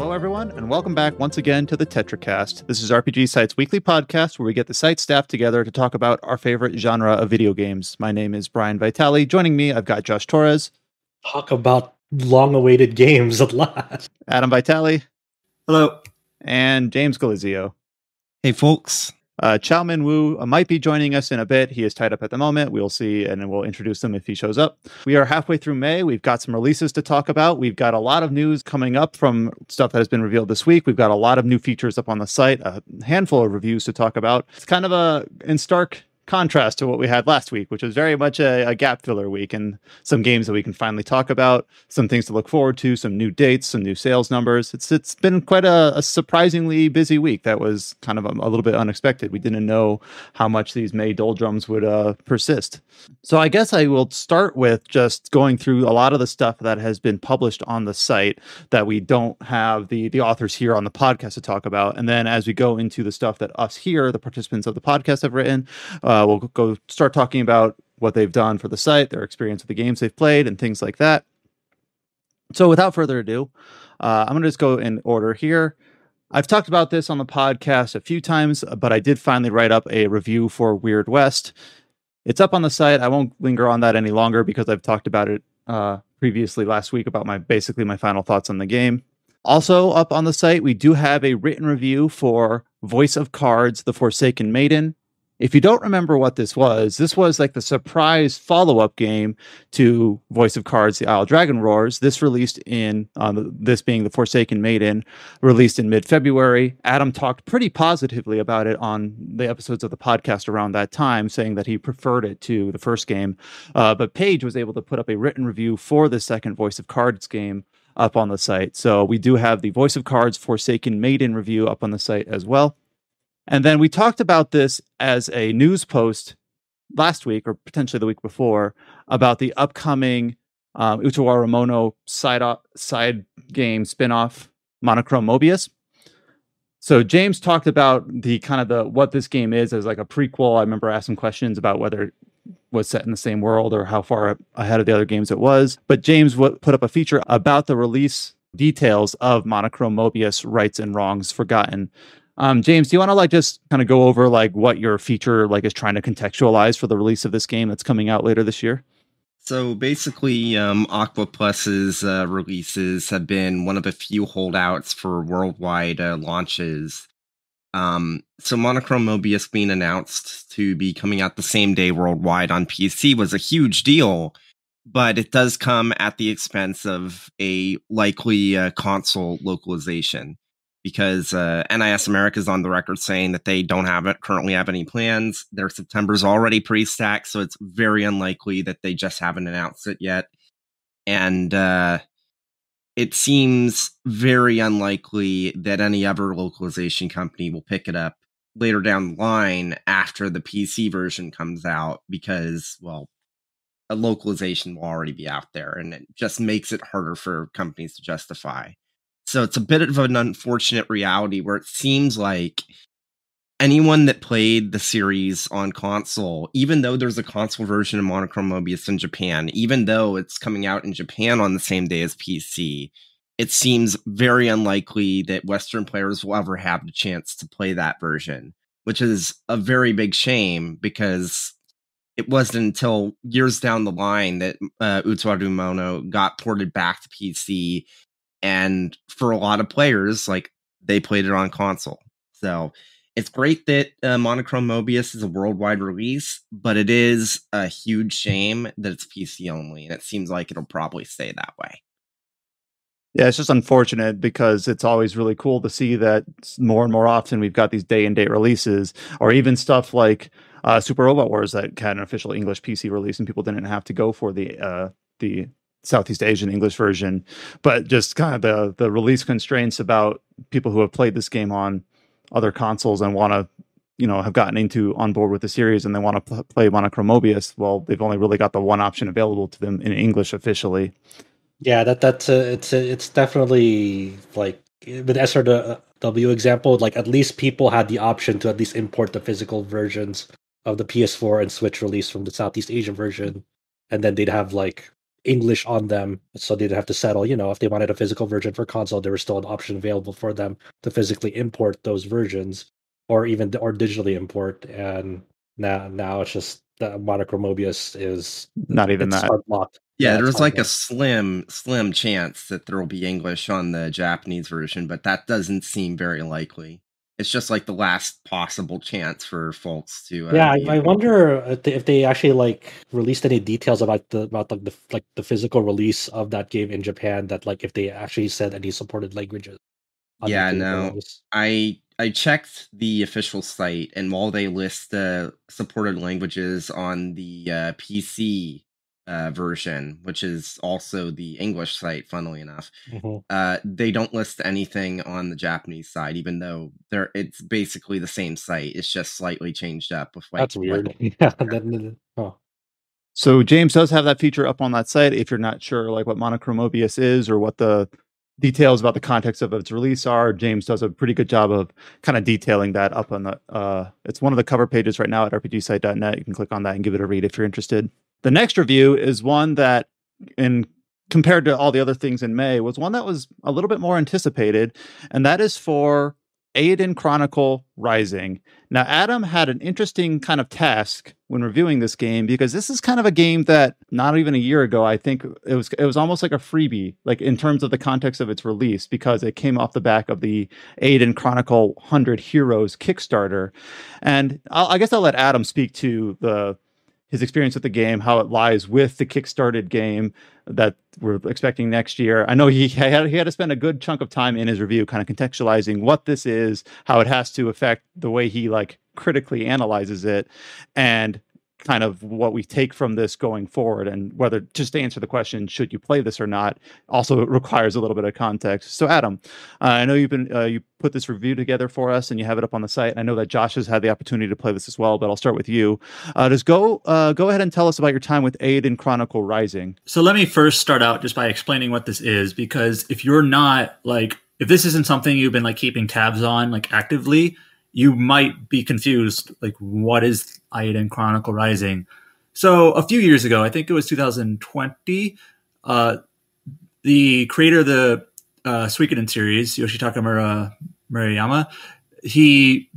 Hello, everyone, and welcome back once again to the Tetracast. This is RPG Site's weekly podcast where we get the site staff together to talk about our favorite genre of video games. My name is Brian Vitale. Joining me, I've got Josh Torres. Talk about long-awaited games at last. Adam Vitale. Hello. And James Galizio. Hey, folks. Chow Min Wu might be joining us in a bit. He is tied up at the moment. We'll see, and then we'll introduce him if he shows up. We are halfway through May. We've got some releases to talk about. We've got a lot of news coming up from stuff that has been revealed this week. We've got a lot of new features up on the site, a handful of reviews to talk about. It's kind of in stark contrast to what we had last week, which was very much a gap filler week, and some games that we can finally talk about, some things to look forward to, some new dates, some new sales numbers. It's been quite a surprisingly busy week. That was kind of a little bit unexpected. We didn't know how much these May doldrums would persist. So I guess I will start with just going through a lot of the stuff that has been published on the site that we don't have the authors here on the podcast to talk about. And then as we go into the stuff that us here, the participants of the podcast, have written, we'll go start talking about what they've done for the site, their experience with the games they've played, and things like that. So without further ado, I'm going to just go in order here. I've talked about this on the podcast a few times, but I did finally write up a review for Weird West. It's up on the site. I won't linger on that any longer because I've talked about it previously last week about my final thoughts on the game. Also up on the site, we do have a written review for Voice of Cards, The Forsaken Maiden. If you don't remember what this was like the surprise follow-up game to Voice of Cards, The Isle Dragon Roars. This released this being The Forsaken Maiden, released in mid-February. Adam talked pretty positively about it on the episodes of the podcast around that time, saying that he preferred it to the first game. But Paige was able to put up a written review for the second Voice of Cards game up on the site. So we do have the Voice of Cards Forsaken Maiden review up on the site as well. And then we talked about this as a news post last week, or potentially the week before, about the upcoming Utawara Mono side game spinoff, Monochrome Mobius. So James talked about what this game is as like a prequel. I remember asking questions about whether it was set in the same world or how far ahead of the other games it was. But James put up a feature about the release details of Monochrome Mobius, Rights and Wrongs Forgotten. James, do you want to just kind of go over what your feature is trying to contextualize for the release of this game that's coming out later this year? So basically, Aqua Plus's releases have been one of the few holdouts for worldwide launches. So Monochrome Mobius being announced to be coming out the same day worldwide on PC was a huge deal, but it does come at the expense of a likely console localization. Because NIS America is on the record saying that they don't currently have any plans. Their September's already pre-stacked, so it's very unlikely that they just haven't announced it yet. And it seems very unlikely that any other localization company will pick it up later down the line after the PC version comes out, because, well, a localization will already be out there, and it just makes it harder for companies to justify. So it's a bit of an unfortunate reality where it seems like anyone that played the series on console, even though there's a console version of Monochrome Mobius in Japan, even though it's coming out in Japan on the same day as PC, it seems very unlikely that Western players will ever have the chance to play that version, which is a very big shame because it wasn't until years down the line that Utawara Mono got ported back to PC. And for a lot of players, they played it on console. So it's great that Monochrome Mobius is a worldwide release, but it is a huge shame that it's PC only. And it seems like it'll probably stay that way. Yeah, it's just unfortunate because it's always really cool to see that more and more often we've got these day-and-date releases, or even stuff like Super Robot Wars that had an official English PC release and people didn't have to go for the Southeast Asian English version, but just kind of the release constraints about people who have played this game on other consoles and want to, have gotten on board with the series and they want to play Monochrome Mobius. Well, they've only really got the one option available to them in English officially. Yeah, it's definitely with SRW example, at least people had the option to at least import the physical versions of the PS4 and Switch release from the Southeast Asian version, and then they'd have English on them, so they didn't have to settle. If they wanted a physical version for console, there was still an option available for them to physically import those versions, or digitally import. And now it's just the Monochrome Mobius is Not even that. hard blocked. Yeah, it's there's hard like a blocked. slim chance that there will be English on the Japanese version, but that doesn't seem very likely. It's just like the last possible chance for folks to. I wonder if they actually like released any details about the physical release of that game in Japan. That like if they actually said any supported languages. Yeah, no. I checked the official site, and while they list the supported languages on the PC version, which is also the English site, funnily enough, they don't list anything on the Japanese side, even though it's basically the same site. It's just slightly changed up. With That's weird. Yeah. So James does have that feature up on that site. If you're not sure like what Monochrome Mobius is or what the details about the context of its release are, James does a pretty good job of kind of detailing that up on the it's one of the cover pages right now at rpgsite.net. You can click on that and give it a read if you're interested. The next review is one that, compared to all the other things in May, was one that was a little bit more anticipated, and that is for Eiyuden Chronicle Rising. Now, Adam had an interesting kind of task when reviewing this game, because this is kind of a game that not even a year ago, I think it was almost like a freebie, like in terms of the context of its release, because it came off the back of the Eiyuden Chronicle 100 Heroes Kickstarter. And I guess I'll let Adam speak to his experience with the game, how it lies with the kickstarted game that we're expecting next year. I know he had to spend a good chunk of time in his review kind of contextualizing what this is, how it has to affect the way he like critically analyzes it, and kind of what we take from this going forward, and whether, just to answer the question, should you play this or not, also requires a little bit of context. So Adam, I know you put this review together for us and you have it up on the site. I know that Josh has had the opportunity to play this as well, but I'll start with you. Just go ahead and tell us about your time with Eiyuden Chronicle Rising. So let me first start out just by explaining what this is, because if you're not if this isn't something you've been like keeping tabs on like actively, you might be confused, like, what is Eiyuden Chronicle Rising? So a few years ago, I think it was 2020, the creator of the Suikoden series, Yoshitaka Murayama, he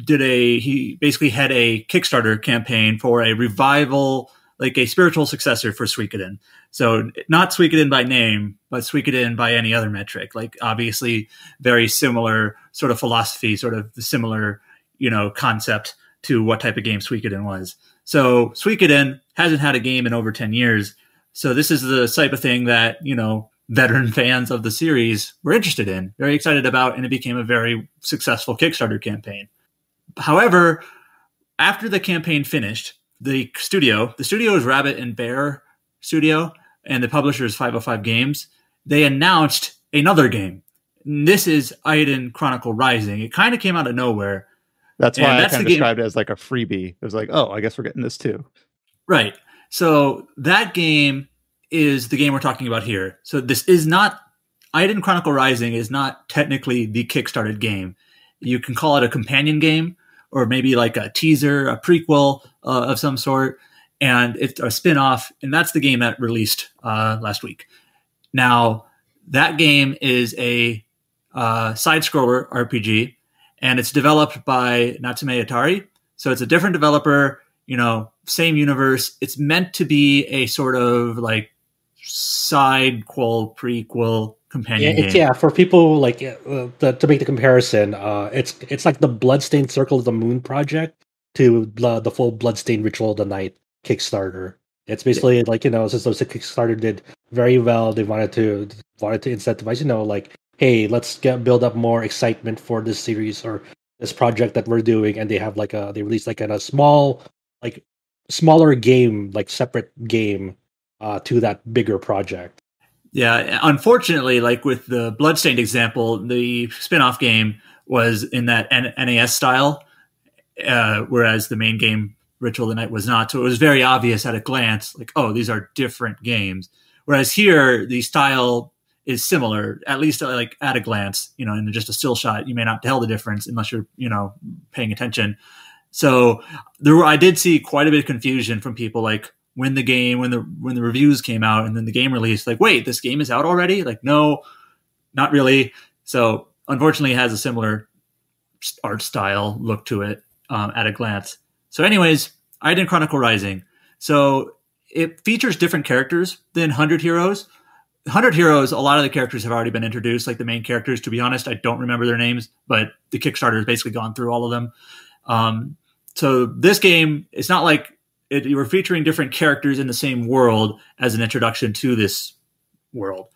basically had a Kickstarter campaign for a revival, like a spiritual successor for Suikoden. So not Suikoden by name, but Suikoden by any other metric. Like obviously very similar sort of philosophy, sort of similar concept to what type of game Suikoden was. So Suikoden hasn't had a game in over 10 years. So this is the type of thing that, veteran fans of the series were interested in, very excited about, and it became a very successful Kickstarter campaign. However, after the campaign finished, the studio is Rabbit and Bear Studio, and the publisher is 505 Games. They announced another game. And this is Eiyuden Chronicle Rising. It kind of came out of nowhere. That's why I kind of described it as like a freebie. It was like, oh, I guess we're getting this too. Right. So that game is the game we're talking about here. So this is not, Eiyuden Chronicle Rising is not technically the Kickstarted game. You can call it a companion game, or maybe like a teaser, a prequel of some sort, and it's a spin-off, and that's the game that released last week. Now, that game is a side-scroller RPG, and it's developed by Natsume Atari. So it's a different developer, same universe. It's meant to be a sort of like prequel companion game. Yeah, for people like to make the comparison, it's like the Bloodstained Circle of the Moon project to the full Bloodstained Ritual of the Night Kickstarter. It's basically like, since the Kickstarter did very well, they wanted to incentivize, hey, let's build up more excitement for this series or this project that we're doing, and they have they released a small, smaller game, separate game to that bigger project. Yeah, unfortunately, with the Bloodstained example, the spin-off game was in that NAS style, whereas the main game, Ritual of the Night, was not. So it was very obvious at a glance, oh, these are different games. Whereas here, the style is similar, at least at a glance, in just a still shot. You may not tell the difference unless you're, paying attention. So I did see quite a bit of confusion from people when the reviews came out and then the game released, like, wait, this game is out already? Like, no, not really. So unfortunately, it has a similar art style look to it at a glance. So anyways, Eiyuden Chronicle Rising. So it features different characters than 100 Heroes. 100 Heroes, a lot of the characters have already been introduced, like the main characters. To be honest, I don't remember their names, but the Kickstarter has basically gone through all of them. So this game, it's not like you were featuring different characters in the same world as an introduction to this world.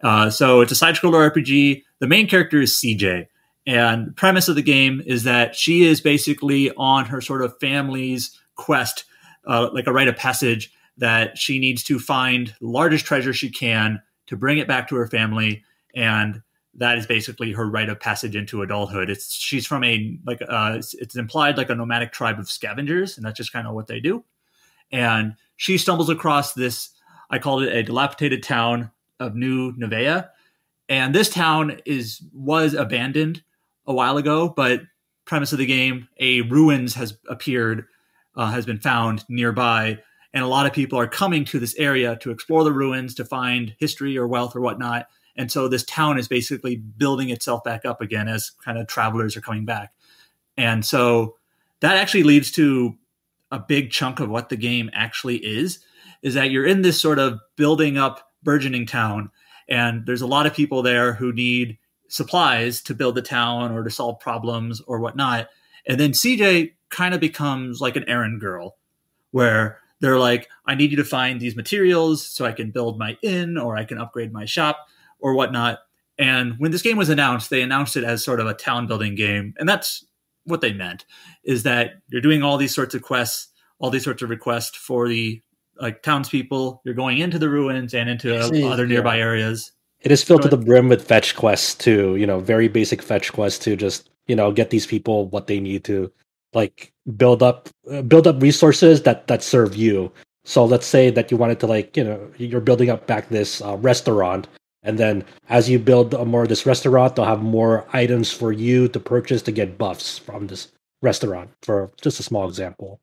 So it's a side-scroller RPG. The main character is CJ. And the premise of the game is that she is basically on her sort of family's quest, like a rite of passage, that she needs to find the largest treasure she can to bring it back to her family. And that is basically her rite of passage into adulthood. She's from it's implied like a nomadic tribe of scavengers, and that's just kind of what they do. And she stumbles across this, I called it a dilapidated town of New Nevea. And this town was abandoned a while ago, but premise of the game, a ruins has appeared, has been found nearby. And a lot of people are coming to this area to explore the ruins, to find history or wealth or whatnot. And so this town is basically building itself back up again as kind of travelers are coming back. And so that actually leads to a big chunk of what the game actually is that you're in this sort of building up, burgeoning town. And there's a lot of people there who need supplies to build the town or to solve problems or whatnot. And then CJ kind of becomes like an errand girl, where they're like, I need you to find these materials so I can build my inn or I can upgrade my shop or whatnot. And when this game was announced, they announced it as sort of a town building game. And that's what they meant, is that you're doing all these sorts of quests, all these sorts of requests for the townspeople. You're going into the ruins and into other nearby areas. It is filled to the brim with fetch quests too, very basic fetch quests to just, get these people what they need to like build up resources that serve you. So let's say that you wanted to you're building up back this restaurant, and then as you build more of this restaurant, they'll have more items for you to purchase to get buffs from this restaurant, for just a small example.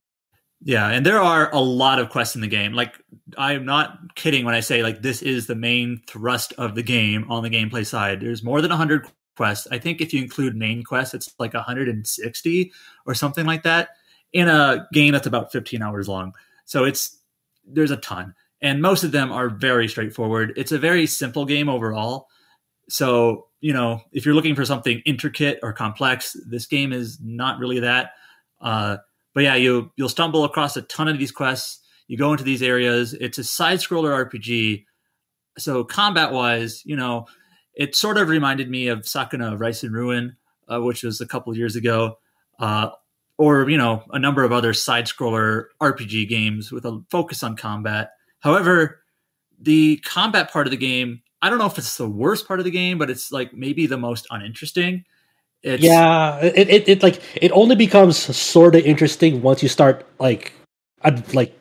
Yeah, and there are a lot of quests in the game. Like, I'm not kidding when I say this is the main thrust of the game on the gameplay side. There's more than 100 quests. I think if you include main quests, it's like 160 or something like that in a game that's about 15 hours long. So there's a ton, and most of them are very straightforward. It's a very simple game overall. So, if you're looking for something intricate or complex, this game is not really that. But yeah, you'll stumble across a ton of these quests. You go into these areas. It's a side-scroller RPG. So combat-wise, it sort of reminded me of Sakuna of Rise and Ruin, which was a couple of years ago, or a number of other side-scroller RPG games with a focus on combat. However, the combat part of the game, I don't know if it's the worst part of the game, but it's maybe the most uninteresting. It only becomes sort of interesting once you start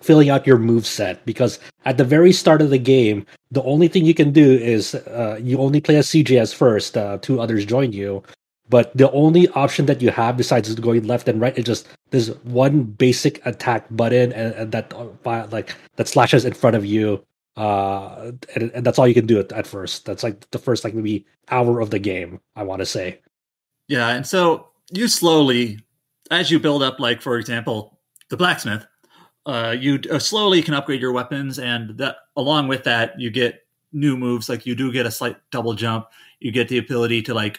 filling out your move set, because at the very start of the game, the only thing you can do is you only play as CJ as first. Two others join you, but the only option that you have besides going left and right is just there's one basic attack button and that slashes in front of you. And that's all you can do at first. That's the first maybe hour of the game, I want to say. Yeah, and so you slowly, as you build up, for example, the blacksmith, you slowly can upgrade your weapons, and that along with that, you get new moves. You do get a slight double jump. You get the ability to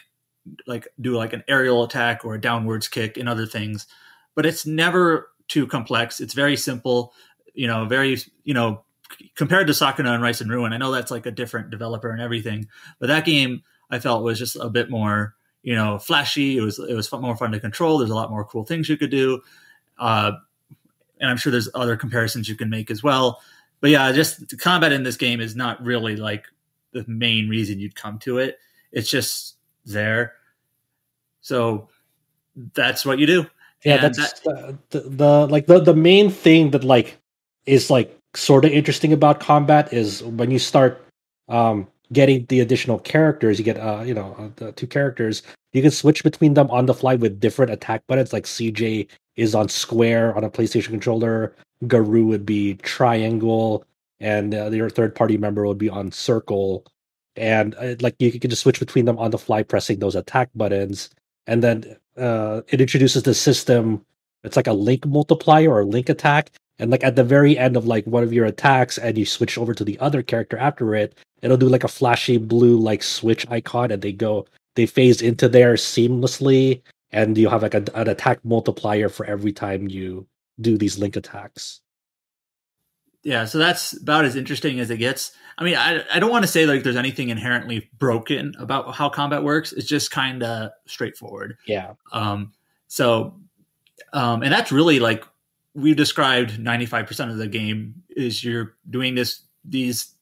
do an aerial attack or a downwards kick and other things. But it's never too complex. It's very simple. Very compared to Sakuna and Rise and Ruin. I know that's a different developer and everything, but that game I felt was just a bit more flashy. It was more fun to control. There's a lot more cool things you could do. And I'm sure there's other comparisons you can make as well. But yeah, just the combat in this game is not really the main reason you'd come to it. It's just there. So that's what you do. Yeah, and that's the main thing that is sort of interesting about combat is when you start getting the additional characters. You get the two characters. You can switch between them on the fly with different attack buttons. Like CJ is on square on a PlayStation controller. Garou would be triangle, and your third party member would be on circle. And like you can just switch between them on the fly, pressing those attack buttons. And then it introduces the system. It's like a link multiplier or link attack. And like at the very end of like one of your attacks, and you switch over to the other character after it, it'll do like a flashy blue like switch icon, and they phase into there seamlessly, and you have like an attack multiplier for every time you do these link attacks. Yeah, so that's about as interesting as it gets. I mean, I don't want to say like there's anything inherently broken about how combat works. It's just kind of straightforward. Yeah. And that's really like we've described 95% of the game is you're doing these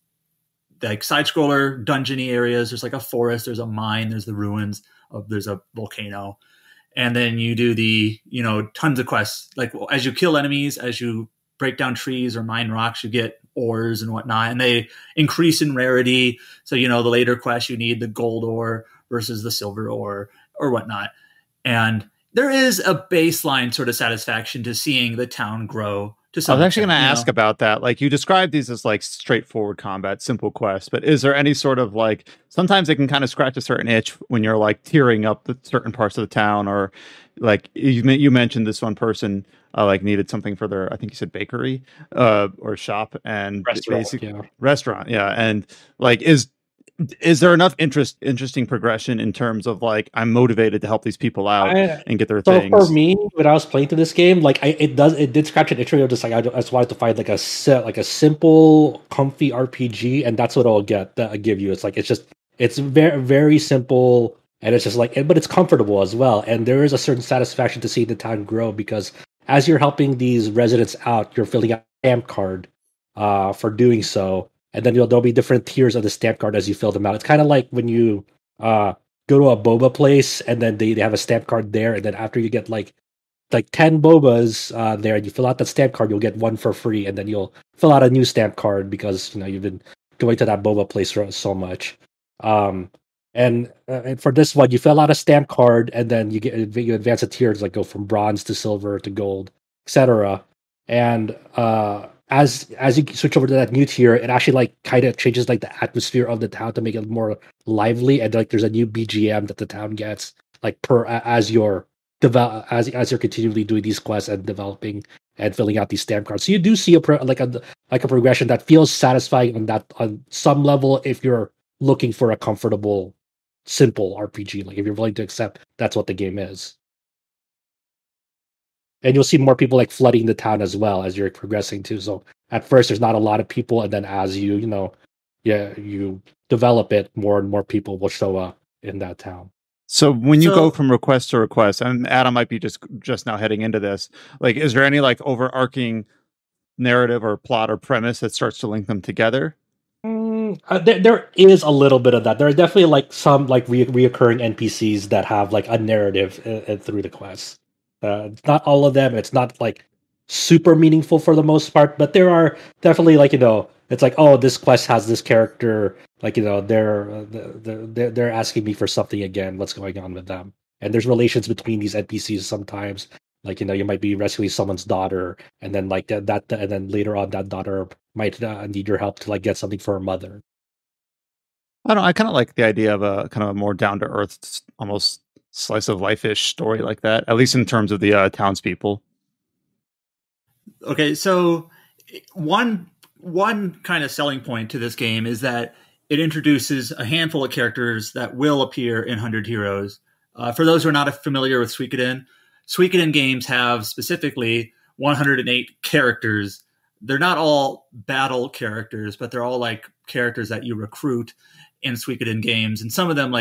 like side scroller dungeony areas. There's like a forest, there's a mine, there's the ruins there's a volcano. And then you do the, tons of quests. Like as you kill enemies, as you break down trees or mine rocks, you get ores and whatnot, and they increase in rarity. So, the later quests, you need the gold ore versus the silver ore or whatnot. And there is a baseline sort of satisfaction to seeing the town grow. I was actually going to ask about that. Like you described these as like straightforward combat, simple quests, but is there any sort of like, sometimes it can kind of scratch a certain itch when you're like tearing up the certain parts of the town, or like you mentioned this one person like needed something for their, I think you said bakery or shop and restaurant. Yeah. And like, is there enough interesting progression in terms of like I'm motivated to help these people out and get their things? So for me, when I was playing through this game, like it did scratch an itch. Just like I just wanted to find like a simple, comfy RPG, and that's what I'll give you. It's like it's very very simple, and it's just like, but it's comfortable as well. And there is a certain satisfaction to see the town grow, because as you're helping these residents out, you're filling out a stamp card for doing so. And then there'll be different tiers of the stamp card as you fill them out. It's kind of like when you go to a boba place, and then they have a stamp card there, and then after you get like 10 bobas there, and you fill out that stamp card, you'll get one for free, and then you'll fill out a new stamp card because you've been going to that boba place so much. And for this one, you fill out a stamp card, and then you advance the tiers, like go from bronze to silver to gold, etc. And as you switch over to that new tier, it actually like kind of changes like the atmosphere of the town to make it more lively, and like there's a new BGM that the town gets like as you're continually doing these quests and developing and filling out these stamp cards. So you do see a progression that feels satisfying on some level if you're looking for a comfortable, simple RPG. Like if you're willing to accept that's what the game is. And you'll see more people like flooding the town as well as you're progressing too. So at first there's not a lot of people, and then as you develop it, more and more people will show up in that town. So when you go from request to request, and Adam might be just now heading into this, like is there any like overarching narrative or plot or premise that starts to link them together? There is a little bit of that. There are definitely like some like reoccurring NPCs that have like a narrative through the quests. It's not all of them. It's not like super meaningful for the most part, but there are definitely like it's like, oh, this quest has this character. Like they're asking me for something again. What's going on with them? And there's relations between these NPCs sometimes. Like you might be rescuing someone's daughter, and then like that, and then later on that daughter might need your help to like get something for her mother. I kind of like the idea of a kind of a more down to earth, almost slice of life-ish story like that, at least in terms of the townspeople. Okay, so one kind of selling point to this game is that it introduces a handful of characters that will appear in 100 Heroes. For those who are not familiar with Suikoden games have specifically 108 characters. They're not all battle characters, but they're all like characters that you recruit in Suikoden games, and some of them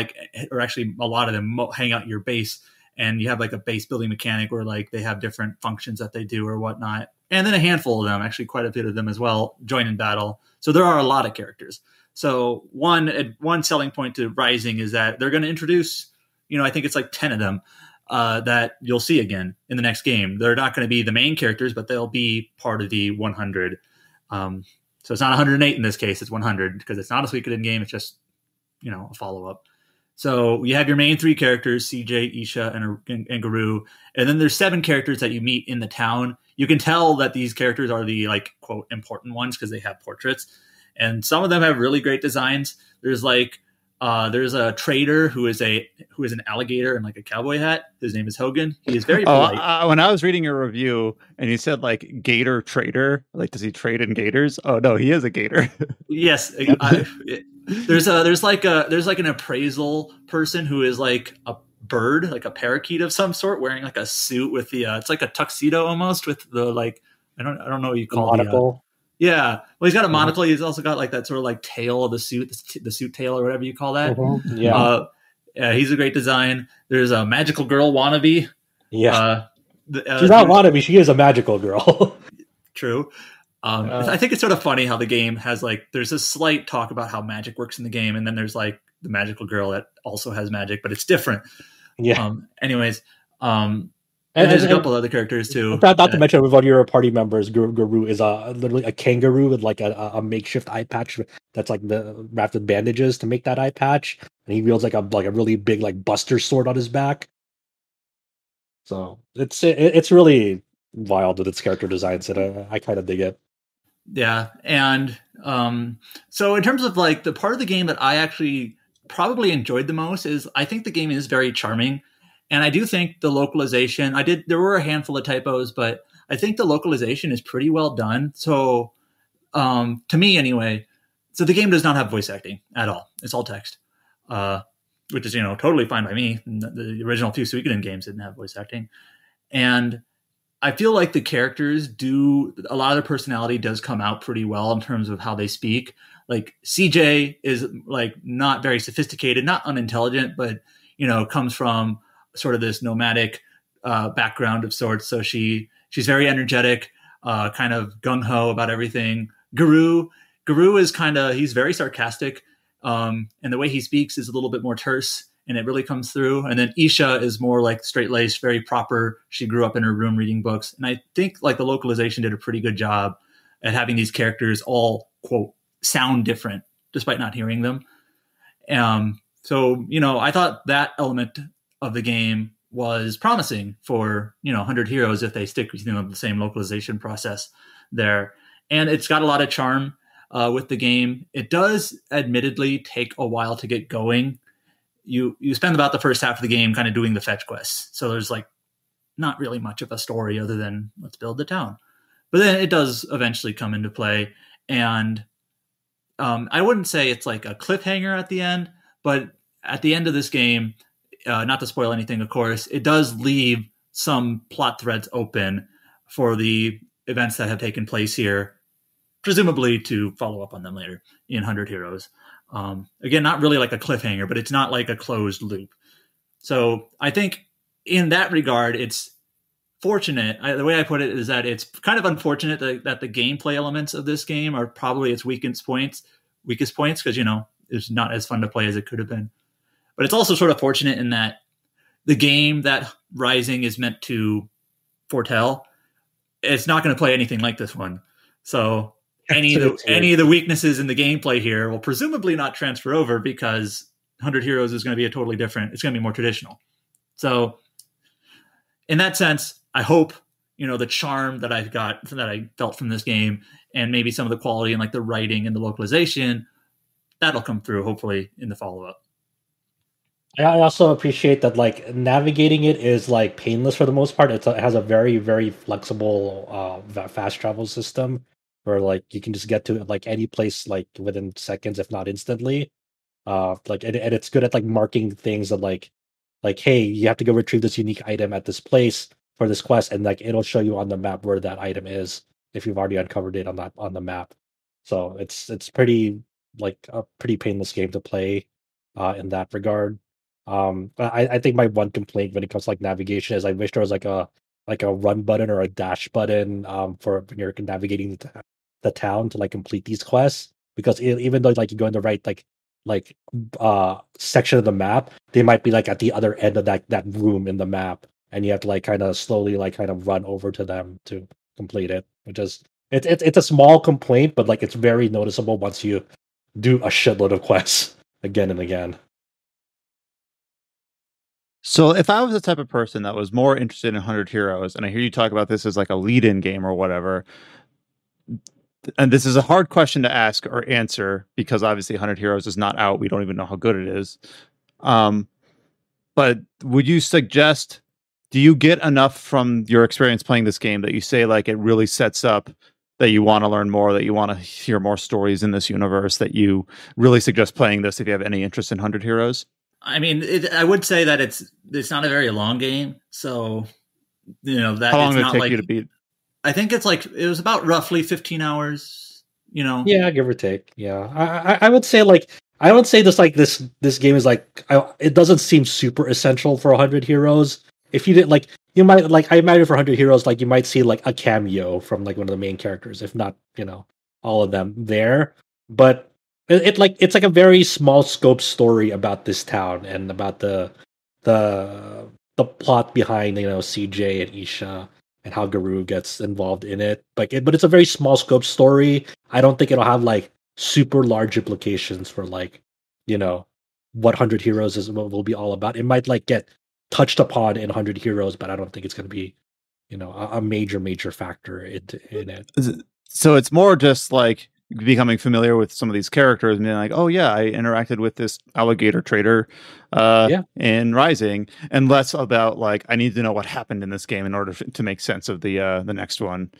or actually a lot of them hang out your base, and you have like a base building mechanic where like they have different functions that they do or whatnot. And then a handful of them, actually quite a bit of them as well, join in battle. So there are a lot of characters. So one selling point to Rising is that they're going to introduce, I think it's like 10 of them that you'll see again in the next game. They're not going to be the main characters, but they'll be part of the 100. So it's not 108 in this case, it's 100 because it's not a Suikoden game. It's just, a follow-up. So you have your main 3 characters, CJ, Isha, and Guru, and then there's 7 characters that you meet in the town. You can tell that these characters are the like quote important ones because they have portraits, and some of them have really great designs. There's a trader who is an alligator in like a cowboy hat. His name is Hogan. He is very polite. When I was reading your review and you said like gator trader, like does he trade in gators? Oh no, he is a gator. Yes, there's like an appraisal person who is like a bird, like a parakeet of some sort, wearing like a suit with the it's like a tuxedo almost with the like I don't know what you call monocle. Yeah, well, he's got a monocle. He's also got like that sort of like tail of the suit, the suit tail or whatever you call that. Mm-hmm. Yeah. Yeah, he's a great design. There's a magical girl wannabe. Yeah, she's not wannabe. She is a magical girl. True. I think it's sort of funny how the game has like there's a slight talk about how magic works in the game, and then there's like the magical girl that also has magic, but it's different. Yeah. Anyways, and there's a couple other characters too. Not to mention, with one of your party members, Guru is literally a kangaroo with like a makeshift eye patch that's like wrapped with bandages to make that eye patch, and he wields like a really big like Buster sword on his back. So it's really wild with its character designs, and I kind of dig it. Yeah, and so in terms of like the part of the game that I actually probably enjoyed the most is I think the game is very charming. And I do think the localization, there were a handful of typos, but I think the localization is pretty well done. So, to me anyway, so the game does not have voice acting at all. It's all text, which is, totally fine by me. The original few Suikoden games didn't have voice acting. And I feel like the characters a lot of their personality does come out pretty well in terms of how they speak. Like CJ is like not very sophisticated, not unintelligent, but, comes from sort of this nomadic background of sorts. So she's very energetic, kind of gung-ho about everything. Guru is he's very sarcastic. And the way he speaks is a little bit more terse, and it really comes through. And then Isha is more like straight-laced, very proper. She grew up in her room reading books. And I think like the localization did a pretty good job at having these characters all, quote, sound different, despite not hearing them. So, I thought that element of the game was promising for 100 Heroes if they stick with the same localization process there. And it's got a lot of charm with the game. It does admittedly take a while to get going. You spend about the first half of the game kind of doing the fetch quests, so there's like not really much of a story other than let's build the town. But then it does eventually come into play, and I wouldn't say it's like a cliffhanger at the end, but at the end of this game, not to spoil anything, of course, it does leave some plot threads open for the events that have taken place here, presumably to follow up on them later in 100 Heroes. Again, not really like a cliffhanger, but it's not like a closed loop. So I think in that regard, it's fortunate. The way I put it is that it's kind of unfortunate that the gameplay elements of this game are probably its weakest points, because, it's not as fun to play as it could have been. But it's also sort of fortunate in that the game that Rising is meant to foretell, it's not going to play anything like this one. So any of the weaknesses in the gameplay here will presumably not transfer over, because 100 Heroes is going to be it's going to be more traditional. So in that sense, I hope, the charm that I felt from this game, and maybe some of the quality and like the writing and the localization, that'll come through hopefully in the follow-up. I also appreciate that like navigating it is like painless for the most part. It has a very, very flexible fast travel system where like you can just get to like any place like within seconds, if not instantly. And it's good at like marking things that like hey, you have to go retrieve this unique item at this place for this quest, and like it'll show you on the map where that item is if you've already uncovered it on the map. So it's pretty like a pretty painless game to play in that regard. I think my one complaint when it comes to like navigation is I wish there was like a run button or a dash button for when you're navigating the town to like complete these quests, because even though like you go in the right section of the map, they might be like at the other end of that room in the map, and you have to like kind of slowly like kind of run over to them to complete it, which is it's a small complaint, but like it's very noticeable once you do a shitload of quests again and again. So if I was the type of person that was more interested in 100 Heroes, and I hear you talk about this as like a lead-in game or whatever, and this is a hard question to ask or answer because obviously 100 Heroes is not out. We don't even know how good it is. But would you suggest, do you get enough from your experience playing this game that you say like it really sets up that you want to learn more, that you want to hear more stories in this universe, that you really suggest playing this if you have any interest in 100 Heroes? I mean, I would say that it's not a very long game, so that how long did it take you to beat? I think it was about roughly 15 hours. Yeah, give or take. Yeah, I would say I would say this game is it doesn't seem super essential for 100 Heroes. If you didn't you might I imagine for 100 Heroes you might see a cameo from one of the main characters, if not all of them there, but. It's a very small scope story about this town and about the plot behind CJ and Isha and how Garou gets involved in it. But it's a very small scope story. I don't think it'll have super large implications for what 100 Heroes will be all about. It might get touched upon in 100 Heroes, but I don't think it's going to be a major factor in it. So it's more just becoming familiar with some of these characters and being like, oh yeah, I interacted with this alligator trader in Rising, and less about I need to know what happened in this game in order to make sense of the next one.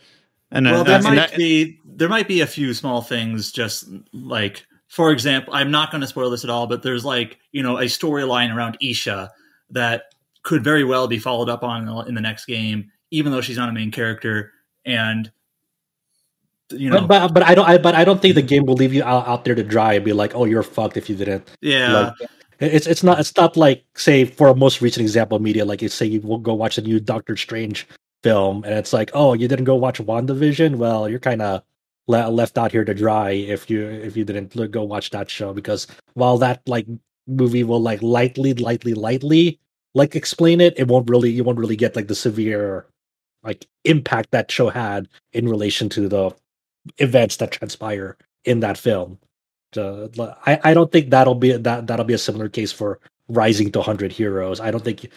And there might be a few small things, just for example, I'm not going to spoil this at all, but there's a storyline around Isha that could very well be followed up on in the next game, even though she's not a main character. And but I don't think the game will leave you out there to dry and be like, oh, you're fucked if you didn't. Yeah, it's not like, say, for a most recent example of media, say you will go watch a new Doctor Strange film and it's oh, you didn't go watch WandaVision. Well, you're kind of left out here to dry if you didn't go watch that show, because while that movie will lightly explain it, you won't really get the severe impact that show had in relation to the events that transpire in that film. I don't think that'll be a similar case for Rising to 100 Heroes. I don't think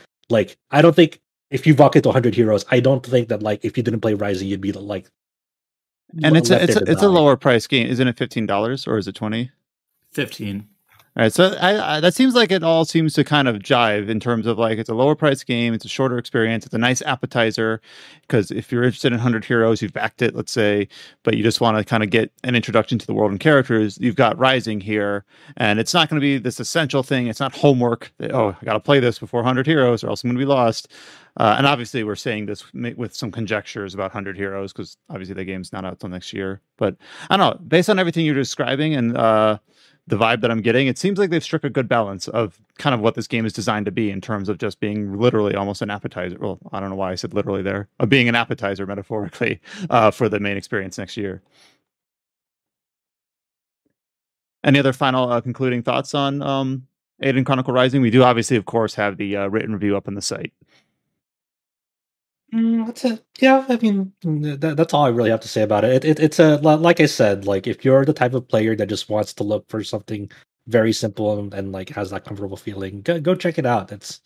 if you walk into 100 Heroes, I don't think that if you didn't play Rising, you'd be and it's a lower price game, isn't it? $15 or is it 20? 15. All right, so I that seems like it all seems to kind of jive in terms of it's a lower price game, it's a shorter experience, it's a nice appetizer, because if you're interested in 100 Heroes, you've backed it, let's say, but you just want to kind of get an introduction to the world and characters, you've got Rising here, and it's not going to be this essential thing. It's not homework that, oh, I got to play this before 100 Heroes or else I'm going to be lost. And obviously we're saying this with some conjectures about 100 Heroes because obviously the game's not out till next year. But I don't know, based on everything you're describing and the vibe that I'm getting, it seems like they've struck a good balance of kind of what this game is designed to be in terms of just being literally almost an appetizer. Well, I don't know why I said literally there, of being an appetizer metaphorically for the main experience next year. Any other final concluding thoughts on Eiyuden Chronicle Rising? We do obviously, of course, have the written review up on the site. That's it. Yeah, I mean, that's all I really have to say about it. It's like I said, if you're the type of player that just wants to look for something very simple and has that comfortable feeling, go check it out. It's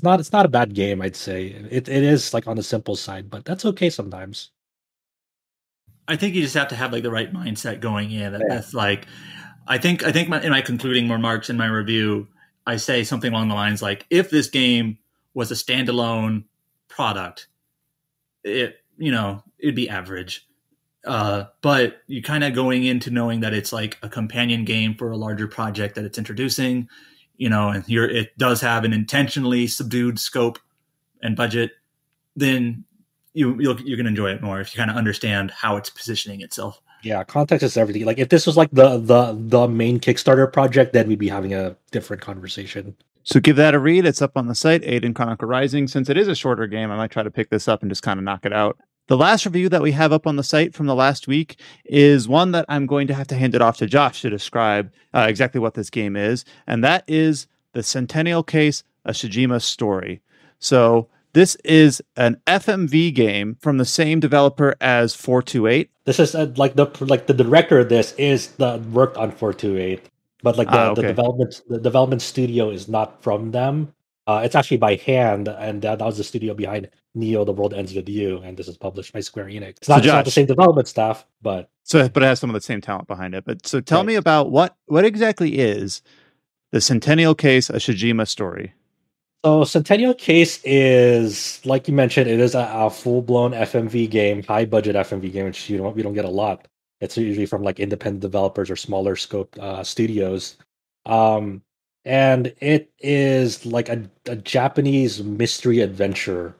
not a bad game, I'd say. It is on the simple side, but that's okay sometimes. I think you just have to have the right mindset going in. That's I think in my concluding remarks in my review, I say something along the lines if this game was a standalone product, it'd be average, but you kind of going into knowing that it's a companion game for a larger project that it's introducing, and it does have an intentionally subdued scope and budget, then you can enjoy it more if you kind of understand how it's positioning itself. Yeah, context is everything. If this was the main Kickstarter project, then we'd be having a different conversation. So give that a read. It's up on the site, Eiyuden Chronicle Rising. Since it is a shorter game, I might try to pick this up and just kind of knock it out. The last review that we have up on the site from the last week is one that I'm going to have to hand it off to Josh to describe exactly what this game is, and that is the Centennial Case, a Shijima Story. So this is an FMV game from the same developer as 428. This is the director of this worked on 428. But the development studio is not from them. It's actually by hand, and that was the studio behind Neo: The World Ends With You, and this is published by Square Enix. It's not the same development staff, but it has some of the same talent behind it. But so tell me about what exactly is the Centennial Case, a Shijima Story. So Centennial Case is, like you mentioned, it is a full-blown FMV game, high-budget FMV game, which we don't get a lot. It's usually from like independent developers or smaller scope studios. And it is like a Japanese mystery adventure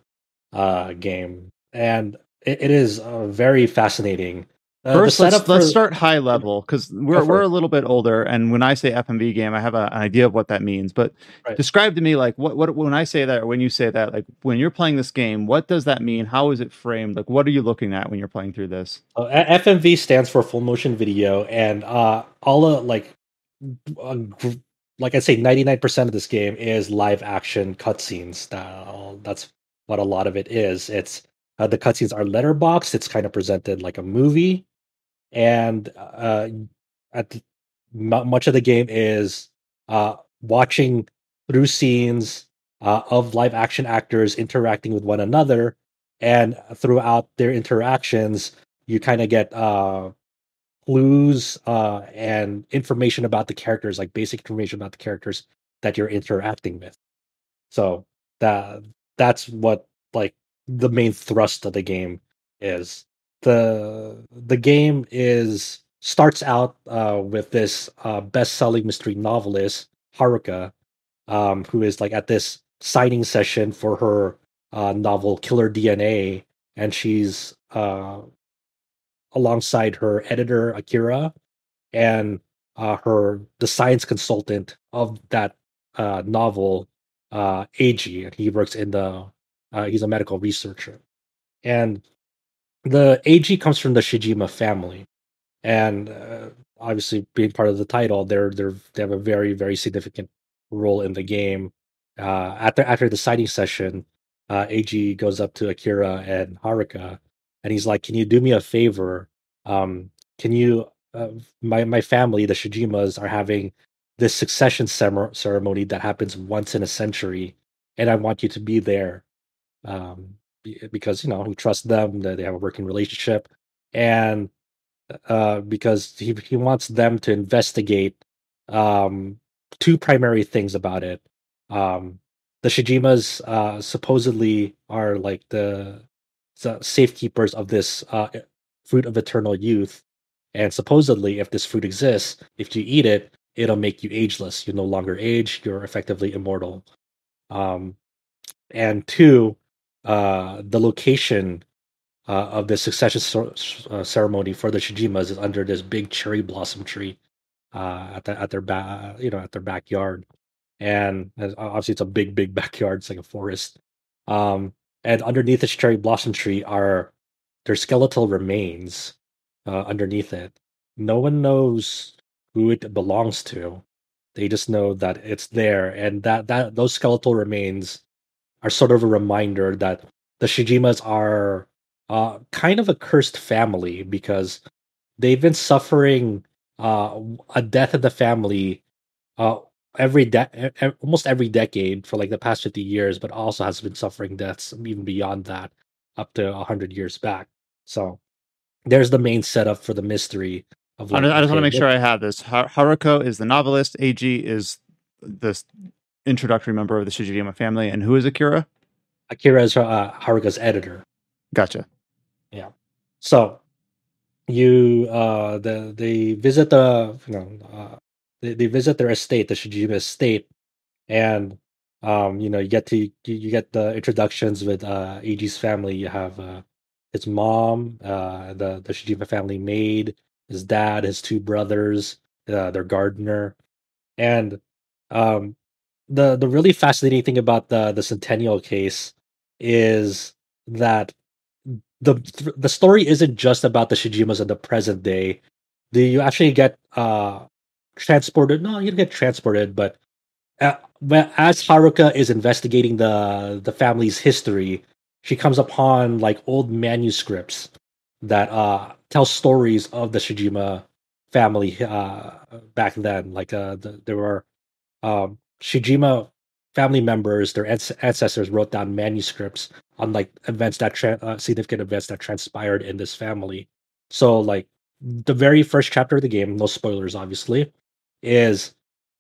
game. And it is very fascinating. First, let's start high level, because we're a little bit older, and when I say FMV game, I have an idea of what that means. But describe to me, like, what when I say that, or when you say that, like, when you're playing this game, what does that mean? How is it framed? Like, what are you looking at when you're playing through this? FMV stands for full motion video, and all of like I say, 99% of this game is live action cutscenes. That's what a lot of it is. It's the cutscenes are letterboxed. It's kind of presented like a movie. And much of the game is watching through scenes of live action actors interacting with one another, and throughout their interactions, you kind of get clues and information about the characters, like basic information about the characters that you're interacting with. So that's what like the main thrust of the game is. The game starts out with this best-selling mystery novelist Haruka, who is like at this signing session for her novel Killer DNA, and she's alongside her editor Akira and the science consultant of that novel, Eiji, and he works in he's a medical researcher. And the Eiji comes from the Shijima family, and obviously, being part of the title, they have a very, very significant role in the game. After the signing session, Eiji goes up to Akira and Haruka, and he's like, "Can you do me a favor? Can you? My family, the Shijimas, are having this succession ceremony that happens once in a century, and I want you to be there." Because we trust them, that they have a working relationship, and because he wants them to investigate two primary things about it. The Shijimas supposedly are like the safekeepers of this fruit of eternal youth, and supposedly, if this fruit exists, if you eat it, it'll make you ageless. You no longer age. You're effectively immortal. And two, the location of the succession ceremony for the Shijimas is under this big cherry blossom tree at their backyard, and obviously it's a big backyard. It's like a forest. And underneath this cherry blossom tree are their skeletal remains. Underneath it, no one knows who it belongs to. They just know that it's there, and that those skeletal remains are sort of a reminder that the Shijimas are kind of a cursed family, because they've been suffering a death in the family almost every decade for like the past 50 years, but also has been suffering deaths even beyond that, up to 100 years back. So there's the main setup for the mystery of like, I just want to make sure I have this. Haruko is the novelist, Eiji is this introductory member of the Shijima family, and who is Akira? Akira is Haruka's editor. Gotcha. Yeah. So they visit they visit their estate, the Shijima estate, and you get the introductions with Eiji's family. You have his mom, the Shijima family maid, his dad, his two brothers, their gardener, and the really fascinating thing about the Centennial Case is that the story isn't just about the Shijimas in the present day. You actually get transported. No, you don't get transported, but as Haruka is investigating the family's history, she comes upon like old manuscripts that tell stories of the Shijima family back then. Like there were Shijima family members, their ancestors wrote down manuscripts on like events that significant events that transpired in this family. So like the very first chapter of the game, no spoilers obviously, is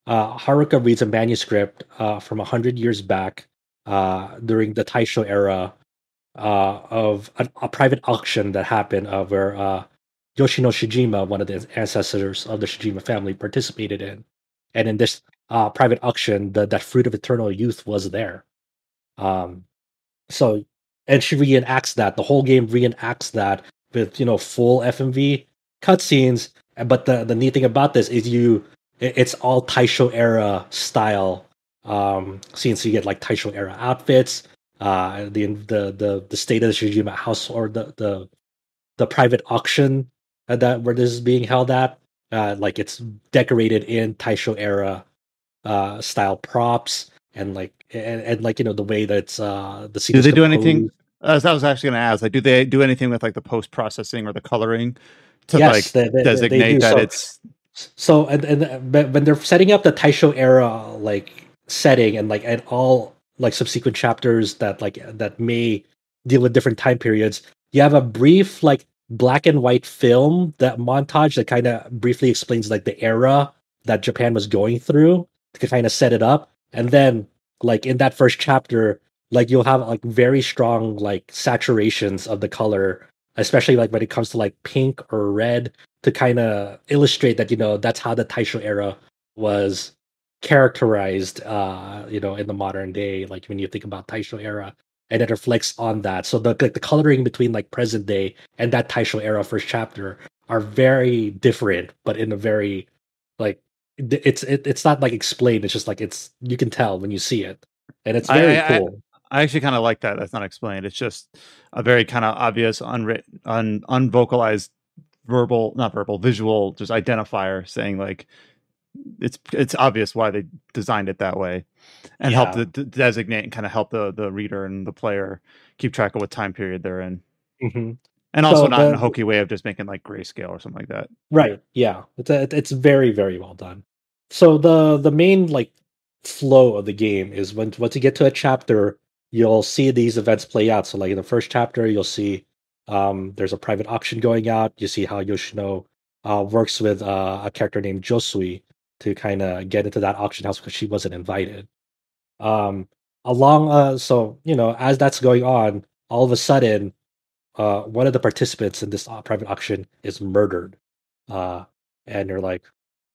Haruka reads a manuscript from 100 years back during the Taisho era of a private auction that happened where Yoshino Shijima, one of the ancestors of the Shijima family, participated in. And in this private auction, that fruit of eternal youth was there. Um, so, and she reenacts that. The whole game reenacts that with full FMV cutscenes. But the neat thing about this is it's all Taisho era style scenes. So you get like Taisho era outfits, the state of the Shijima house, or the private auction that where this is being held at. Like it's decorated in Taisho era style props and like the way that's the scene. Do they do anything? As I was actually going to ask, like, do they do anything with like the post processing or the coloring to yes, like designate that it's so and when they're setting up the Taisho era like setting and all like subsequent chapters that may deal with different time periods, you have a brief like black and white film, that montage that kind of briefly explains like the era that Japan was going through to kind of set it up. And then like in that first chapter, like you'll have like very strong like saturations of the color, especially like when it comes to like pink or red, to kind of illustrate that that's how the Taisho era was characterized in the modern day, like when you think about Taisho era, and it reflects on that. So the coloring between like present day and that Taisho era first chapter are very different, but in a very like it's not like explained. It's just like you can tell when you see it, and it's very cool. I actually kind of like that. That's not explained. It's just a very kind of obvious, unwritten, unvocalized, visual, just identifier saying like it's obvious why they designed it that way, and help to designate and kind of help the reader and the player keep track of what time period they're in. Mm-hmm. And also not in a hokey way of just making like grayscale or something like that. Right. Yeah. It's very, very well done. So the main like flow of the game is once you get to a chapter, you'll see these events play out. So like in the first chapter, you'll see there's a private auction going out. You see how Yoshino works with a character named Josui to kind of get into that auction house because she wasn't invited. So as that's going on, all of a sudden one of the participants in this private auction is murdered, and you're like,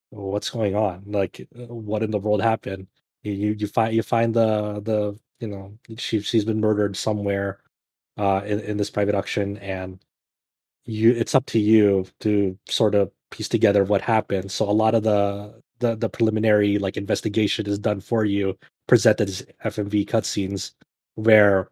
what's going on? Like, what in the world happened? You find the she's been murdered somewhere in this private auction, and it's up to you to sort of piece together what happened. So a lot of the preliminary like investigation is done for you, presented as FMV cutscenes, where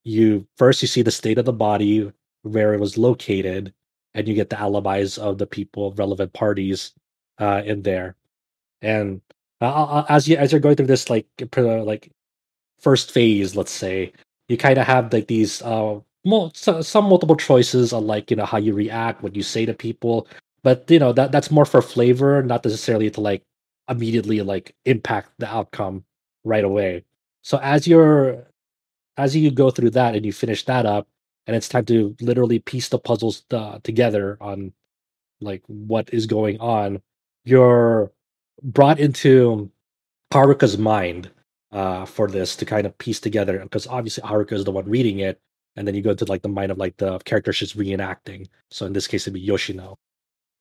you see the state of the body, where it was located, and you get the alibis of the people, relevant parties in there. And as you're going through this like first phase, let's say, you kind of have like these some multiple choices on like how you react, what you say to people, but that's more for flavor, not necessarily to like immediately like impact the outcome right away. So as you go through that and you finish that up, and it's time to literally piece the puzzles together on like what is going on, you're brought into Haruka's mind for this to kind of piece together, because obviously Haruka is the one reading it, and then you go to like the mind of like the character she's reenacting. So in this case, it'd be Yoshino,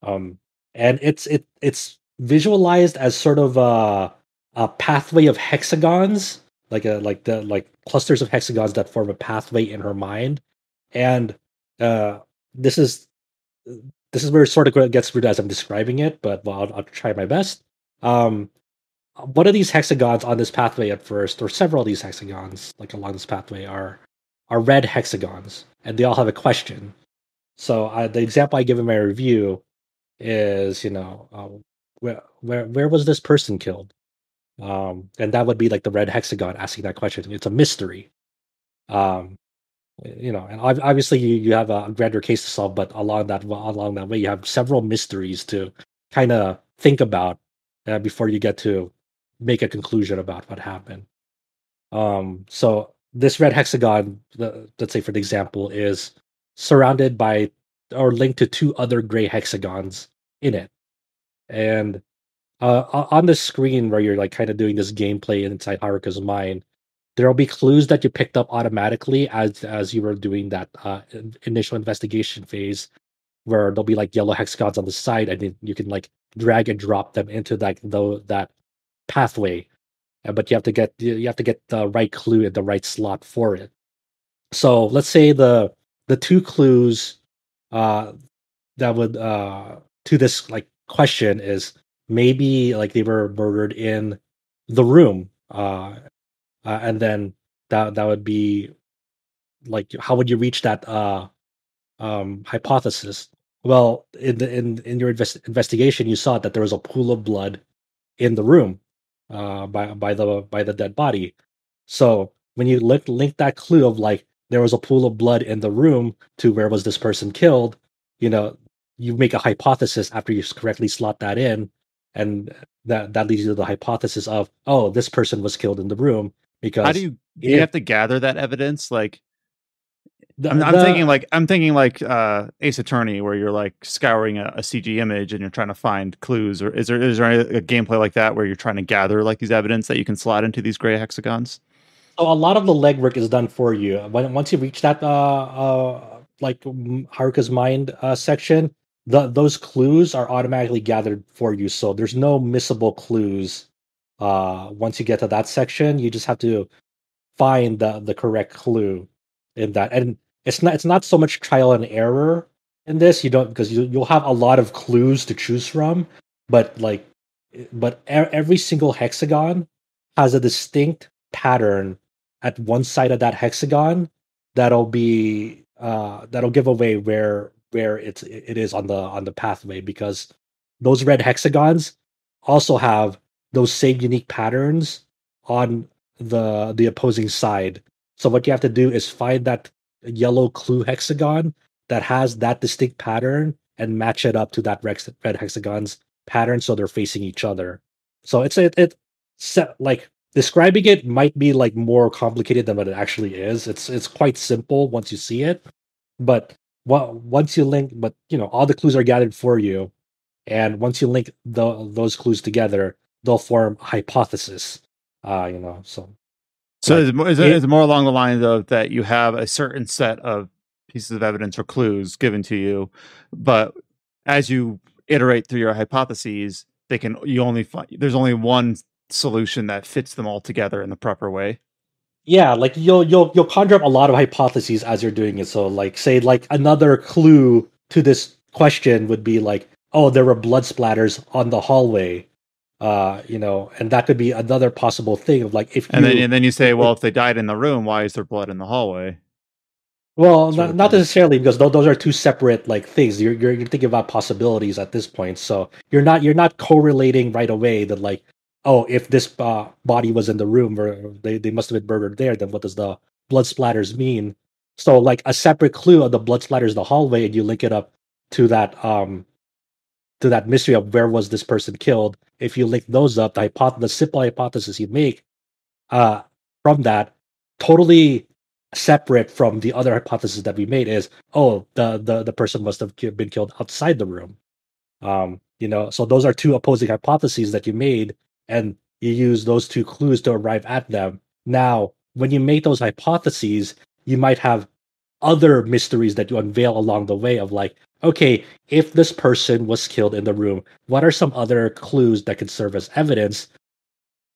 and it's visualized as sort of a pathway of hexagons, like clusters of hexagons that form a pathway in her mind, and this is where it sort of gets weird as I'm describing it, but well, I'll try my best. One of these hexagons on this pathway at first, or several of these hexagons like along this pathway, are red hexagons, and they all have a question. So the example I give in my review is, where was this person killed? And that would be like the red hexagon asking that question. It's a mystery. And obviously you have a grander case to solve, but along that way, you have several mysteries to kind of think about before you get to make a conclusion about what happened. So this red hexagon, let's say for the example, is surrounded by or linked to two other gray hexagons in it. And on the screen where you're like kind of doing this gameplay inside Haruka's mind, there will be clues that you picked up automatically as you were doing that initial investigation phase, where there'll be like yellow hexagons on the side, and you can like drag and drop them into like that pathway. But you have to get the right clue in the right slot for it. So let's say the two clues that would to this like question is maybe like they were murdered in the room, and then that would be like, how would you reach that hypothesis? Well, in your investigation, you saw that there was a pool of blood in the room by the dead body. So when you link that clue of like there was a pool of blood in the room to where was this person killed, you make a hypothesis after you correctly slot that in, and that leads you to the hypothesis of, oh, this person was killed in the room. Because how do you have to gather that evidence? Like, I'm thinking like Ace Attorney, where you're like scouring a CG image and you're trying to find clues. Or is there a gameplay like that where you're trying to gather like these evidence that you can slot into these gray hexagons? So a lot of the legwork is done for you. Once you reach that like Haruka's mind section, those clues are automatically gathered for you. So there's no missable clues. Once you get to that section, you just have to find the correct clue in that. And it's not so much trial and error in this. You don't, because you'll have a lot of clues to choose from, but every single hexagon has a distinct pattern at one side of that hexagon that'll give away where it is on the pathway, because those red hexagons also have those same unique patterns on the opposing side. So what you have to do is find that yellow clue hexagon that has that distinct pattern and match it up to that red hexagon's pattern, so they're facing each other. So it's like, describing it might be like more complicated than what it actually is. It's quite simple once you see it, but once you link, but all the clues are gathered for you, and once you link those clues together, they'll form a hypothesis. So like, is it more along the lines of that you have a certain set of pieces of evidence or clues given to you, but as you iterate through your hypotheses, there's only one solution that fits them all together in the proper way? Yeah, like you'll conjure up a lot of hypotheses as you're doing it. So like, say like another clue to this question would be like, oh, there were blood splatters on the hallway. And that could be another possible thing of like, and then you say, well, if they died in the room, why is there blood in the hallway? Well, not necessarily, because those are two separate like things. You're thinking about possibilities at this point, so you're not correlating right away that like, oh, if this body was in the room, or they must have been murdered there, then what does the blood splatters mean? So like a separate clue of the blood splatters in the hallway, and you link it up to that mystery of where was this person killed. If you link those up, the simple hypothesis you make from that, totally separate from the other hypothesis that we made, is, oh, the person must have been killed outside the room. So those are two opposing hypotheses that you made, and you use those two clues to arrive at them. Now, when you make those hypotheses, you might have other mysteries that you unveil along the way of like, okay, if this person was killed in the room, what are some other clues that could serve as evidence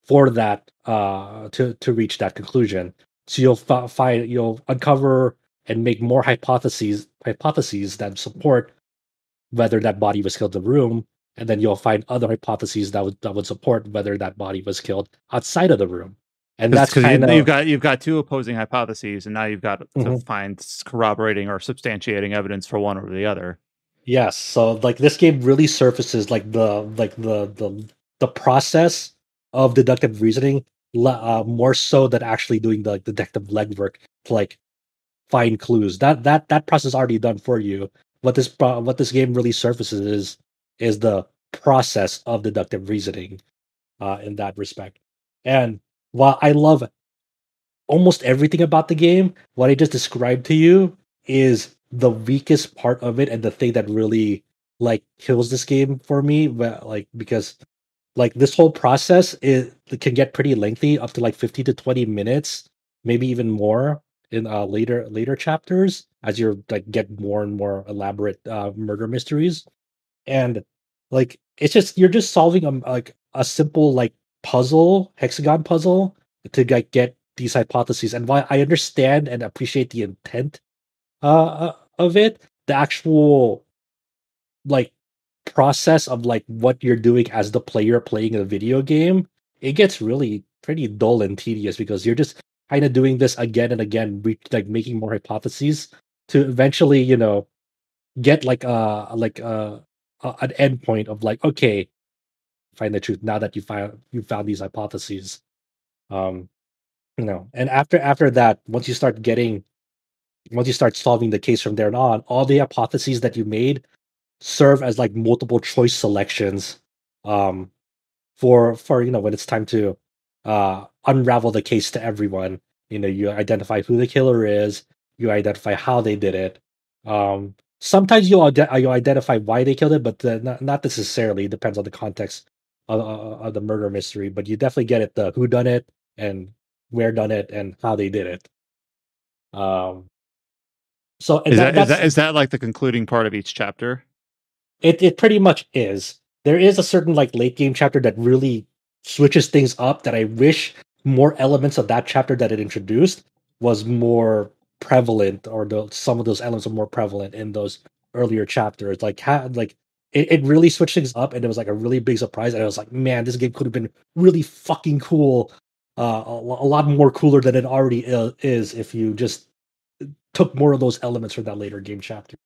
for that to reach that conclusion? So you'll uncover and make more hypotheses that support whether that body was killed in the room, and then you'll find other hypotheses that would support whether that body was killed outside of the room. And that's because you've got two opposing hypotheses, and now you've got to find corroborating or substantiating evidence for one or the other. Yes, so like this game really surfaces like the process of deductive reasoning more so than actually doing the deductive legwork to like find clues. That process is already done for you. What this game really surfaces is the process of deductive reasoning. in that respect. And while I love almost everything about the game, what I just described to you is the weakest part of it and the thing that really like kills this game for me. But like because like this whole process it can get pretty lengthy, up to like 50 to 20 minutes, maybe even more in later chapters as you're like get more and more elaborate murder mysteries. And like it's just you're just solving like a simple like puzzle, hexagon puzzle, to like get these hypotheses. And while I understand and appreciate the intent of it, the actual like process of like what you're doing as the player playing a video game, it gets really pretty dull and tedious because you're just kind of doing this again and again, like making more hypotheses to eventually, get an end point of like, okay, find the truth now that you found these hypotheses. Um, and after that, once you start solving the case from there on, all the hypotheses that you made serve as like multiple choice selections um for when it's time to unravel the case to everyone. You identify who the killer is, you identify how they did it. Sometimes you'll identify why they killed it, but not necessarily. It depends on the context of the murder mystery, but you definitely get it, the who done it and where done it and how they did it. So and Is that like the concluding part of each chapter? It pretty much is. There is a certain like late game chapter that really switches things up that I wish more elements of that chapter that it introduced was more prevalent, or some of those elements are more prevalent in those earlier chapters. Like it really switched things up, and it was like a really big surprise. And I was like, man, this game could have been really fucking cool, a lot more cooler than it already is if you just took more of those elements from that later game chapter.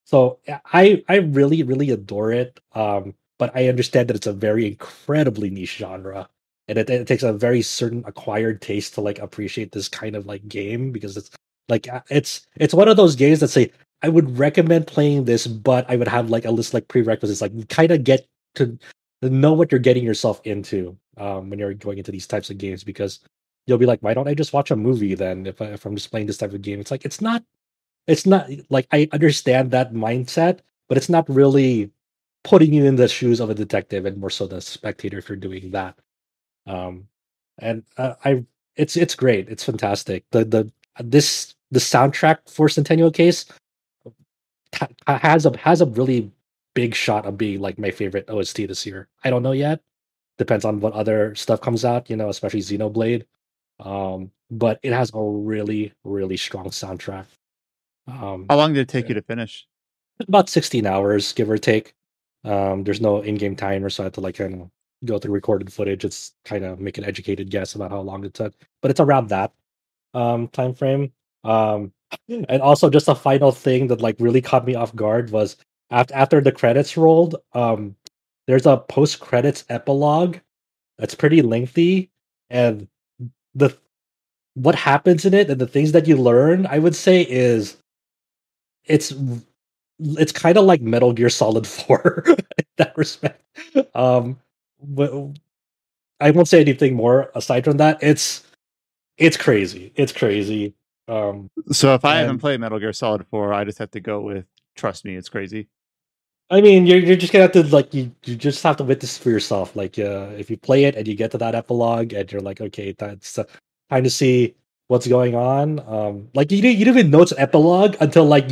So I really really adore it, but I understand that it's a very incredibly niche genre, and it takes a very certain acquired taste to like appreciate this kind of like game, because it's like it's one of those games that say I would recommend playing this, but I would have like a list like prerequisites, like you kind of get to know what you're getting yourself into when you're going into these types of games, because you'll be like, why don't I just watch a movie then if I'm just playing this type of game? It's like it's not like I understand that mindset, but it's not really putting you in the shoes of a detective, and more so the spectator if you're doing that. Um, and I, it's great. It's fantastic. The soundtrack for Centennial Case has a really big shot of being like my favorite OST this year. I don't know yet. Depends on what other stuff comes out, especially Xenoblade. But it has a really really strong soundtrack. How long did it take you to finish? About 16 hours, give or take. There's no in-game timer, so I had to like kind of go through recorded footage. It's kind of make an educated guess about how long it took, but it's around that time frame. And also, just a final thing that like really caught me off guard was after the credits rolled. There's a post-credits epilogue that's pretty lengthy, and the what happens in it and the things that you learn, I would say, is it's it's kind of like Metal Gear Solid 4 in that respect. But I won't say anything more aside from that. It's crazy. It's crazy. So if I haven't played Metal Gear Solid 4, I just have to go with trust me, it's crazy. I mean, you're just gonna have to like you just have to witness for yourself. Like if you play it and you get to that epilogue and you're like, okay, that's time to see what's going on. Like you don't even know it's an epilogue until like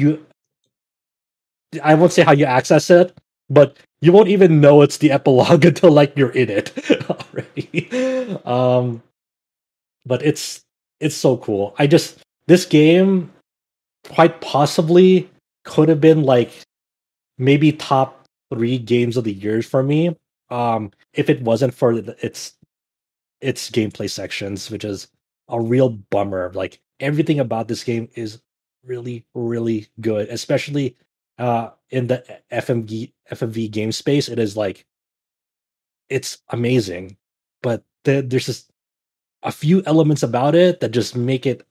I won't say how you access it, but you won't even know it's the epilogue until like you're in it already. But it's so cool. This game quite possibly could have been like maybe top 3 games of the year for me. If it wasn't for its gameplay sections, which is a real bummer. Like everything about this game is really, really good, especially in the FMV game space. It is like it's amazing, but there's just a few elements about it that just make it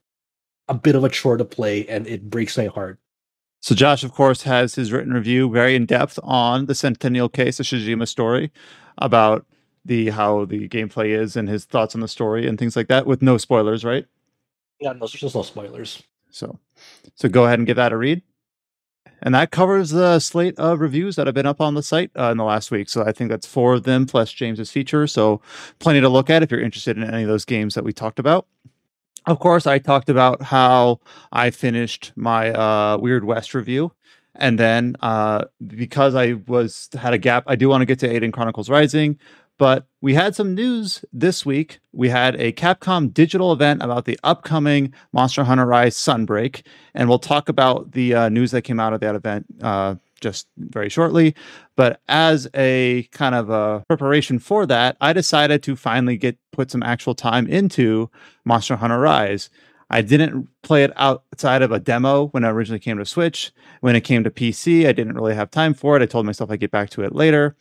a bit of a chore to play, and it breaks my heart. So Josh, of course, has his written review very in depth on the Centennial Case, the Shijima Story, about how the gameplay is and his thoughts on the story and things like that, with no spoilers, right? Yeah, no, there's just no spoilers. So go ahead and give that a read. And that covers the slate of reviews that have been up on the site in the last week. So I think that's 4 of them plus James's feature. So plenty to look at if you're interested in any of those games that we talked about. Of course, I talked about how I finished my Weird West review. And then because I had a gap, I do want to get to Eiyuden Chronicles Rising. But we had some news this week. We had a Capcom digital event about the upcoming Monster Hunter Rise Sunbreak. And we'll talk about the news that came out of that event just very shortly. But as a kind of a preparation for that, I decided to finally put some actual time into Monster Hunter Rise. I didn't play it outside of a demo when it originally came to Switch. When it came to PC, I didn't really have time for it. I told myself I'd get back to it later.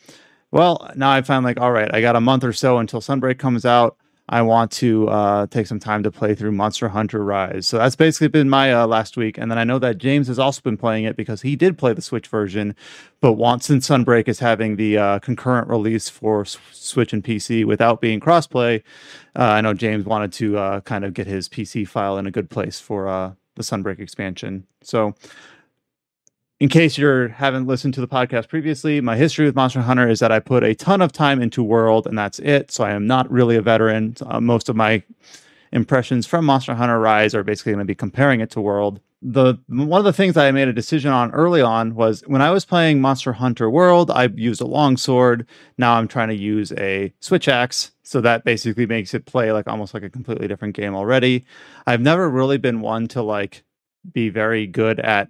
Well, now I find all right, I got a month or so until Sunbreak comes out. I want to take some time to play through Monster Hunter Rise. So that's basically been my last week. And then I know that James has also been playing it because he did play the Switch version, but since Sunbreak is having the concurrent release for Switch and PC without being crossplay, I know James wanted to kind of get his PC file in a good place for the Sunbreak expansion. So in case you haven't listened to the podcast previously, my history with Monster Hunter is that I put a ton of time into World, and that's it. So I am not really a veteran. Most of my impressions from Monster Hunter Rise are basically going to be comparing it to World. One of the things that I made a decision on early on was when I was playing Monster Hunter World, I used a longsword. Now I'm trying to use a switch axe. So that basically makes it play almost like a completely different game already. I've never really been one to be very good at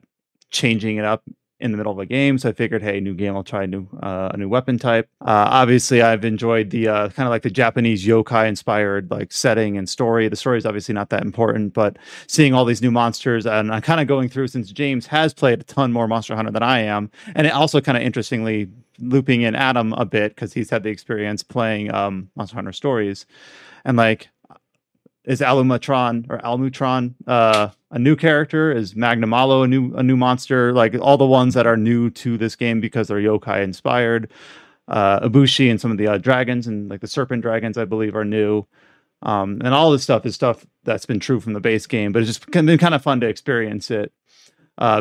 changing it up in the middle of a game. So I figured, hey, new game, I'll try a new weapon type. Obviously, I've enjoyed the kind of the Japanese yokai inspired setting and story. The story is obviously not that important, but seeing all these new monsters, and I'm kind of going through, since James has played a ton more Monster Hunter than I am, and it also kind of interestingly looping in Adam a bit because he's had the experience playing Monster Hunter Stories, and is Alumutron a new character? Is Magnamalo a new monster? All the ones that are new to this game because they're yokai inspired. Ibushi and some of the dragons and the serpent dragons, I believe, are new. And all this stuff is stuff that's been true from the base game, but it's just been kind of fun to experience it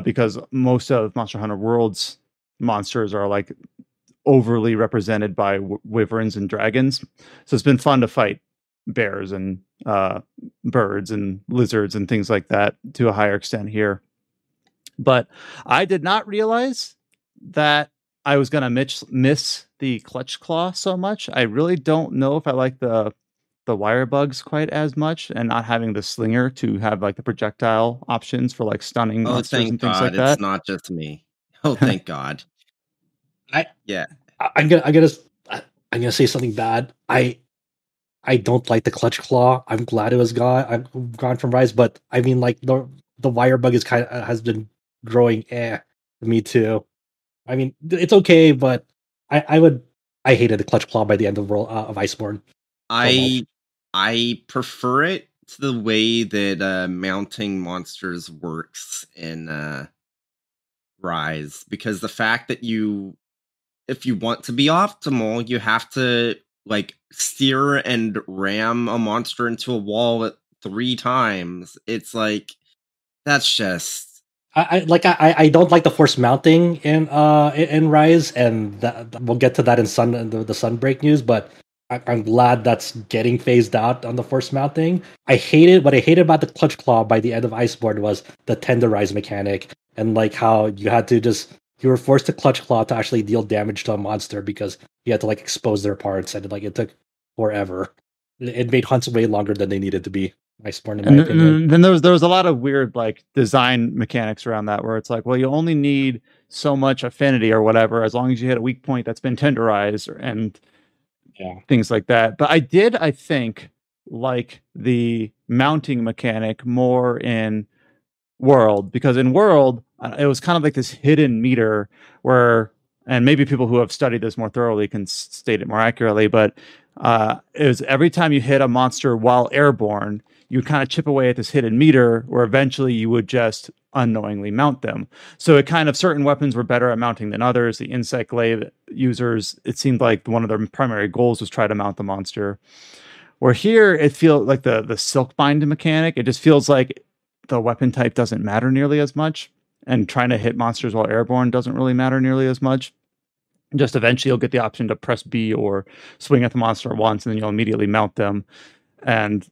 because most of Monster Hunter World's monsters are overly represented by wyverns and dragons. So it's been fun to fight bears and birds and lizards and things like that to a higher extent here. But I did not realize that I was going to miss the clutch claw so much. I really don't know if I like the wire bugs quite as much, and not having the slinger to have the projectile options for stunning monsters and things like that. It's not just me. Oh, thank God. I'm gonna say something bad. I don't like the clutch claw. I'm glad it was gone. I'm gone from Rise, but I mean, the wire bug has been growing. Me too. I mean, it's okay, but I hated the clutch claw by the end of Iceborne. I prefer it to the way that mounting monsters works in Rise, because the fact that if you want to be optimal, you have to steer and ram a monster into a wall 3 times. It's that's just I don't like the force mounting in Rise, and we'll get to that in the Sunbreak news, but I'm glad that's getting phased out on the force mounting. What I hated about the clutch claw by the end of Iceborne was the tenderize mechanic, and how you were forced to clutch claw to actually deal damage to a monster because you had to expose their parts, and it took forever. It made hunts way longer than they needed to be. Iceborne, in my opinion. Then there was a lot of weird design mechanics around that, where it's well, you only need so much affinity or whatever as long as you hit a weak point that's been tenderized and things like that. But I think the mounting mechanic more in World, because in World it was kind of this hidden meter where, and maybe people who have studied this more thoroughly can state it more accurately, but it was every time you hit a monster while airborne, you would kind of chip away at this hidden meter where eventually you would just unknowingly mount them. So it kind of, certain weapons were better at mounting than others. The insect glaive users, it seemed like one of their primary goals was try to mount the monster. Where here it feels like the silk bind mechanic, it just feels like the weapon type doesn't matter nearly as much, and trying to hit monsters while airborne doesn't really matter nearly as much. Just eventually you'll get the option to press B or swing at the monster once, and then you'll immediately mount them. And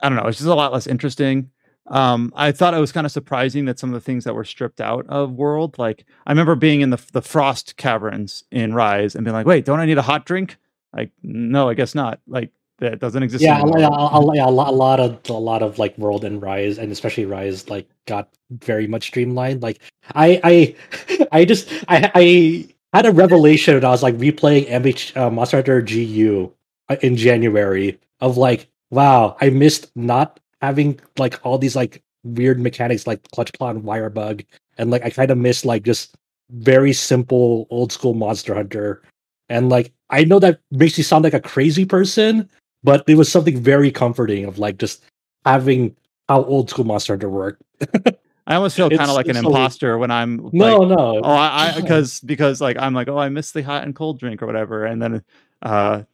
I don't know, it's just a lot less interesting. I thought it was kind of surprising that some of the things that were stripped out of World, like I remember being in the Frost Caverns in Rise and being like, wait, don't I need a hot drink? Like, no, I guess not. Like, that doesn't exist anymore. A lot of like World and Rise, and especially Rise, like got very much streamlined. Like I had a revelation when I was like replaying Monster Hunter GU in January of like, wow, I missed not having like all these like weird mechanics like clutch claw and wire bug, and like I kind of missed like just very simple old school Monster Hunter. And like I know that makes you sound like a crazy person, but it was something very comforting of like just having how old school Monster Hunter worked. I almost feel kind of like an imposter when I'm like, no. Because like I'm like, oh, I miss the hot and cold drink or whatever, and then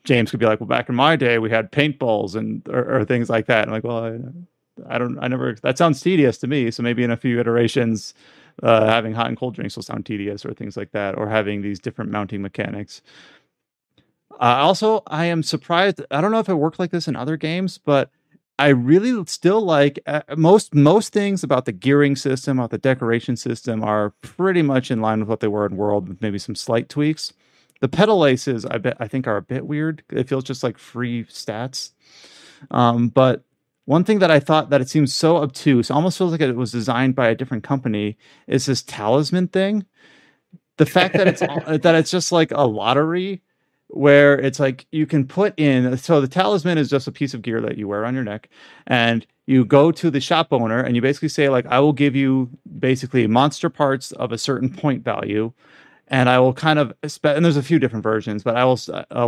James could be like, well, back in my day we had paintballs and or things like that. And I'm like, well, I never. That sounds tedious to me. So maybe in a few iterations, having hot and cold drinks will sound tedious or things like that, or having these different mounting mechanics. Also, I am surprised. I don't know if it worked like this in other games, but I really still like most things about the gearing system, about the decoration system, are pretty much in line with what they were in World, with maybe some slight tweaks. The pedal laces, I think, are a bit weird. It feels just like free stats. But one thing that I thought that it seems so obtuse, almost feels like it was designed by a different company, is this talisman thing. The fact that it's just like a lottery, where it's like you can put in, so the talisman is just a piece of gear that you wear on your neck, and you go to the shop owner and you basically say like, I will give you basically monster parts of a certain point value, and I will kind of and there's a few different versions, but I will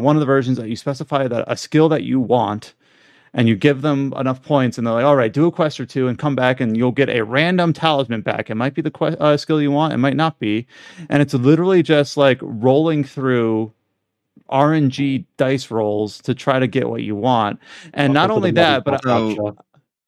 one of the versions that you specify that a skill that you want, and you give them enough points, and they're like, all right, do a quest or two and come back and you'll get a random talisman back. It might be the skill you want, it might not be, and it's literally just like rolling through RNG dice rolls to try to get what you want. And not only that, but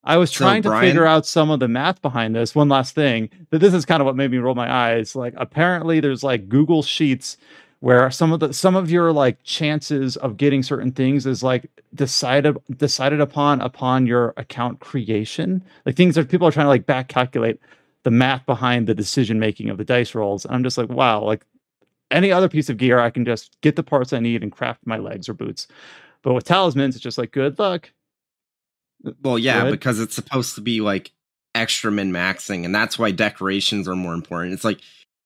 I was trying to figure out some of the math behind this. One last thing, but this is kind of what made me roll my eyes. Like, apparently there's like Google Sheets where some of your like chances of getting certain things is like decided upon your account creation. Like things that people are trying to like back calculate the math behind the decision making of the dice rolls. And I'm just like, wow, like any other piece of gear, I can just get the parts I need and craft my legs or boots. But with talismans, it's just like, good luck. Well, yeah, because it's supposed to be like extra min-maxing, and that's why decorations are more important. It's like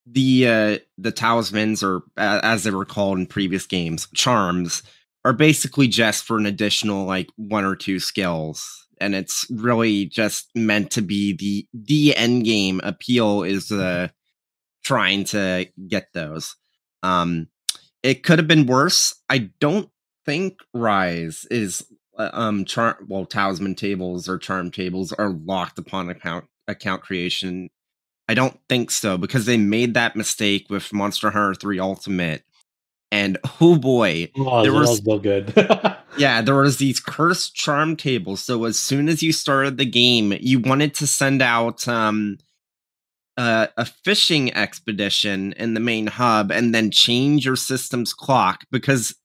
the talismans, or as they were called in previous games, charms, are basically just for an additional like one or two skills. And it's really just meant to be the end game appeal is trying to get those. It could have been worse. I don't think Rise is talisman tables or charm tables are locked upon account creation. I don't think so, because they made that mistake with Monster Hunter 3 Ultimate, and oh boy, there was so good. Yeah, there was these cursed charm tables. So as soon as you started the game, you wanted to send out a fishing expedition in the main hub and then change your system's clock, because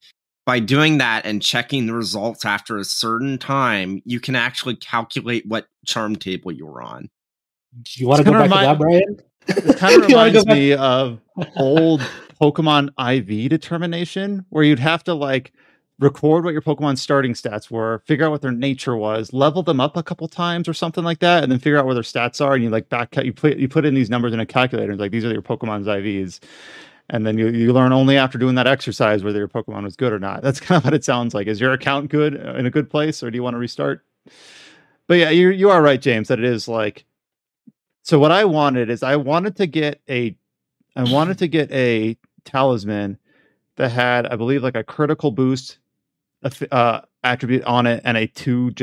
by doing that and checking the results after a certain time, you can actually calculate what charm table you were on. Do you want to go back to that, Brian? It kind of reminds me of old Pokemon IV determination, where you'd have to like record what your Pokemon's starting stats were, figure out what their nature was, level them up a couple times or something like that, and then figure out where their stats are, and you like you put in these numbers in a calculator, and like these are your Pokemon's IVs. And then you learn only after doing that exercise whether your Pokemon was good or not. That's kind of what it sounds like. Is your account good, in a good place, or do you want to restart? But yeah, you are right, James, that it is like. So what I wanted is I wanted to get a talisman that had, I believe, like a critical boost attribute on it, and a two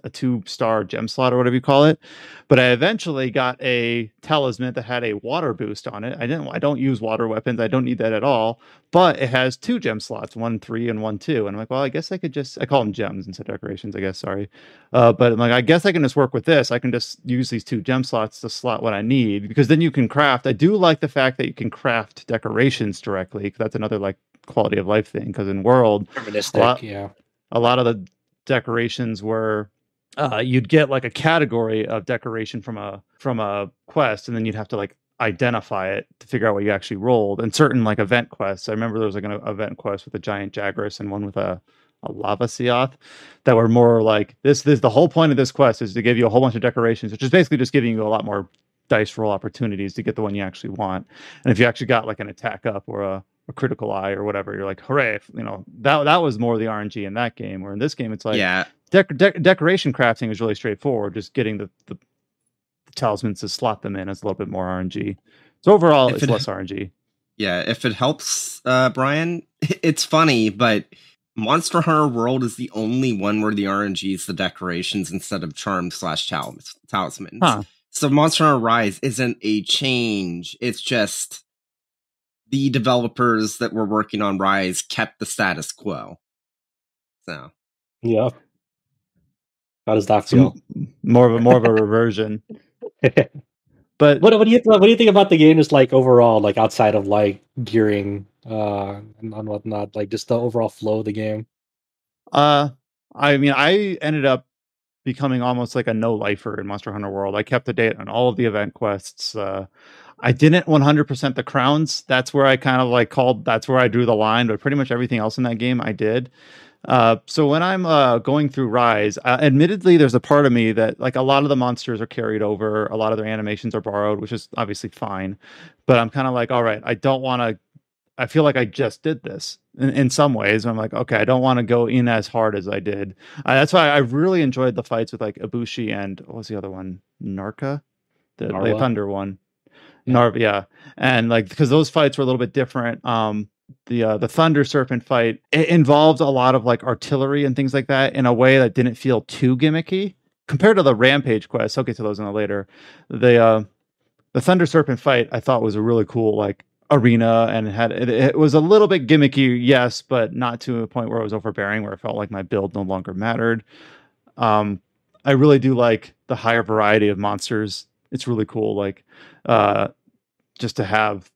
a 2-star gem slot or whatever you call it. But I eventually got a talisman that had a water boost on it. I don't use water weapons. I don't need that at all. But it has 2 gem slots, 1 3 and 1 2. And I'm like, well, I guess I could I call them gems instead of decorations, I guess. Sorry. But I'm like, I guess I can just work with this. I can just use these 2 gem slots to slot what I need, because then you can craft. I do like the fact that you can craft decorations directly, because that's another like quality of life thing. Because in World, a lot of the decorations were you'd get like a category of decoration from a quest, and then you'd have to like identify it to figure out what you actually rolled. And certain like event quests, I remember there was like an event quest with a giant Jagras and one with a lava Seoth that were more like this. The whole point of this quest is to give you a whole bunch of decorations, which is basically just giving you a lot more dice roll opportunities to get the one you actually want. And if you actually got like an attack up or a critical eye or whatever, you're like, hooray! That was more the RNG in that game. Where in this game, it's like decoration crafting is really straightforward. Just getting the talismans to slot them in is a little bit more RNG. So overall, it's less RNG. Yeah, if it helps, Brian, it's funny, but Monster Hunter World is the only one where the RNG is the decorations instead of charms/talismans. Huh. So Monster Hunter Rise isn't a change. It's just the developers that were working on Rise kept the status quo. So yeah, how does that feel? More of a reversion. But what do you think about the game? Just like overall, like outside of like gearing and whatnot, like just the overall flow of the game. I mean, I ended up becoming almost like a no-lifer in Monster Hunter World. I kept the date on all of the event quests. I didn't 100% the crowns. That's where I kind of like that's where I drew the line, but pretty much everything else in that game I did. So when I'm going through Rise, admittedly, there's a part of me that like a lot of the monsters are carried over, a lot of their animations are borrowed, which is obviously fine. But I'm kind of like, all right, I feel like I just did this in some ways. I'm like, okay, I don't want to go in as hard as I did. That's why I really enjoyed the fights with like Ibushi and what was the other one? Narka, the Thunder one. Yeah. Narva, yeah. And like, because those fights were a little bit different. The Thunder Serpent fight, it involved a lot of like artillery and things like that in a way that didn't feel too gimmicky compared to the Rampage quest. I'll get to those in a later. The Thunder Serpent fight I thought was a really cool like arena, and it was a little bit gimmicky, yes, but not to a point where it was overbearing, where it felt like my build no longer mattered. I really do like the higher variety of monsters. It's really cool, like just to have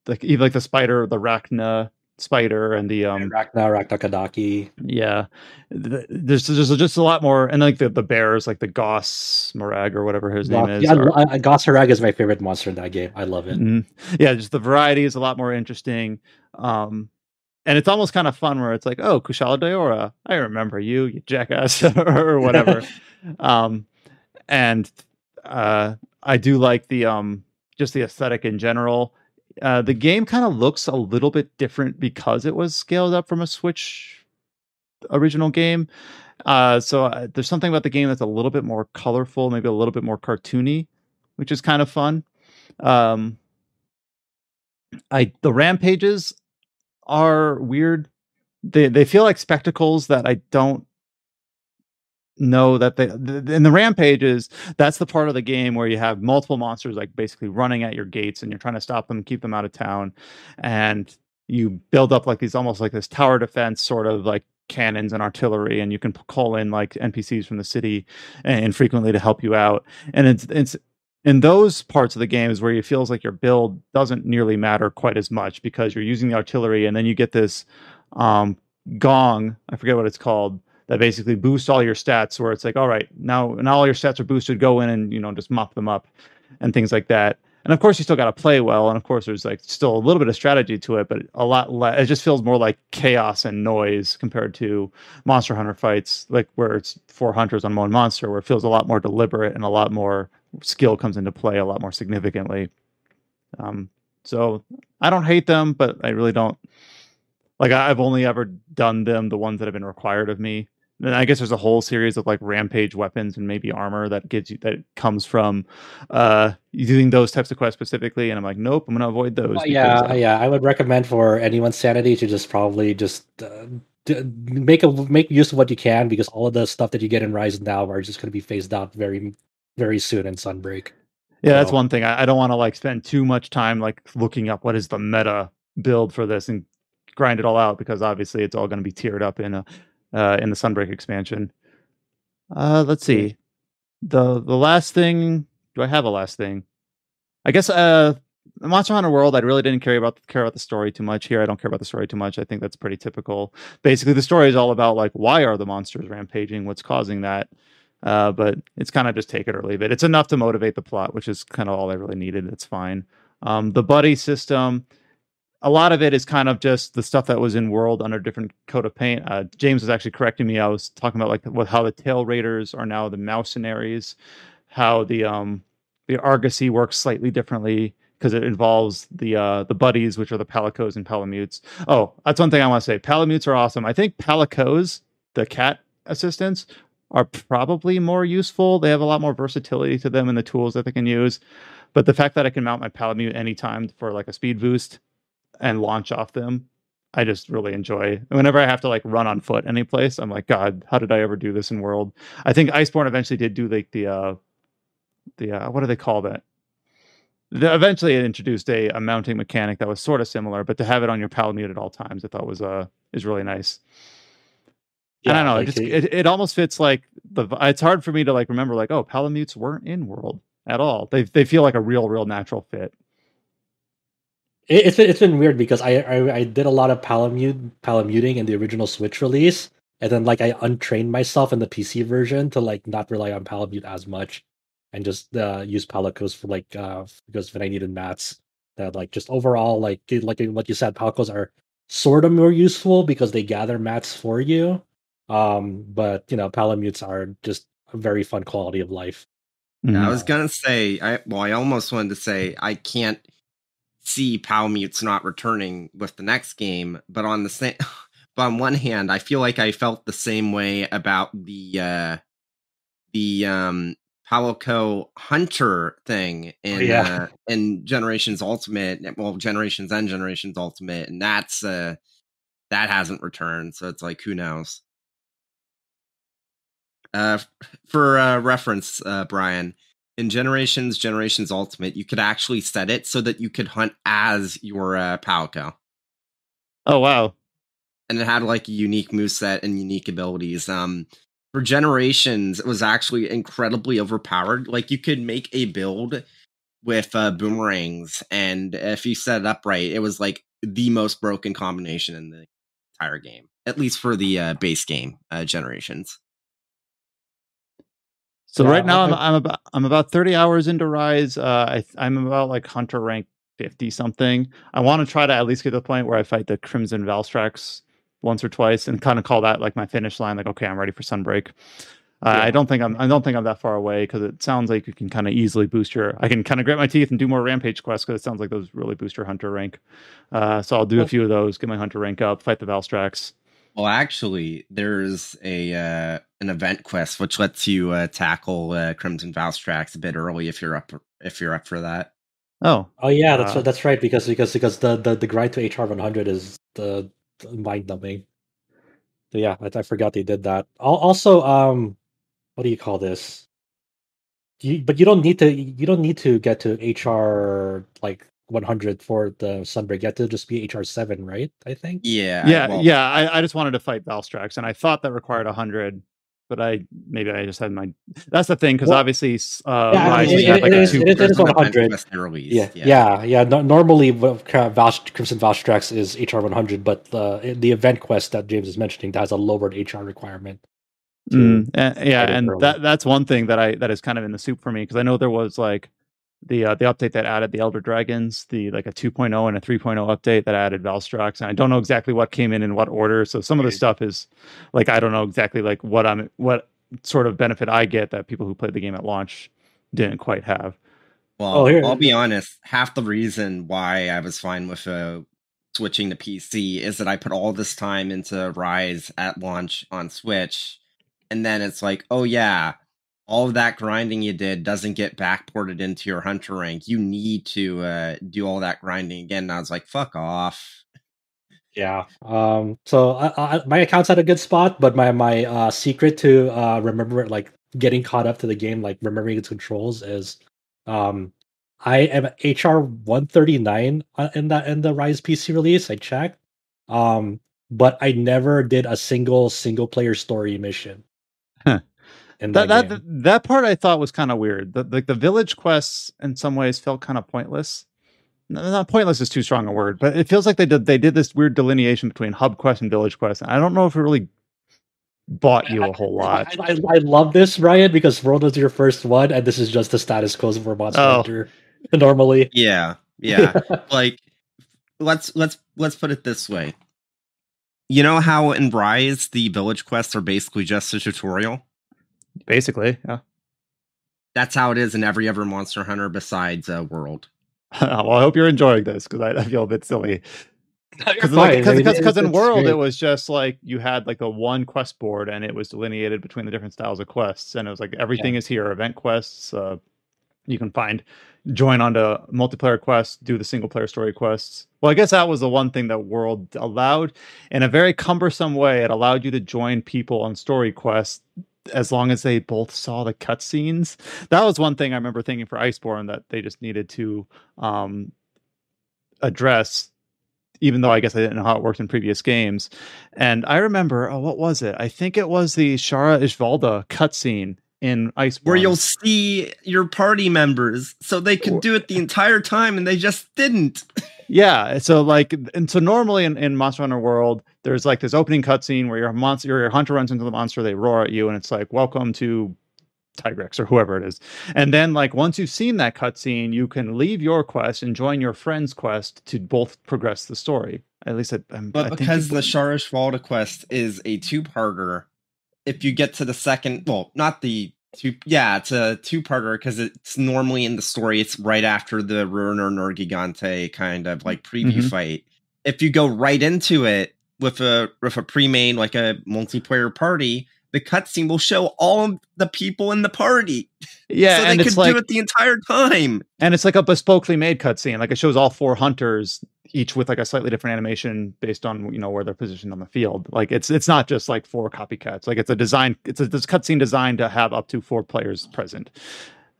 like even like the spider, the Rachna spider, and the Rachna Kadaki. Yeah, there's just a lot more, and like the bears, like the Goss Morag or whatever his name is. Yeah, Goss Morag is my favorite monster in that game. I love it. Mm-hmm. Yeah, just the variety is a lot more interesting. And it's almost kind of fun where it's like, oh, Kushala Daora, I remember you jackass, or whatever. And I do like the just the aesthetic in general. The game kind of looks a little bit different because it was scaled up from a Switch original game. So there's something about the game that's a little bit more colorful, maybe a little bit more cartoony, which is kind of fun. The rampages are weird. They feel like spectacles that I don't know that in the rampages, that's the part of the game where you have multiple monsters like basically running at your gates, and you're trying to stop them, keep them out of town, and you build up like these almost like this tower defense sort of like cannons and artillery, and you can call in like NPCs from the city and frequently to help you out. And it's in those parts of the game is where it feels like your build doesn't nearly matter quite as much, because you're using the artillery, and then you get this gong, I forget what it's called, that basically boosts all your stats, where it's like, all right, now all your stats are boosted, go in and just mop them up and things like that. And of course you still got to play well, and of course there's like still a little bit of strategy to it, but a lot less. It just feels more like chaos and noise compared to Monster Hunter fights, like where it's 4 hunters on one monster, where it feels a lot more deliberate and a lot more skill comes into play a lot more significantly. So I don't hate them, but I really don't like. I've only ever done them, the ones that have been required of me. And I guess there's a whole series of like rampage weapons and maybe armor that comes from using those types of quests specifically. And I'm like, nope, I'm going to avoid those. I would recommend for anyone's sanity to just probably make use of what you can, because all of the stuff that you get in Rise now are just going to be phased out very, very soon in Sunbreak. Yeah, that's one thing. I don't want to like spend too much time like looking up what is the meta build for this and grind it all out, because obviously it's all going to be tiered up in the Sunbreak expansion. Let's see. The last thing. Do I have a last thing? I guess Monster Hunter World, I really didn't care about the story too much. Here I don't care about the story too much. I think that's pretty typical. Basically, the story is all about like, why are the monsters rampaging? What's causing that? But it's kind of just take it or leave it. It's enough to motivate the plot, which is kind of all I really needed. It's fine. The buddy system, a lot of it is kind of just the stuff that was in World under different coat of paint. James was actually correcting me. I was talking about like how the Tail Raiders are now the Mercenaries, how the Argosy works slightly differently because it involves the buddies, which are the Palicos and Palamutes. Oh, that's one thing I want to say. Palamutes are awesome. I think Palicos, the cat assistants, are probably more useful. They have a lot more versatility to them and the tools that they can use. But the fact that I can mount my Palamute anytime for like a speed boost and launch off them, I just really enjoy. Whenever I have to like run on foot any place, I'm like, God, how did I ever do this in World? I think Iceborne eventually did do like the what do they call that? Eventually it introduced a mounting mechanic that was sort of similar, but to have it on your Palamute at all times, I thought was really nice. Yeah, and I don't know, it almost fits like it's hard for me to like remember like, oh, Palamutes weren't in World at all. They feel like a real natural fit. It's been weird because I did a lot of palamuting in the original Switch release, and then like I untrained myself in the PC version to like not rely on Palamute as much, and just use Palicos for like because when I needed mats, that like just overall like what you said, Palicos are sort of more useful because they gather mats for you. But you know, Palamutes are just a very fun quality of life. Yeah, I was gonna say, I almost wanted to say I can't see Palamutes not returning with the next game, but on on one hand, I feel like I felt the same way about the Palico Hunter thing in Generations Ultimate, well, Generations and Generations Ultimate, and that's that hasn't returned, so it's like, who knows? For reference, Brian, in Generations Ultimate, you could actually set it so that you could hunt as your Palico. Oh, wow. And it had like a unique moveset and unique abilities. For Generations, it was actually incredibly overpowered. Like, you could make a build with boomerangs, and if you set it up right, it was like the most broken combination in the entire game, at least for the base game, Generations. So right now I'm about 30 hours into Rise. I'm about like Hunter rank 50 something. I want to try to at least get to the point where I fight the Crimson Valstrax once or twice and kind of call that like my finish line. Like, okay, I'm ready for Sunbreak. I don't think I'm that far away, because it sounds like you can kind of easily boost I can kind of grit my teeth and do more Rampage quests, because it sounds like those really boost your Hunter rank. So I'll do a few of those, get my Hunter rank up, fight the Valstrax. Well, actually, there's an event quest which lets you tackle Crimson Valstrax a bit early if you're up for that. Oh yeah, that's right, because the grind to HR 100 is the mind numbing. So yeah, I forgot they did that. Also, what do you call this? But you don't need to get to HR like 100 for the Sunbreak. You have to just be HR 7, right? I think. Yeah. I just wanted to fight Valstrax, and I thought that required 100, but I just had my. That's the thing, because obviously, Rise had like a 2. It is 100. Yeah. Normally, Crimson Valstrax is HR 100, but the event quest that James is mentioning that has a lowered HR requirement. And that's one thing that is kind of in the soup for me, because I know there was like the update that added the Elder Dragons, like a 2.0 and a 3.0 update that added Valstrax, and I don't know exactly what came in what order. So some of the stuff is like, I don't know exactly like what sort of benefit I get that people who played the game at launch didn't quite have. Well, I'll be honest, half the reason why I was fine with switching to PC is that I put all this time into Rise at launch on Switch, and then it's like, oh yeah, all of that grinding you did doesn't get backported into your Hunter rank. You need to do all that grinding again. And I was like, fuck off. Yeah. So my account's at a good spot, but my secret to remember like getting caught up to the game, like remembering its controls, is I am HR 139 in the Rise PC release. I checked, but I never did a single player story mission in that game. That part I thought was kind of weird. The village quests in some ways felt kind of pointless. Not pointless is too strong a word, but it feels like they did this weird delineation between hub quest and village quest. And I don't know if it really bought you a whole lot. I love this, Ryan, because World was your first one, and this is just the status quo for Monster Hunter normally. Yeah. Like, let's put it this way. You know how in Rise the village quests are basically just a tutorial? Basically, yeah. That's how it is in every other Monster Hunter besides World. Well, I hope you're enjoying this, because I feel a bit silly. Because in World, it was just like you had like a one quest board, and it was delineated between the different styles of quests, and it was like everything is here. Event quests, you can join onto multiplayer quests, do the single player story quests. Well, I guess that was the one thing that World allowed. In a very cumbersome way, it allowed you to join people on story quests as long as they both saw the cutscenes. That was one thing I remember thinking for Iceborne that they just needed to address, even though I guess I didn't know how it worked in previous games. And I remember, what was it? I think it was the Shara Ishvalda cutscene in Iceborne, where you'll see your party members, so they could do it the entire time, and they just didn't. Yeah, so normally in Monster Hunter World, there's like this opening cutscene where your hunter runs into the monster, they roar at you, and it's like, welcome to Tigrex or whoever it is. And then like once you've seen that cutscene, you can leave your quest and join your friend's quest to both progress the story. At least because the Shara Ishvalda quest is a two-parter, if you get to the second, well, not the two, yeah, it's a two-parter because it's normally in the story, it's right after the Ruiner Nergigante kind of like preview fight. If you go right into it with a pre-made, like a multiplayer party, the cutscene will show all the people in the party. Yeah, so they could do it the entire time. And it's like a bespokely made cutscene. Like it shows all four hunters, each with like a slightly different animation based on where they're positioned on the field. Like it's not just like four copycats. Like it's a cutscene designed to have up to 4 players present.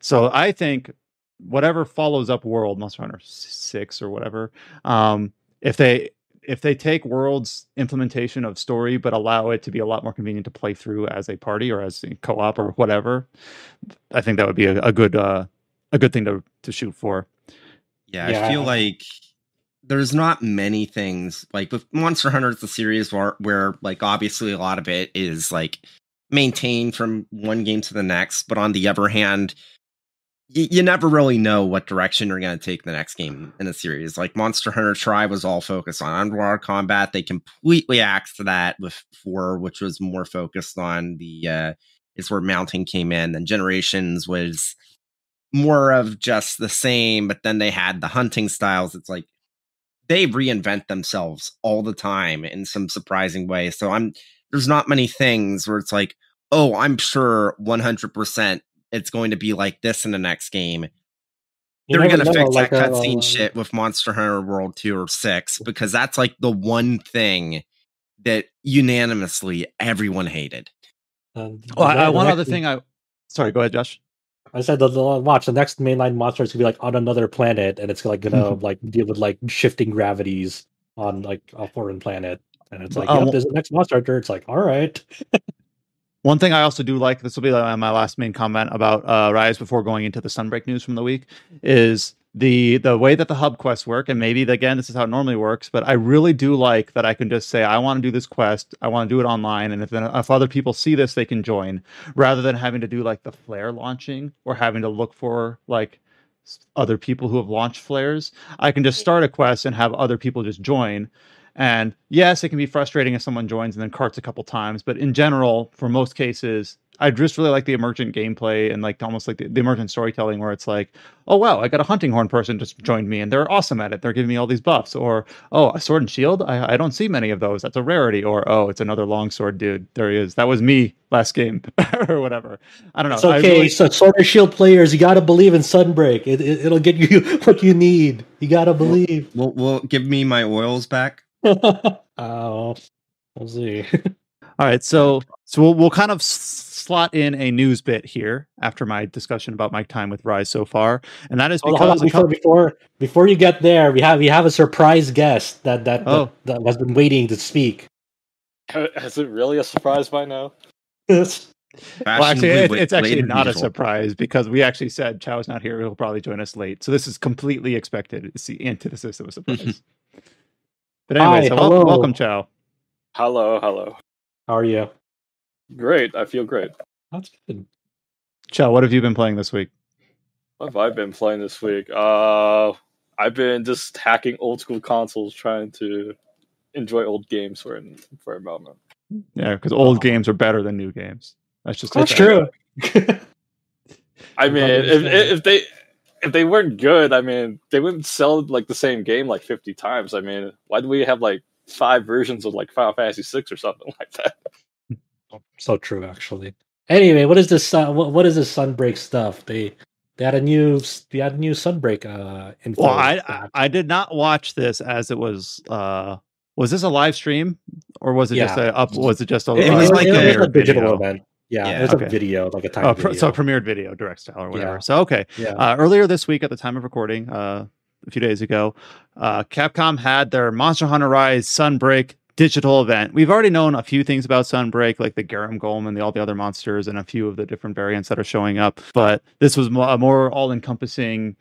So I think whatever follows up World, Monster Hunter 6 or whatever, if they take World's implementation of story but allow it to be a lot more convenient to play through as a party or as a co-op or whatever, I think that would be a good thing to shoot for. Yeah, I feel like there's not many things like with Monster Hunter. It's a series where like obviously a lot of it is like maintained from one game to the next, but on the other hand, you never really know what direction you're going to take the next game in a series. Like Monster Hunter Tri was all focused on underwater combat. They completely axed that with 4, which was more focused on the is where mounting came in. Then Generations was more of just the same, but then they had the hunting styles. It's like they reinvent themselves all the time in some surprising way. So there's not many things where it's like, oh, I'm sure 100% it's going to be like this in the next game. They're going to fix that cutscene shit with Monster Hunter World 2 or 6, because that's like the one thing that unanimously everyone hated. One other thing sorry, go ahead, Josh. I said the next mainline monster is gonna be like on another planet, and it's like gonna like deal with like shifting gravities on like a foreign planet, and it's like, there's the next monster hunter. It's like, all right. One thing I also do like, this will be my last main comment about Rise before going into the Sunbreak news from the week, is the way that the hub quests work. And maybe, again, this is how it normally works, but I really do like that I can just say, I want to do this quest, I want to do it online, and if other people see this, they can join, rather than having to do like the flare launching or having to look for like other people who have launched flares. I can just start a quest and have other people just join. And yes, it can be frustrating if someone joins and then carts a couple times, but in general, for most cases, I just really like the emergent gameplay and like almost like the emergent storytelling where it's like, oh wow, I got a hunting horn person just joined me and they're awesome at it. They're giving me all these buffs. Or, oh, a sword and shield? I don't see many of those. That's a rarity. Or, oh, it's another longsword dude. There he is. That was me last game or whatever. I don't know. It's okay. So sword and shield players, you got to believe in Sunbreak. It'll get you what you need. You got to believe. Well, give me my oils back. Oh, we'll see. All right, so we'll kind of slot in a news bit here after my discussion about my time with Rise so far, and that is Hold because on, before you get there, we have a surprise guest that has been waiting to speak. Is it really a surprise by now? Well, actually, it's actually Later not a usual. surprise because we actually said Chow's not here. He'll probably join us late. So this is completely expected. It's the antithesis of a surprise. But anyway, Hi, so hello. welcome, Chow. Hello. How are you? Great, I feel great. That's good. Chow, what have you been playing this week? What have I been playing this week? I've been just hacking old school consoles, trying to enjoy old games for a moment. Yeah, because old games are better than new games. That's just That's true. I mean, if they weren't good, I mean, they wouldn't sell like the same game like 50 times. I mean, why do we have like 5 versions of like Final Fantasy 6 or something like that? So true, actually. Anyway, what is this? What is this Sunbreak stuff? They had a new Sunbreak info. Well, I did not watch this as it was. Was this a live stream or was it just a up? Was it just a? It was like a digital video? event. Yeah, it was a video, like a time video. So a premiered video, direct style or whatever. Yeah. So okay. Yeah. Earlier this week, at the time of recording, a few days ago, Capcom had their Monster Hunter Rise Sunbreak digital event. We've already known a few things about Sunbreak, like the Garum Golem and all the other monsters and a few of the different variants that are showing up. But this was a more all-encompassing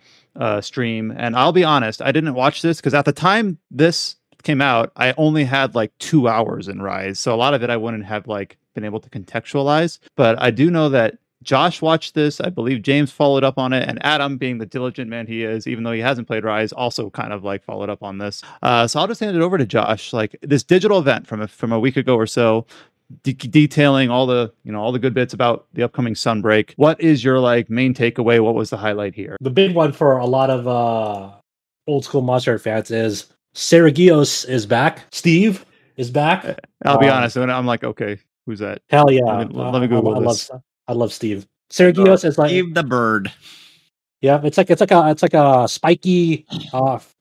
stream. And I'll be honest, I didn't watch this because at the time this came out, I only had like 2 hours in Rise. So a lot of it I wouldn't have like been able to contextualize. But I do know that Josh watched this. I believe James followed up on it, and Adam, being the diligent man he is, even though he hasn't played Rise, also kind of like followed up on this. So I'll just hand it over to Josh. Like this digital event from a week ago or so, detailing all the good bits about the upcoming Sunbreak. What is your like main takeaway? What was the highlight here? The big one for a lot of old school Monster fans is Seregios is back. Steve is back. I'll be honest, and I'm like, okay, who's that? Hell yeah! Let me Google this. I love Steve. Seregios is like Steve the bird. Yeah, it's like a spiky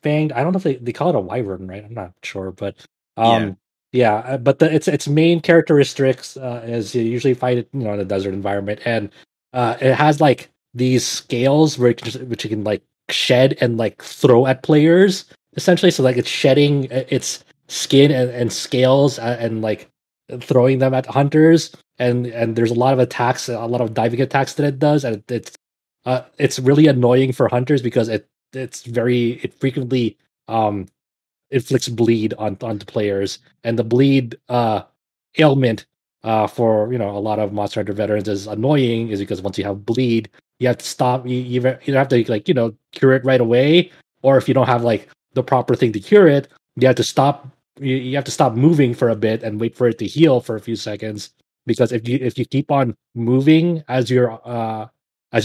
fanged. I don't know if they call it a wyvern, right? I'm not sure, but yeah. But its main characteristics is you usually find it in a desert environment, and it has like these scales which you can like shed and like throw at players essentially. So like it's shedding its skin and scales and like throwing them at hunters. And there's a lot of attacks, a lot of diving attacks that it does, and it's really annoying for hunters because it frequently inflicts bleed onto players, and the bleed ailment for a lot of Monster Hunter veterans is annoying, is because once you have bleed, you have to stop. You either have to like cure it right away, or if you don't have like the proper thing to cure it, you have to stop. You have to stop moving for a bit and wait for it to heal for a few seconds. Because if you keep on moving as you're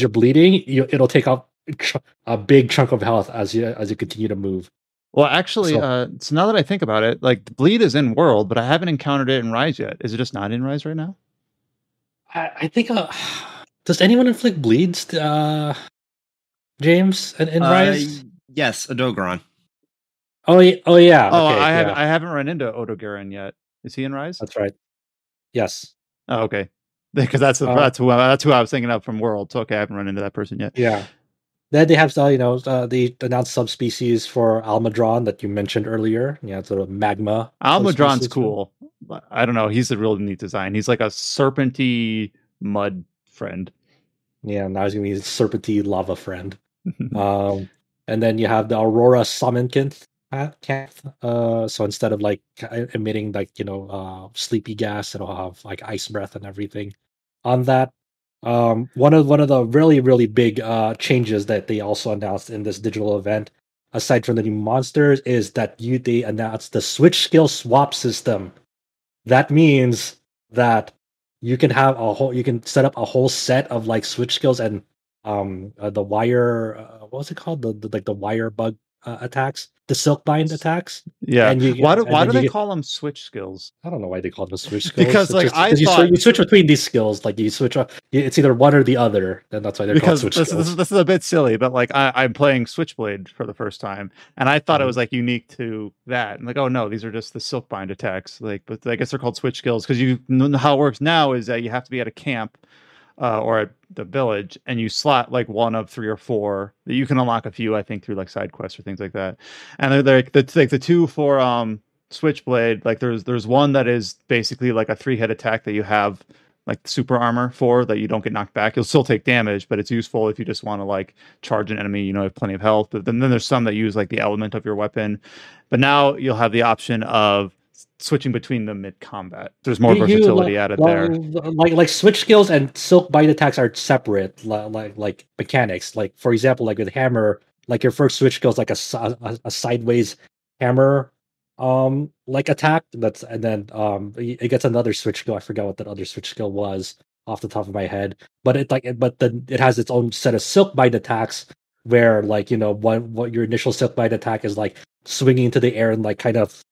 bleeding, it'll take up a big chunk of health as you continue to move. Well, actually, so now that I think about it, like the bleed is in World, but I haven't encountered it in Rise yet. Is it just not in Rise right now? I think. Does anyone inflict bleeds, James, in Rise? Yes, Odogron. Oh yeah. Oh, okay, I haven't run into Odogaron yet. Is he in Rise? That's right. Yes. Oh, okay. Because that's who I was thinking of from World. So okay, I haven't run into that person yet. Yeah. Then they have the announced subspecies for Almadron that you mentioned earlier. Yeah, sort of magma. Almadron's cool. I don't know. He's a real neat design. He's like a serpenty mud friend. Yeah, now he's gonna be a serpenty lava friend. And then you have the Aurora Summonkin. So instead of like emitting like sleepy gas, it'll have like ice breath and everything on that. One of the really, really big changes that they also announced in this digital event, aside from the new monsters, is that they announced the Switch skill swap system. That means that you can set up a whole set of like Switch skills and the wire, what was it called, the wire bug attacks, the Silkbind attacks. Yeah. And Why do they you call them switch skills? I don't know why they call them switch skills. Because It's like just I because thought you switch between these skills, like you switch. It's either one or the other, and that's why they're called because switch this skills. is a bit silly, but like I'm playing Switchblade for the first time, and I thought it Mhm. was like unique to that. And like, oh no, these are just the Silkbind attacks. Like, but I guess they're called switch skills because how it works now is that you have to be at a camp or at the village, and you slot like one of 3 or 4. You can unlock a few, I think, through like side quests or things like that. And they're like the two for Switchblade. Like there's one that is basically like a 3-hit attack that you have like super armor for that you don't get knocked back. You'll still take damage, but it's useful if you just want to like charge an enemy, have plenty of health. But then there's some that use like the element of your weapon. But now you'll have the option of switching between them mid combat. There's more versatility added there. Like switch skills and silk bite attacks are separate, like mechanics. Like for example, like with hammer, like your first switch skill is like a sideways hammer like attack. And then it gets another switch skill. I forgot what that other switch skill was off the top of my head. But then it has its own set of silk bite attacks where like what your initial silk bite attack is like swinging into the air and like kind of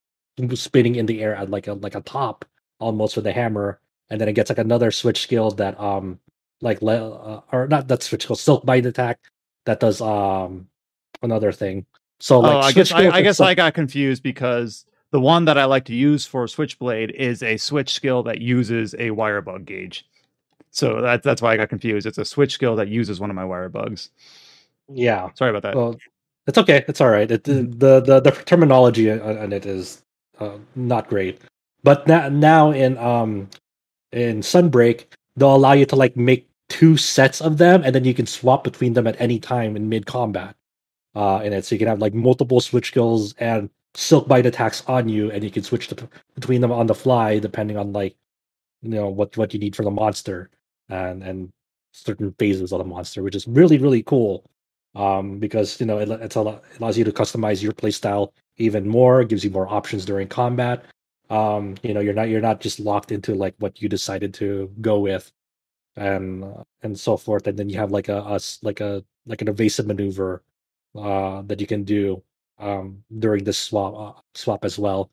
spinning in the air at like a top almost with a hammer, and then it gets like another switch skill that or not that switch skill, silk bite attack that does another thing. So like I guess I got confused because the one that I like to use for Switchblade is a switch skill that uses a wire bug gauge. So that's why I got confused. It's a switch skill that uses one of my wire bugs. Yeah. Sorry about that. Well, it's okay. It's all right. The terminology on it is not great. But now in Sunbreak, they'll allow you to like make 2 sets of them, and then you can swap between them at any time in mid combat. In it, so you can have like multiple switch skills and silk bite attacks on you, and you can switch between them on the fly depending on like what you need for the monster and certain phases of the monster, which is really cool. Because it allows you to customize your playstyle even more. It gives you more options during combat. You're not just locked into like what you decided to go with, and so forth. And then you have like an evasive maneuver that you can do during this swap as well.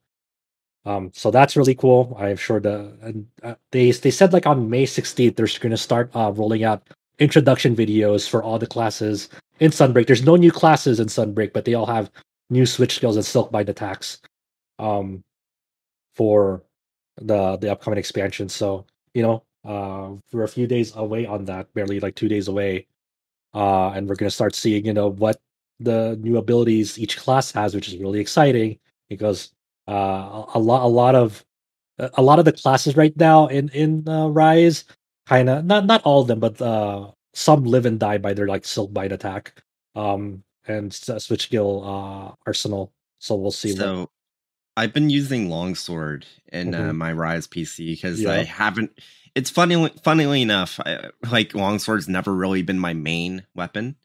So that's really cool. I'm sure they said like on May 16th they're going to start rolling out introduction videos for all the classes in Sunbreak. There's no new classes in Sunbreak, but they all have new switch skills and silkbind attacks for the upcoming expansion. So we're a few days away on that, barely like 2 days away, and we're going to start seeing what the new abilities each class has, which is really exciting because a lot of the classes right now in Rise, kind of not all of them, but some live and die by their like silkbind attack and switch skill arsenal. So we'll see. So I've been using longsword in my Rise PC because I haven't. It's funnily enough, like longsword's never really been my main weapon,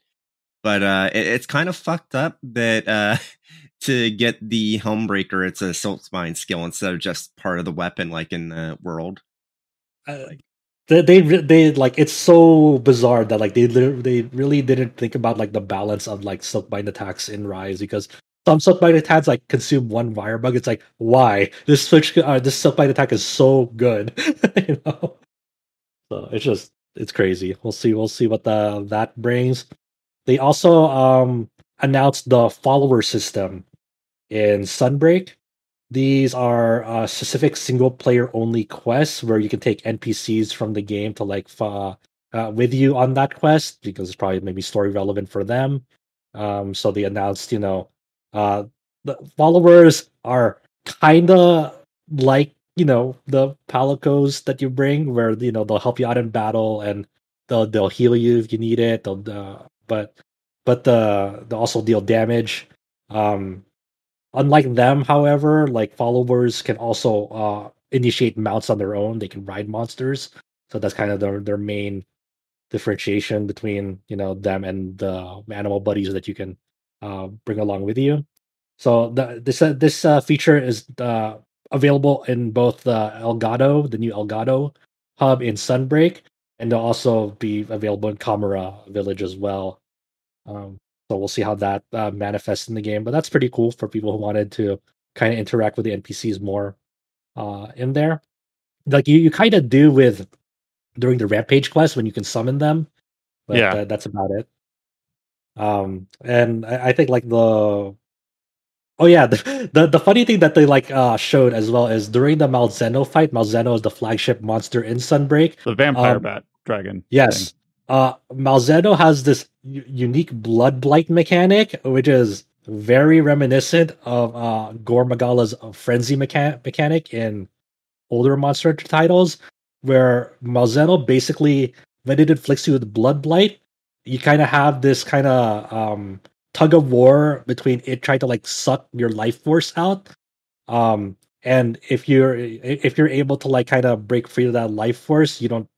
but it's kind of fucked up that to get the Helmbreaker, it's a Silkbind skill instead of just part of the weapon, like in the world. They like, it's so bizarre that like they really didn't think about like the balance of like silkbind attacks in Rise, because some silkbind attacks like consume 1 wire bug. It's like, why this silkbind attack is so good, So it's crazy. We'll see what that brings. They also announced the follower system in Sunbreak. These are specific single player only quests where you can take NPCs from the game to like with you on that quest, because it's probably maybe story relevant for them. So they announced, the followers are kind of like the palicos that you bring, where they'll help you out in battle and they'll heal you if you need it. But they'll also deal damage. Unlike them, however, like followers can also initiate mounts on their own. They can ride monsters, so that's kind of their main differentiation between them and the animal buddies that you can bring along with you. So this feature is available in both the Elgato, the new Elgato hub in Sunbreak, and they'll also be available in Kamara Village as well. So we'll see how that manifests in the game. But that's pretty cool for people who wanted to kind of interact with the NPCs more in there. Like you kind of do with during the Rampage quest when you can summon them, but that's about it. And I think like the the funny thing that they like showed as well is during the Malzeno fight. Malzeno is the flagship monster in Sunbreak. The vampire bat dragon. Yes. Malzeno has this unique blood blight mechanic, which is very reminiscent of Gore Magala's frenzy mechanic in older Monster Hunter titles, where Malzeno basically, when it inflicts you with blood blight, you kind of have this kind of tug of war between it trying to like suck your life force out. And if you're able to like kind of break free of that life force, you don't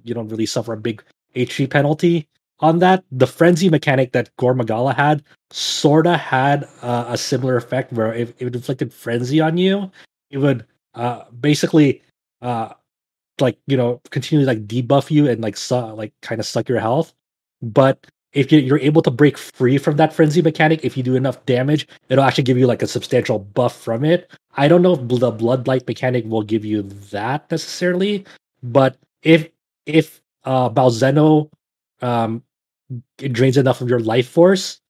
really suffer a big HP penalty on that. The frenzy mechanic that Gore Magala had sorta had a similar effect where if it inflicted frenzy on you, it would basically continually like debuff you and like kind of suck your health. But if you're able to break free from that frenzy mechanic, if you do enough damage, it'll actually give you like a substantial buff from it. I don't know if the blood blight mechanic will give you that necessarily, but if Balzeno it drains enough of your life force,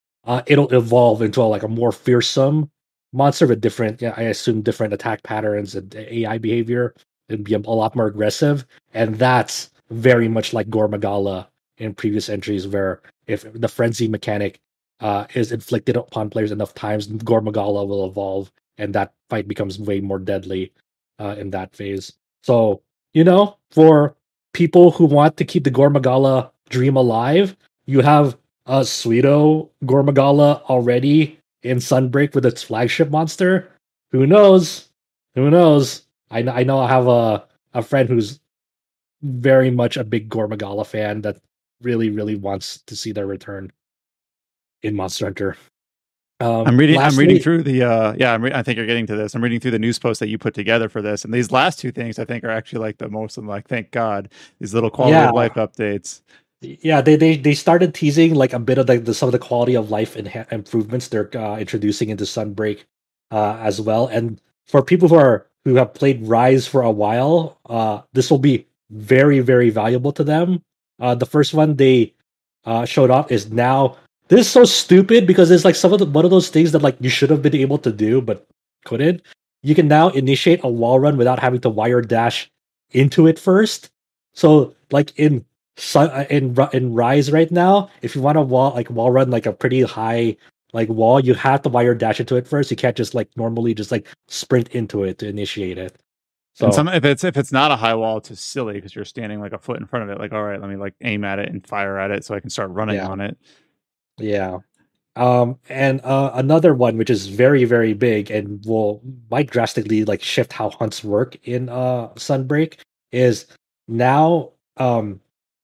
it'll evolve into a more fearsome monster with different, I assume, different attack patterns and AI behavior. It'd be a lot more aggressive, and that's very much like Gore Magala in previous entries, where if the frenzy mechanic is inflicted upon players enough times, Gore Magala will evolve, and that fight becomes way more deadly in that phase. So, for people who want to keep the Gore Magala dream alive, you have a Sweeto Gore Magala already in Sunbreak with its flagship monster. Who knows? Who knows? I know I have a friend who's very much a big Gore Magala fan that really, really wants to see their return in Monster Hunter. I'm reading through the I think you're getting to this. I'm reading through the news post that you put together for this, and these last two things I think are actually like the most of them. Like, thank God, these little quality of life updates. Yeah, they started teasing like a bit of like some of the quality of life improvements they're introducing into Sunbreak as well. And for people who have played Rise for a while, this will be very, very valuable to them. The first one they showed off is now. This is so stupid because it's like one of those things that like you should have been able to do but couldn't. You can now initiate a wall run without having to wire dash into it first. So like in Rise right now, if you want to wall run like a pretty high like wall, you have to wire dash into it first. You can't just like normally just like sprint into it to initiate it. So and if it's not a high wall, it's just silly because you're standing like a foot in front of it. Like, all right, let me like aim at it and fire at it so I can start running on it. Yeah. And another one which is very, very big and might drastically like shift how hunts work in Sunbreak is now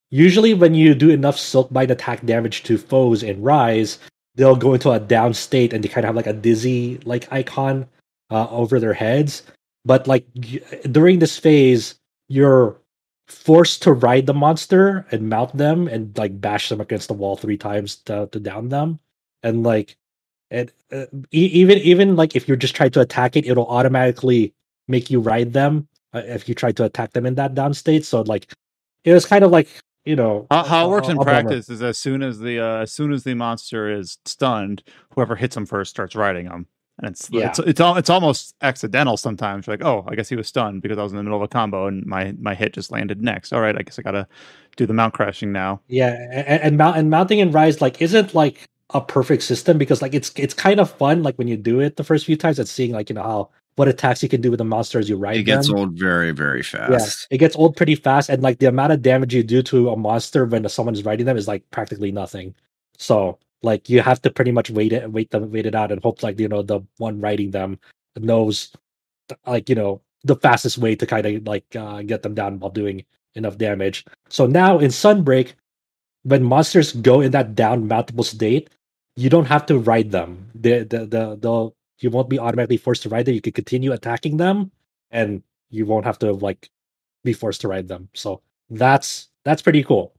usually when you do enough Silkbind attack damage to foes in Rise, they'll go into a down state and they kind of have like a dizzy like icon over their heads. But like during this phase, you're forced to ride the monster and mount them and like bash them against the wall 3 times to down them. And like even like if you're just trying to attack it, it'll automatically make you ride them if you try to attack them in that down state. So like it was kind of like how it works in practice is as soon as the monster is stunned, whoever hits him first starts riding them. And it's almost accidental sometimes. You're like, oh, I guess he was stunned because I was in the middle of a combo and my hit just landed next. All right, I guess I gotta do the mount crashing now. Yeah, and mounting in Rise like isn't like a perfect system because like it's kind of fun like when you do it the first few times and seeing like how what attacks you can do with the monster as you ride them. It gets old very, very fast. Yeah, it gets old pretty fast, and like the amount of damage you do to a monster when someone is riding them is like practically nothing. So like you have to pretty much wait it out and hope like the one riding them knows like the fastest way to kind of like get them down while doing enough damage. So now in Sunbreak, when monsters go in that down mountable state, you don't have to ride them. You won't be automatically forced to ride them. You can continue attacking them, and you won't have to like be forced to ride them. So that's pretty cool.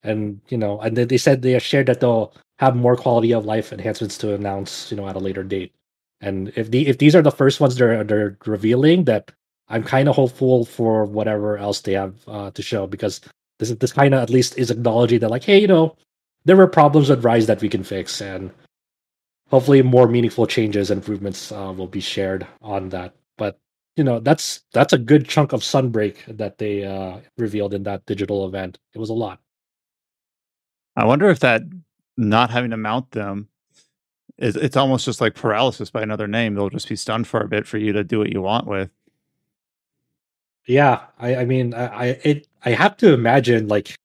and and then they said they shared that they'll have more quality of life enhancements to announce, at a later date. And if these are the first ones they're revealing, that I'm kind of hopeful for whatever else they have to show, because this kind of at least is acknowledging that, like, hey, there were problems with Rise that we can fix, and hopefully more meaningful changes and improvements will be shared on that. But that's a good chunk of Sunbreak that they revealed in that digital event. It was a lot. I wonder if that not having to mount them it's almost just like paralysis by another name. They'll just be stunned for a bit for you to do what you want with. Yeah, I mean, I have to imagine, like,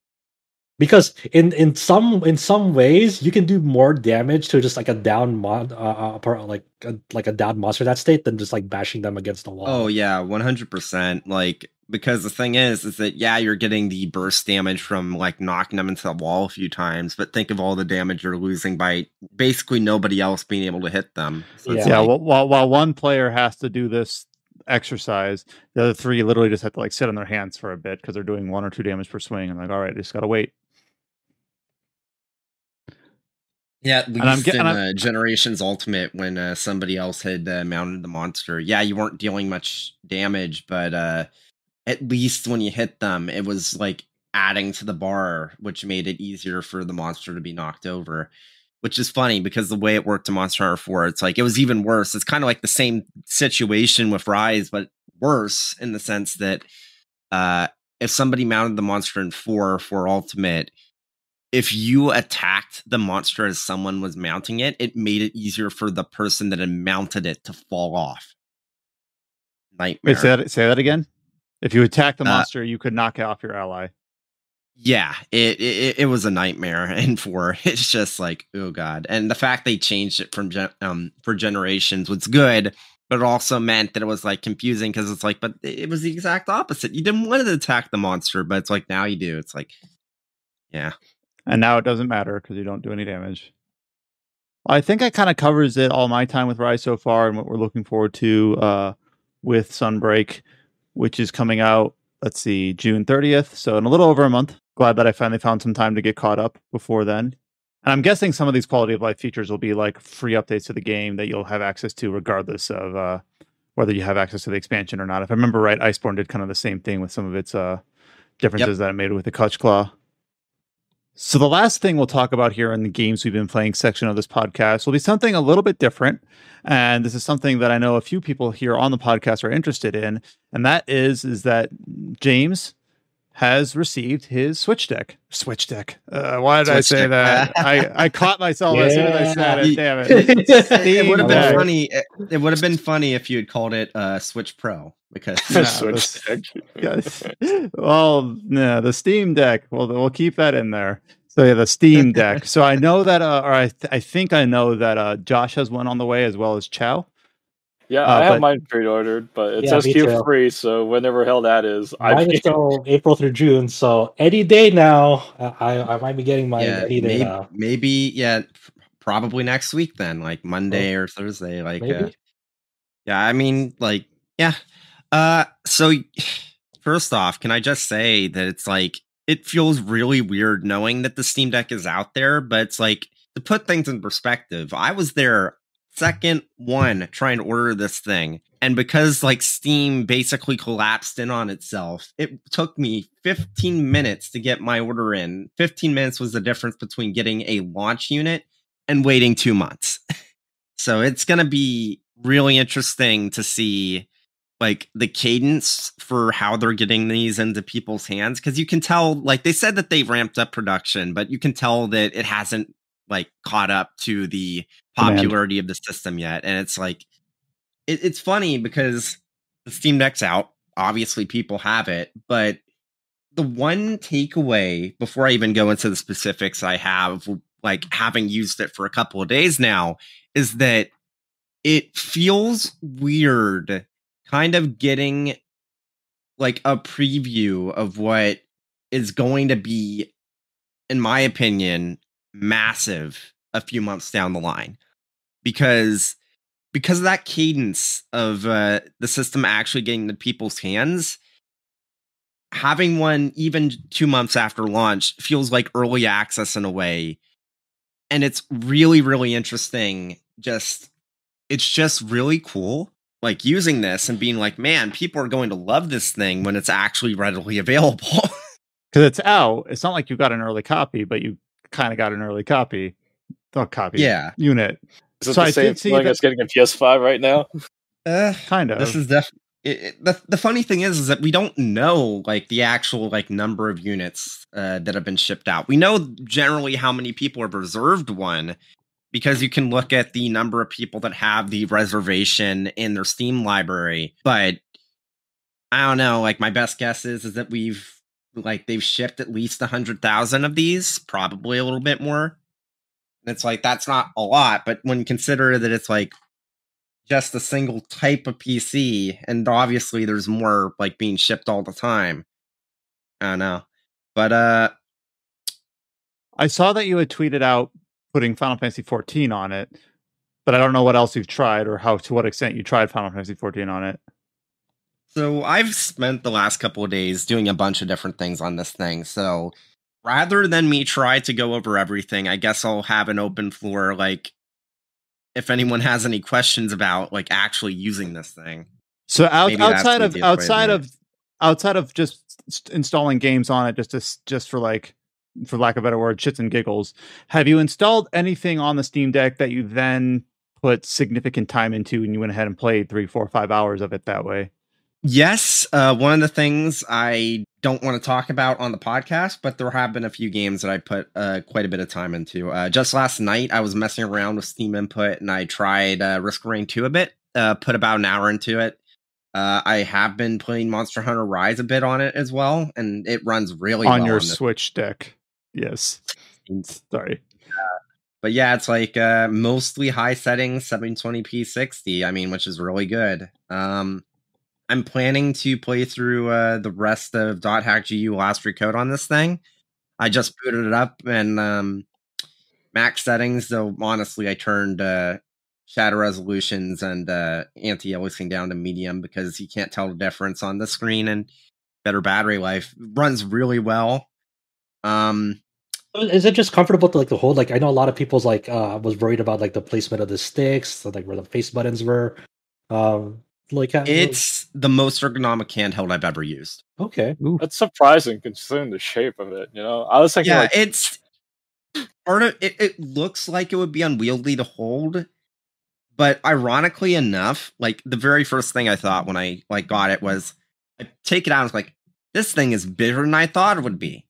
because in some ways you can do more damage to just like a down like a down monster that state than just like bashing them against the wall. Oh yeah, 100%. Like, because the thing is that yeah, you're getting the burst damage from like knocking them into the wall a few times, but think of all the damage you're losing by basically nobody else being able to hit them. So yeah, while one player has to do this exercise, the other three literally just have to like sit on their hands for a bit because they're doing 1 or 2 damage per swing, and like, all right, I just gotta wait. Yeah, at least in Generations Ultimate, when somebody else had mounted the monster, yeah, you weren't dealing much damage, but at least when you hit them, it was like adding to the bar, which made it easier for the monster to be knocked over. Which is funny because the way it worked in Monster Hunter 4, it's like it was even worse. It's kind of like the same situation with Rise, but worse in the sense that if somebody mounted the monster in 4 for Ultimate, if you attacked the monster as someone was mounting it, it made it easier for the person that had mounted it to fall off. Nightmare. Wait, say that again? If you attack the monster, you could knock off your ally. Yeah, it was a nightmare in 4. It's just like, oh god. And the fact they changed it from for Generations was good, but it also meant that it was like confusing because it's like, but it was the exact opposite. You didn't want to attack the monster, but it's like now you do. It's like, yeah. And now it doesn't matter because you don't do any damage. I think that kind of covers it all my time with Rise so far and what we're looking forward to with Sunbreak, which is coming out, let's see, June 30th. So in a little over a month. Glad that I finally found some time to get caught up before then. And I'm guessing some of these quality of life features will be like free updates to the game that you'll have access to regardless of whether you have access to the expansion or not. If I remember right, Iceborne did kind of the same thing with some of its differences that it made with the Clutch Claw. So the last thing we'll talk about here in the games we've been playing section of this podcast will be something a little bit different. And this is something that I know a few people here on the podcast are interested in. And that is that James has received his Switch deck. Why did I say that? I caught myself as soon as I said it. Damn it! It would have been funny. It would have been funny if you had called it Switch Pro because Switch deck. Yes. Well, no, the Steam Deck. Well, we'll keep that in there. So yeah, the Steam Deck. So I know that, or I think I know that Josh has one on the way as well as Chow. Yeah, I have mine pre-ordered, but it says Q3, so whenever hell that is. Mine is still April through June, so any day now, I might be getting mine any day now. Maybe, probably next week then, like Monday or Thursday. Like, yeah, I mean, like, yeah. So first off, can I just say that it's like, it feels really weird knowing that the Steam Deck is out there, but it's like, to put things in perspective, I was there second one trying to order this thing, and because like Steam basically collapsed in on itself, it took me 15 minutes to get my order in. 15 minutes was the difference between getting a launch unit and waiting 2 months. So it's going to be really interesting to see like the cadence for how they're getting these into people's hands, because you can tell, like they said that they ramped up production, but you can tell that it hasn't like caught up to the popularity of the system yet. And it's like, it's funny because the Steam Deck's out. Obviously people have it, but the one takeaway before I even go into the specifics I have, like having used it for a couple of days now, is that it feels weird kind of getting like a preview of what is going to be, in my opinion, massive a few months down the line, because of that cadence of the system actually getting into people's hands. having one even 2 months after launch feels like early access in a way. And it's really, really interesting. It's just really cool. Like using this and being like, man, people are going to love this thing when it's actually readily available. Because it's out. It's not like you got an early copy, but you kind of got an early copy. Yeah. Unit. Is it the same feeling as getting a PS5 right now? Kind of. This is definitely the funny thing is that we don't know like the actual like number of units that have been shipped out. We know generally how many people have reserved one because you can look at the number of people that have the reservation in their Steam library. But I don't know. Like my best guess is that they've shipped at least 100,000 of these, probably a little bit more. And it's like that's not a lot, but when you consider that it's like just a single type of PC, and obviously there's more like being shipped all the time. I don't know. But I saw that you had tweeted out putting Final Fantasy 14 on it, but I don't know what else you've tried or to what extent you tried Final Fantasy 14 on it. So I've spent the last couple of days doing a bunch of different things on this thing. So rather than me try to go over everything, I guess I'll have an open floor, like if anyone has any questions about like actually using this thing. So outside of just installing games on it, just for like, for lack of a better word, shits and giggles, have you installed anything on the Steam Deck that you then put significant time into and you went ahead and played 3, 4, 5 hours of it that way? Yes, one of the things I don't want to talk about on the podcast, but there have been a few games that I put quite a bit of time into. Just last night, I was messing around with Steam Input, and I tried Risk of Rain 2 a bit, put about an hour into it. I have been playing Monster Hunter Rise a bit on it as well, and it runs really well on your Switch deck. Yes. Sorry. But yeah, it's like mostly high settings, 720p 60, I mean, which is really good. I'm planning to play through the rest of .hack GU Last Recode on this thing. I just booted it up and max settings, though honestly I turned shadow resolutions and anti-aliasing down to medium because you can't tell the difference on the screen, and better battery life. Runs really well. Is it just comfortable to like the hold? Like I know a lot of people's like was worried about like the placement of the sticks, so, like where the face buttons were. It's the most ergonomic handheld I've ever used. Okay. Ooh. That's surprising considering the shape of it, you know? I was thinking it's part of it. It looks like it would be unwieldy to hold, but ironically enough, like the very first thing I thought when I like got it was I take it out and I was like, this thing is bigger than I thought it would be.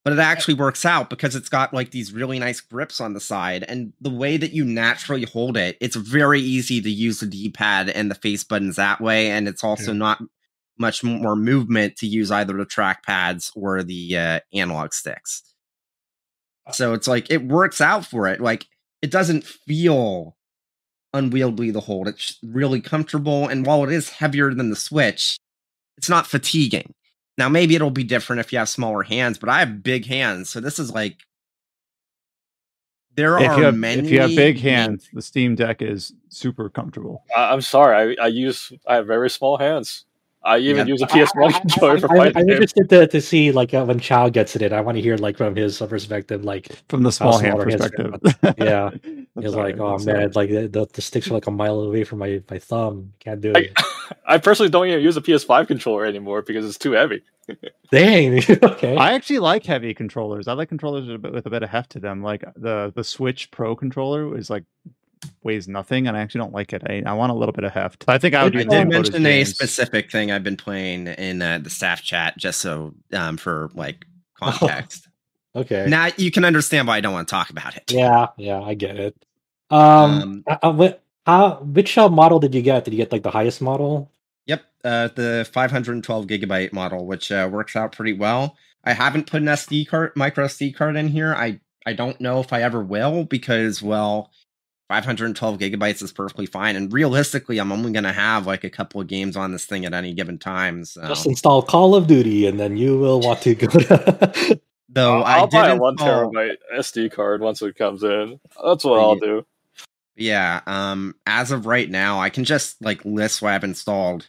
But it actually works out because it's got like these really nice grips on the side, and the way that you naturally hold it, it's very easy to use the D-pad and the face buttons that way, and it's also not much more movement to use either the trackpads or the analog sticks. So it's like it works out for it. Like it doesn't feel unwieldy to hold. It's really comfortable, and while it is heavier than the Switch, it's not fatiguing. Now, maybe it'll be different if you have smaller hands, but I have big hands, so this is like if you have big hands, the Steam Deck is super comfortable. I'm sorry, I have very small hands. I even use a PS1 controller for fighting. I'm interested to see like when Chow gets it. I want to hear like from his perspective, like from the small hand perspective. Yeah, he's like, oh man, like the sticks are like a mile away from my thumb. Can't do it. I personally don't even use a PS5 controller anymore because it's too heavy. Dang. Okay. I actually like heavy controllers. I like controllers with a bit of heft to them. Like the Switch Pro controller is like weighs nothing, and I actually don't like it. I want a little bit of heft. I think I would. I did mention a specific thing I've been playing in the staff chat, just so for like context. Okay. Now you can understand why I don't want to talk about it. Yeah, I get it. Which model did you get? Did you get like the highest model? Yep, the 512 gigabyte model, which works out pretty well. I haven't put an SD card, micro SD card in here. I don't know if I ever will because, well, 512 gigabytes is perfectly fine. And realistically, I'm only going to have like a couple of games on this thing at any given time. So. Just install Call of Duty and then you will want to go to... Though I'll buy a 1 terabyte SD card once it comes in. That's what I'll do. Yeah, as of right now, I can just like list what I've installed.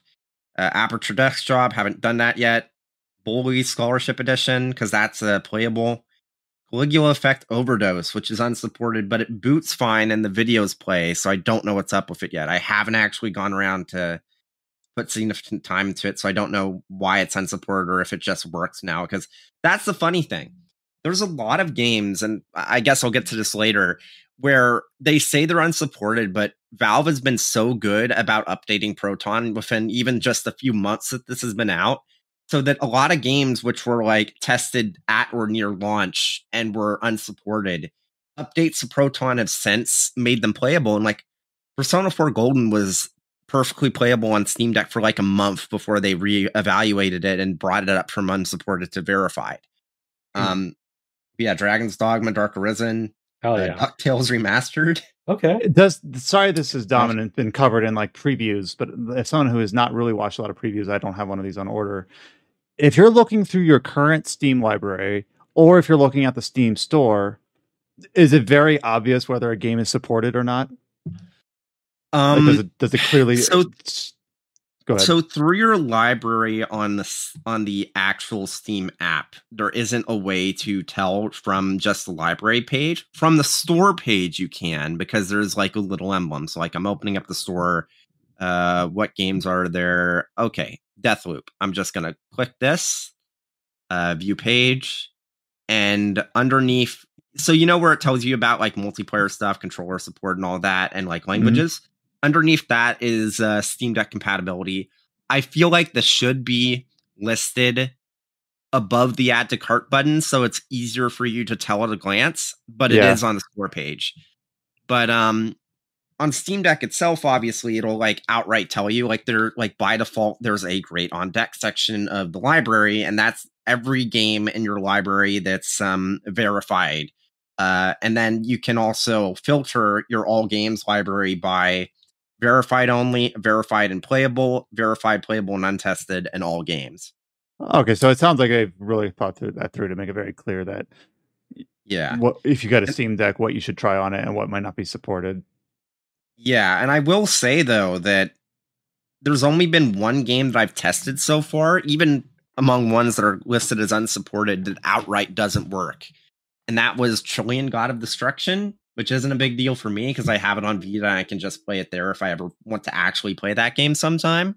Aperture Desktop, haven't done that yet. Bully Scholarship Edition, because that's playable. Caligula Effect Overdose, which is unsupported, but it boots fine and the videos play, so I don't know what's up with it yet. I haven't actually gone around to put significant time into it, so I don't know why it's unsupported or if it just works now, because that's the funny thing. There's a lot of games, and I guess I'll get to this later, where they say they're unsupported, but Valve has been so good about updating Proton within even just a few months that this has been out, so that a lot of games which were like tested at or near launch and were unsupported, updates to Proton have since made them playable. And like Persona 4 Golden was perfectly playable on Steam Deck for like a month before they re-evaluated it and brought it up from unsupported to verified. Yeah, Dragon's Dogma, Dark Arisen, DuckTales Remastered. Okay. Sorry, this is dominant, been covered in like previews, but as someone who has not really watched a lot of previews, I don't have one of these on order. If you're looking through your current Steam library, or if you're looking at the Steam store, is it very obvious whether a game is supported or not? Like, does it clearly? Go ahead. So through your library on the actual Steam app, there isn't a way to tell from just the library page. From the store page, you can, because there's like a little emblem. So like I'm opening up the store. What games are there? Okay, Deathloop. I'm just gonna click this, view page, and underneath. So you know where it tells you about like multiplayer stuff, controller support, and all that, and like languages. Mm-hmm. Underneath that is Steam Deck compatibility. I feel like this should be listed above the add to cart button, so it's easier for you to tell at a glance, but it is on the store page. But on Steam Deck itself, obviously, it'll like outright tell you, like they're like by default, there's a great on deck section of the library, and that's every game in your library that's verified. And then you can also filter your all games library by verified only, verified and playable, verified, playable, and untested, and all games. Okay, so it sounds like they've really thought that through to make it very clear that what if you got a Steam Deck, what you should try on it and what might not be supported. Yeah, and I will say though that there's only been one game that I've tested so far, even among ones that are listed as unsupported, that outright doesn't work. And that was Trillion God of Destruction, which isn't a big deal for me because I have it on Vita and I can just play it there if I ever want to actually play that game sometime.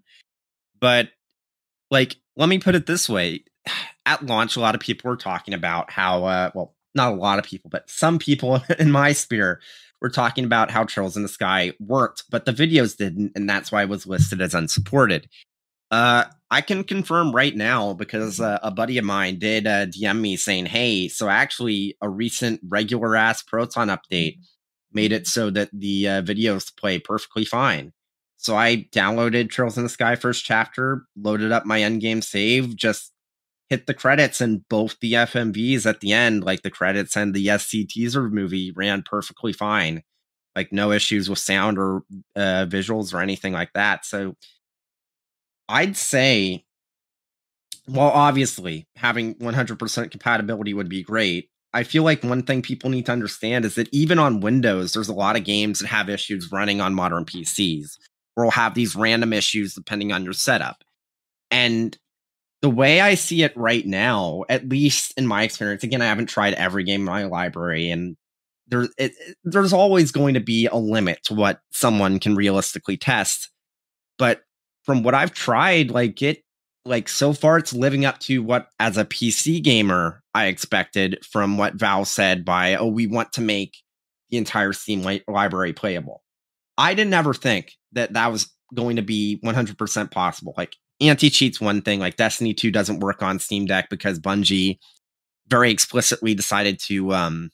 But, like, let me put it this way. At launch, a lot of people were talking about how, well, not a lot of people, but some people in my sphere were talking about how Trails in the Sky worked, but the videos didn't, and that's why it was listed as unsupported. I can confirm right now because a buddy of mine did DM me saying, hey, so actually a recent regular ass Proton update made it so that the videos play perfectly fine. So I downloaded Trails in the Sky first chapter, loaded up my endgame save, just hit the credits, and both the FMVs at the end, like the credits and the SC teaser movie, ran perfectly fine. Like no issues with sound or visuals or anything like that. So I'd say, well, obviously, having 100% compatibility would be great. I feel like one thing people need to understand is that even on Windows, there's a lot of games that have issues running on modern PCs, or will have these random issues depending on your setup. And the way I see it right now, at least in my experience, again, I haven't tried every game in my library, and there's always going to be a limit to what someone can realistically test. But from what I've tried, so far it's living up to what, as a PC gamer, I expected from what Valve said by, we want to make the entire Steam library playable. I didn't ever think that was going to be 100% possible. Like, anti-cheat's one thing, like Destiny 2 doesn't work on Steam Deck because Bungie very explicitly decided to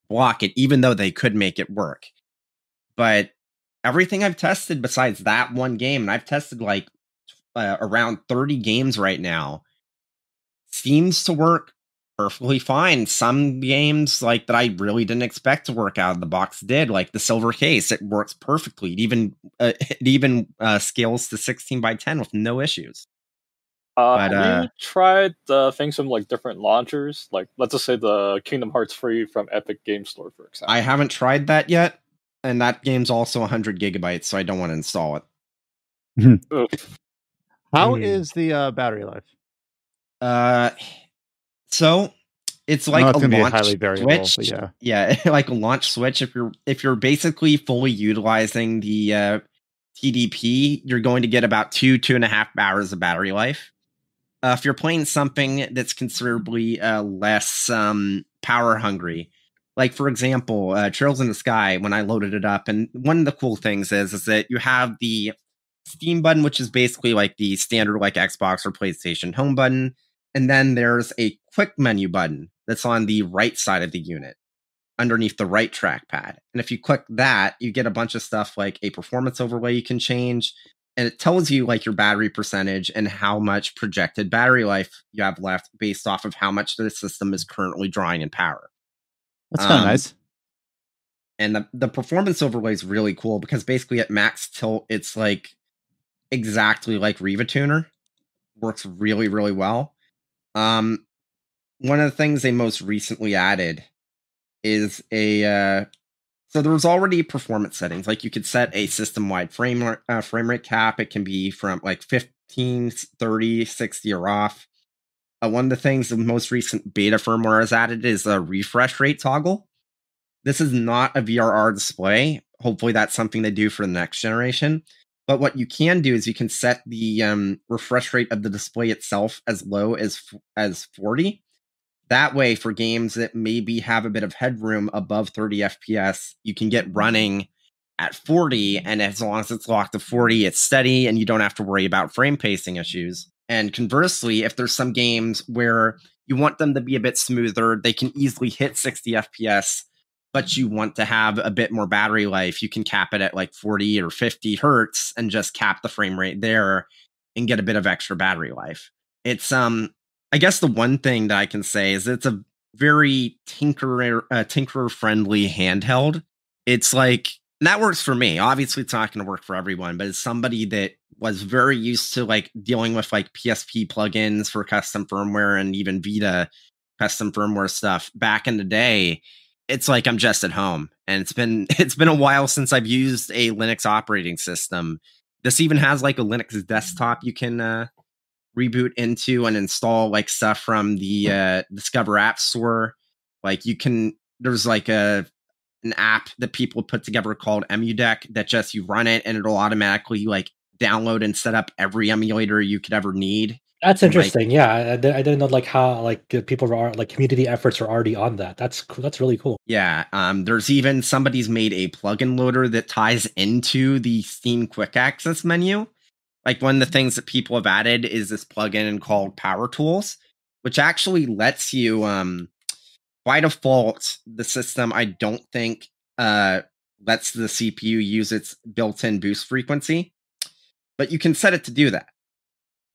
block it, even though they could make it work. But everything I've tested besides that one game, and I've tested like around 30 games right now, seems to work perfectly fine. Some games like that I really didn't expect to work out of the box did, like the Silver Case. It works perfectly. It even scales to 16:10 with no issues. Have you tried things from like different launchers? Like, let's just say the Kingdom Hearts Free from Epic Game Store, for example. I haven't tried that yet. And that game's also 100 gigabytes, so I don't want to install it. How is the battery life? So it's I know like it's a gonna be launch highly variable, switch. but yeah. Yeah, like a launch switch. If you're basically fully utilizing the TDP, you're going to get about 2.5 hours of battery life. If you're playing something that's considerably less power hungry, like for example, Trails in the Sky, when I loaded it up, and one of the cool things is that you have the Steam button, which is basically like the standard like Xbox or PlayStation home button, and then there's a quick menu button that's on the right side of the unit underneath the right trackpad. And if you click that, you get a bunch of stuff like a performance overlay you can change, and it tells you like your battery percentage and how much projected battery life you have left based off of how much the system is currently drawing in power. That's kind of nice. And the performance overlay is really cool because basically at max tilt, it's like exactly like Riva Tuner. Works really, really well. One of the things they most recently added is so there was already performance settings. Like you could set a system-wide frame rate cap. It can be from like 15, 30, 60 or off. One of the things the most recent beta firmware has added is a refresh rate toggle. This is not a VRR display. Hopefully that's something they do for the next generation. But what you can do is you can set the refresh rate of the display itself as low as 40. That way, for games that maybe have a bit of headroom above 30 FPS, you can get running at 40, and as long as it's locked to 40, it's steady, and you don't have to worry about frame pacing issues. And conversely, if there's some games where you want them to be a bit smoother, they can easily hit 60 FPS, but you want to have a bit more battery life, you can cap it at like 40 or 50 hertz and just cap the frame rate there and get a bit of extra battery life. It's I guess the one thing that I can say is it's a very tinkerer friendly handheld. It's like, that works for me. Obviously it's not going to work for everyone, but as somebody that was very used to like dealing with like PSP plugins for custom firmware and even Vita custom firmware stuff back in the day, it's like I'm just at home. And it's been a while since I've used a Linux operating system. This even has like a Linux desktop you can reboot into and install like stuff from the Discover App Store. Like there's like an app that people put together called EmuDeck that just you run it and it'll automatically like download and set up every emulator you could ever need. That's interesting. Like, yeah, I didn't know like how like people are like community efforts are already on that. That's really cool. Yeah, there's even somebody's made a plugin loader that ties into the Steam Quick Access menu. Like one of the things that people have added is this plugin called Power Tools, which actually lets you, by default, the system I don't think lets the CPU use its built-in boost frequency, but you can set it to do that.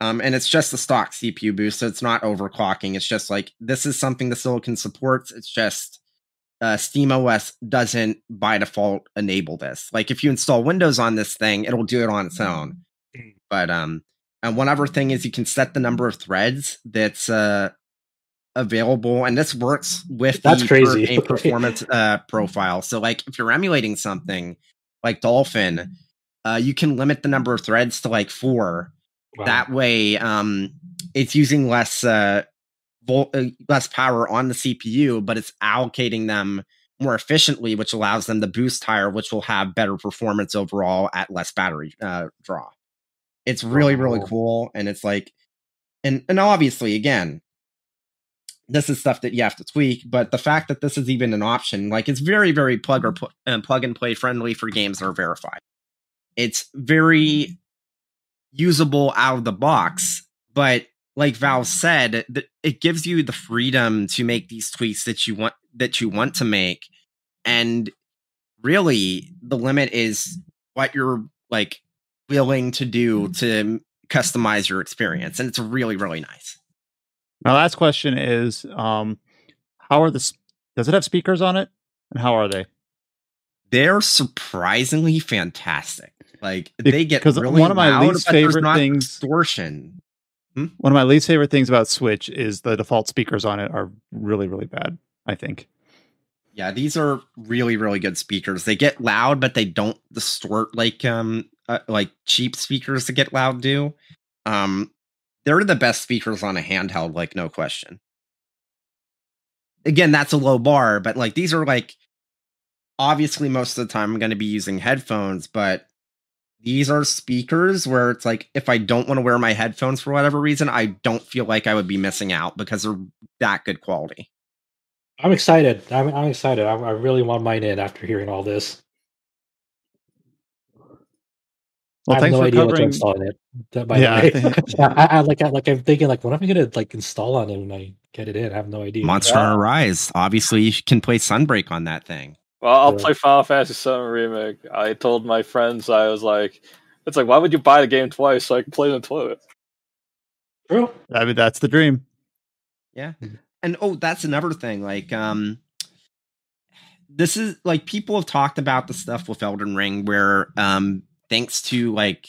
And it's just the stock CPU boost, so it's not overclocking. It's just like, this is something the Silicon supports. It's just SteamOS doesn't by default enable this. Like if you install Windows on this thing, it'll do it on its own. But and one other thing is you can set the number of threads that's available, and this works with the performance profile. So like if you're emulating something like Dolphin, you can limit the number of threads to like 4. Wow. That way it's using less power on the CPU, but it's allocating them more efficiently, which allows them to boost higher, which will have better performance overall at less battery draw. It's really, really cool. And it's like, and obviously, again, this is stuff that you have to tweak, but the fact that this is even an option, like it's very, very plug and play friendly for games that are verified. It's very usable out of the box, but like Val said, it gives you the freedom to make these tweaks that you want to make. And really the limit is what you're like willing to do to customize your experience. And it's really, really nice. My last question is, how are does it have speakers on it? And how are they? They're surprisingly fantastic. Like they get really one of my loud, least favorite things, distortion. One of my least favorite things about Switch is the default speakers on it are really, really bad, I think. Yeah, these are really, really good speakers. They get loud, but they don't distort like cheap speakers that get loud do. they're the best speakers on a handheld, like no question. Again, that's a low bar, but like these are like obviously most of the time I'm going to be using headphones, but these are speakers where it's like if I don't want to wear my headphones for whatever reason, I don't feel like I would be missing out because they're that good quality. I'm excited. I'm excited. I really want mine in after hearing all this. Well, I have thanks no for idea what to covering. install in it. By the way, I'm thinking like, what am I gonna like install on it when I get it in? I have no idea. Monster Hunter Rise. Obviously, you can play Sunbreak on that thing. Well, I'll play Final Fantasy VII Remake. I told my friends, I was like, it's like, why would you buy the game twice so I can play it in the toilet? True. I mean, that's the dream. Yeah. And that's another thing. Like, this is like people have talked about the stuff with Elden Ring where, thanks to like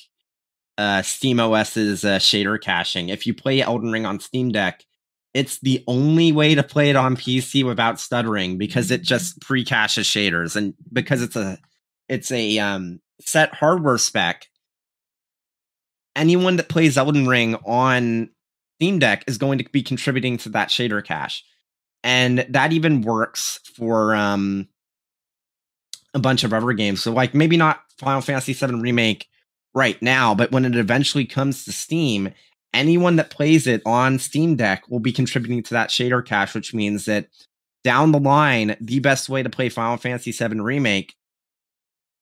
SteamOS's shader caching, if you play Elden Ring on Steam Deck, it's the only way to play it on PC without stuttering because it just pre-caches shaders, and because it's a set hardware spec. Anyone that plays Elden Ring on Steam Deck is going to be contributing to that shader cache, and that even works for a bunch of other games. So like maybe not Final Fantasy VII Remake right now, but when it eventually comes to Steam, anyone that plays it on Steam Deck will be contributing to that shader cache, which means that down the line, the best way to play Final Fantasy VII Remake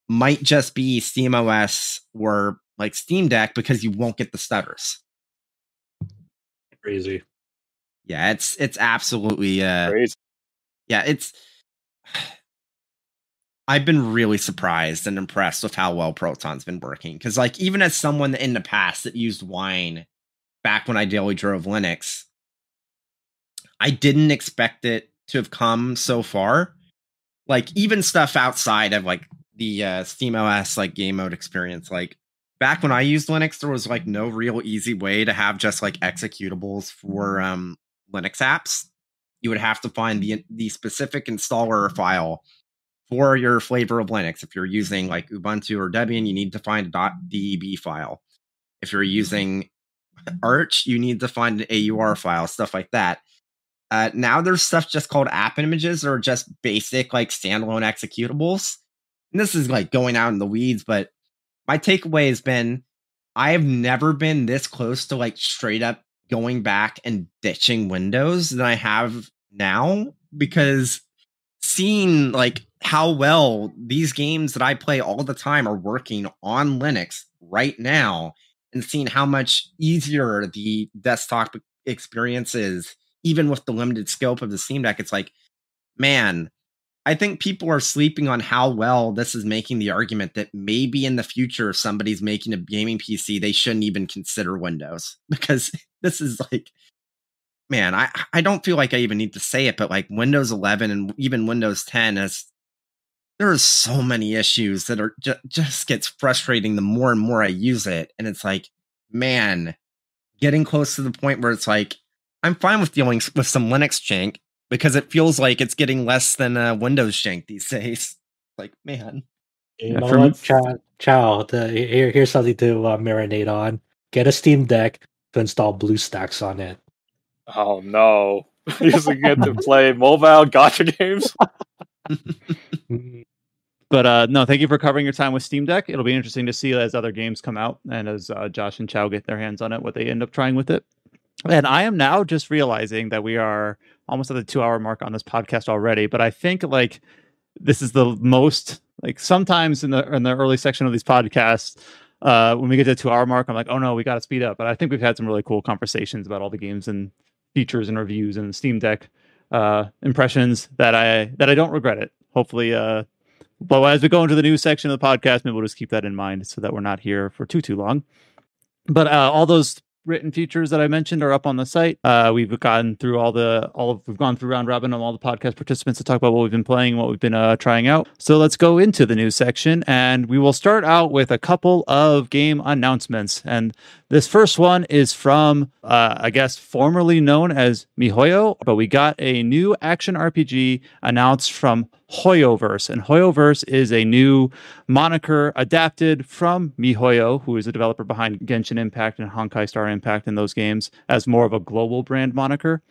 might just be SteamOS or like Steam Deck because you won't get the stutters. Crazy. Yeah, it's absolutely Crazy. Yeah, I've been really surprised and impressed with how well Proton's been working. Because, like, even as someone in the past that used Wine back when I daily drove Linux, I didn't expect it to have come so far. Like, even stuff outside of, like, the SteamOS, like, game mode experience. Like, back when I used Linux, there was, like, no real easy way to have just, like, executables for Linux apps. You would have to find the specific installer file for your flavor of Linux. If you're using like Ubuntu or Debian, you need to find a .deb file. If you're using Arch, you need to find an AUR file, stuff like that. Now there's stuff just called app images or just basic like standalone executables. And this is like going out in the weeds, but my takeaway has been I have never been this close to like straight up going back and ditching Windows than I have now, because seeing like how well these games that I play all the time are working on Linux right now, and seeing how much easier the desktop experience is, even with the limited scope of the Steam Deck, it's like, man, I think people are sleeping on how well this is making the argument that maybe in the future, if somebody's making a gaming PC, they shouldn't even consider Windows, because this is like, man, I don't feel like I even need to say it, but like Windows 11 and even Windows 10 there are so many issues that are just gets frustrating the more and more I use it. And it's like, man, getting close to the point where it's like, I'm fine with dealing with some Linux jank because it feels like it's getting less than Windows jank these days. Like, man. You know what? Chow. Here's something to marinate on. Get a Steam Deck to install BlueStacks on it. Oh no. Using it to play mobile gacha games? But no, thank you for covering your time with Steam Deck. It'll be interesting to see as other games come out and as Josh and Chow get their hands on it, what they end up trying with it. And I am now just realizing that we are almost at the 2-hour mark on this podcast already. But I think like this is the most, like, sometimes in the early section of these podcasts, when we get to the 2-hour mark, I'm like, oh no, we got to speed up. But I think we've had some really cool conversations about all the games and features and reviews and Steam Deck impressions that I don't regret it. Hopefully, but as we go into the news section of the podcast, maybe we'll just keep that in mind so that we're not here for too long. But all those written features that I mentioned are up on the site. We've gone through we've gone through round robin on all the podcast participants to talk about what we've been playing, what we've been trying out. So let's go into the news section, and we will start out with a couple of game announcements. And This first one is from, I guess, formerly known as MiHoYo, but we got a new action RPG announced from HoYoverse. And HoYoverse is a new moniker adapted from MiHoYo, who is the developer behind Genshin Impact and Honkai Star Impact in those games, as more of a global brand moniker.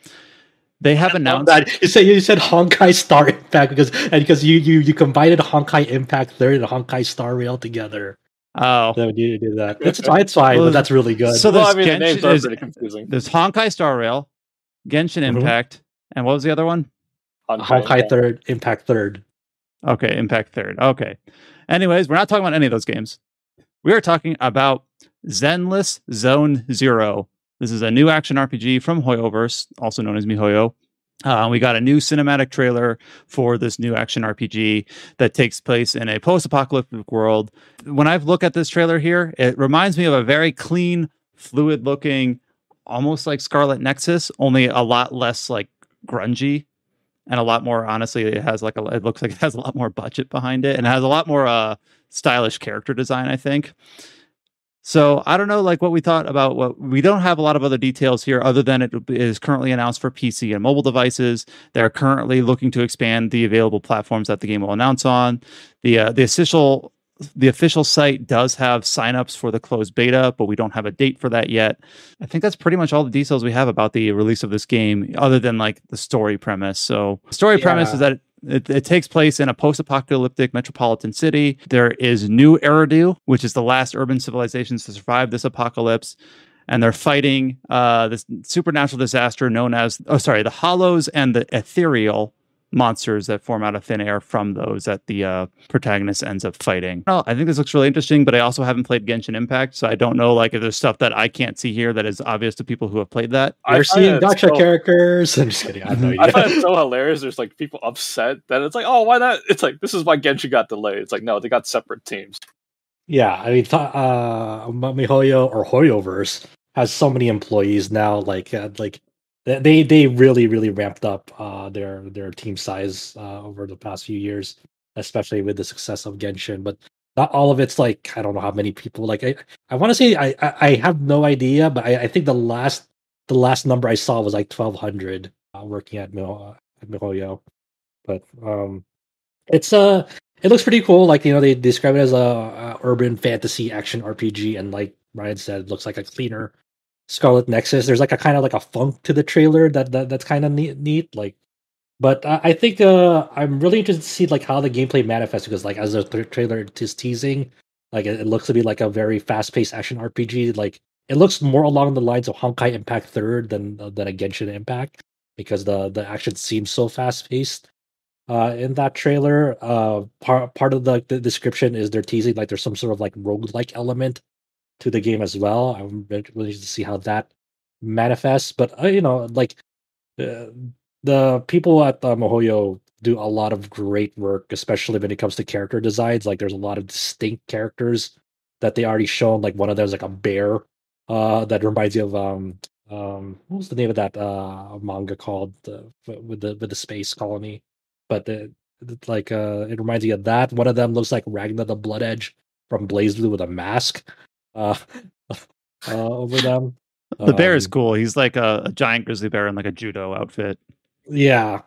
They have announced that you said Honkai Star Impact because you combined Honkai Impact 3 and Honkai Star Rail together. Oh, so you did that. It's fine, but that's really good. So the names are pretty confusing. There's Honkai Star Rail, Genshin Impact, and what was the other one? Honkai Third, Impact Third. Okay, Impact Third. Okay. Anyways, we're not talking about any of those games. We are talking about Zenless Zone Zero. This is a new action RPG from HoYoverse, also known as MiHoYo. We got a new cinematic trailer for this new action RPG that takes place in a post-apocalyptic world. When I look at this trailer here, it reminds me of a very clean, fluid-looking, almost like Scarlet Nexus, only a lot less like grungy and a lot more. Honestly, it looks like it has a lot more budget behind it and it has a lot more stylish character design, I think. So I don't know, like what we thought about we don't have a lot of other details here other than it is currently announced for PC and mobile devices. They're currently looking to expand the available platforms that the game will announce on. The official site does have signups for the closed beta, but we don't have a date for that yet. I think that's pretty much all the details we have about the release of this game, other than like the story premise. So the story premise is that it takes place in a post-apocalyptic metropolitan city. There is New Eridu, which is the last urban civilizations to survive this apocalypse. And they're fighting this supernatural disaster known as, the Hollows and the Ethereal monsters that form out of thin air from those that the protagonist ends up fighting. Well, I think this looks really interesting, but I also haven't played Genshin Impact, so I don't know like if there's stuff that I can't see here that is obvious to people who have played that. You're seeing gacha characters. I'm just kidding. I find it so hilarious. There's like people upset that it's like, oh, why not? It's like, this is why Genshin got delayed. It's like, no, they got separate teams. Yeah, I mean, MiHoYo or HoYoverse has so many employees now. They really ramped up their team size over the past few years, especially with the success of Genshin. But not all of it's like, I don't know how many people. Like I want to say I have no idea, but I think the last number I saw was like 1,200 working at MiHoYo. But it looks pretty cool. Like, they describe it as a urban fantasy action RPG, and like Ryan said, it looks like a cleaner Scarlet Nexus. There's like a kind of like a funk to the trailer that's kind of neat. Like, but I think I'm really interested to see like how the gameplay manifests, because like as the trailer is teasing, like it looks to be like a very fast-paced action RPG. Like it looks more along the lines of Honkai Impact Third than a Genshin Impact, because the action seems so fast-paced. In that trailer, part of the description is they're teasing like there's some sort of like roguelike element to the game as well. I'm really interested to see how that manifests. But the people at MiHoYo do a lot of great work, especially when it comes to character designs. Like there's a lot of distinct characters that they already shown. Like one of them is like a bear that reminds you of what was the name of that manga called with the space colony? But it reminds you of that. One of them looks like Ragnar the Blood Edge from BlazBlue with a mask over them. The bear is cool. He's like a giant grizzly bear in like a judo outfit. Yeah.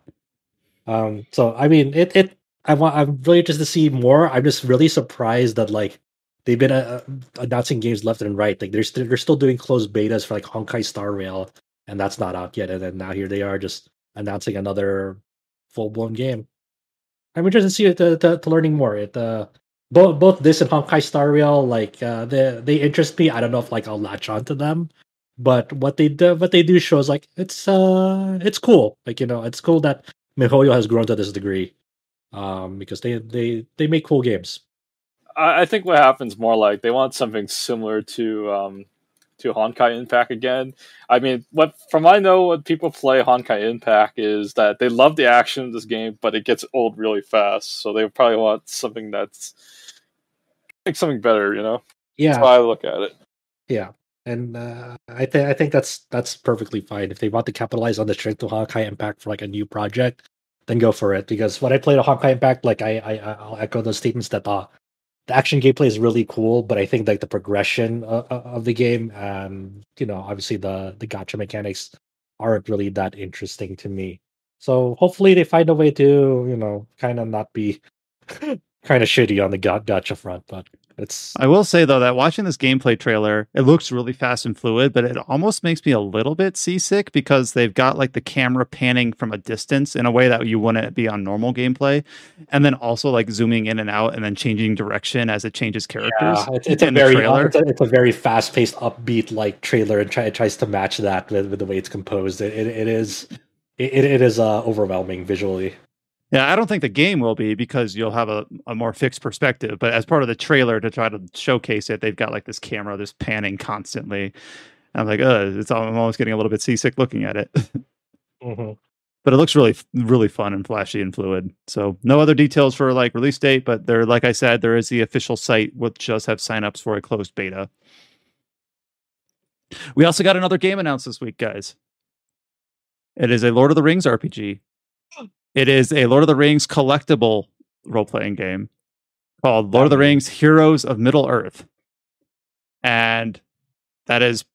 So I mean, I'm really interested to see more. I'm just really surprised that like they've been announcing games left and right. Like they're still doing closed betas for like Honkai Star Rail, and that's not out yet. And then now here they are just announcing another full-blown game. I'm interested to see it to learning more. It both this and Honkai Star Rail, like they interest me. I don't know if like I'll latch onto them, but what they do shows like it's cool. Like it's cool that MiHoYo has grown to this degree, because they make cool games. I think what happens more like they want something similar to Honkai Impact again. I mean, what people play Honkai Impact is that they love the action of this game, but it gets old really fast. So they probably want something that's like something better, Yeah, that's how I look at it. Yeah, and I think that's perfectly fine. If they want to capitalize on the strength of Honkai Impact for like a new project, then go for it. Because when I played a Honkai Impact, like I'll echo those statements that the action gameplay is really cool, but I think like the progression of the game, obviously the gacha mechanics aren't really that interesting to me. So hopefully they find a way to kind of not be kind of shitty on the gacha front, but it's. I will say though that watching this gameplay trailer, it looks really fast and fluid, but it almost makes me a little bit seasick because they've got like the camera panning from a distance in a way that you wouldn't be on normal gameplay, and then also like zooming in and out and then changing direction as it changes characters. Yeah, it's a very fast paced, upbeat like trailer, and it tries to match that with the way it's composed. It is overwhelming visually. Yeah, I don't think the game will be because you'll have a more fixed perspective. But as part of the trailer to try to showcase it, they've got like this camera, this panning constantly. I'm like, I'm almost getting a little bit seasick looking at it. Mm-hmm. But it looks really, really fun and flashy and fluid. So no other details for like release date, but there, like I said, there is the official site which does have signups for a closed beta. We also got another game announced this week, guys. It is a Lord of the Rings RPG. It is a Lord of the Rings collectible role-playing game called Lord of the Rings Heroes of Middle-earth. And that is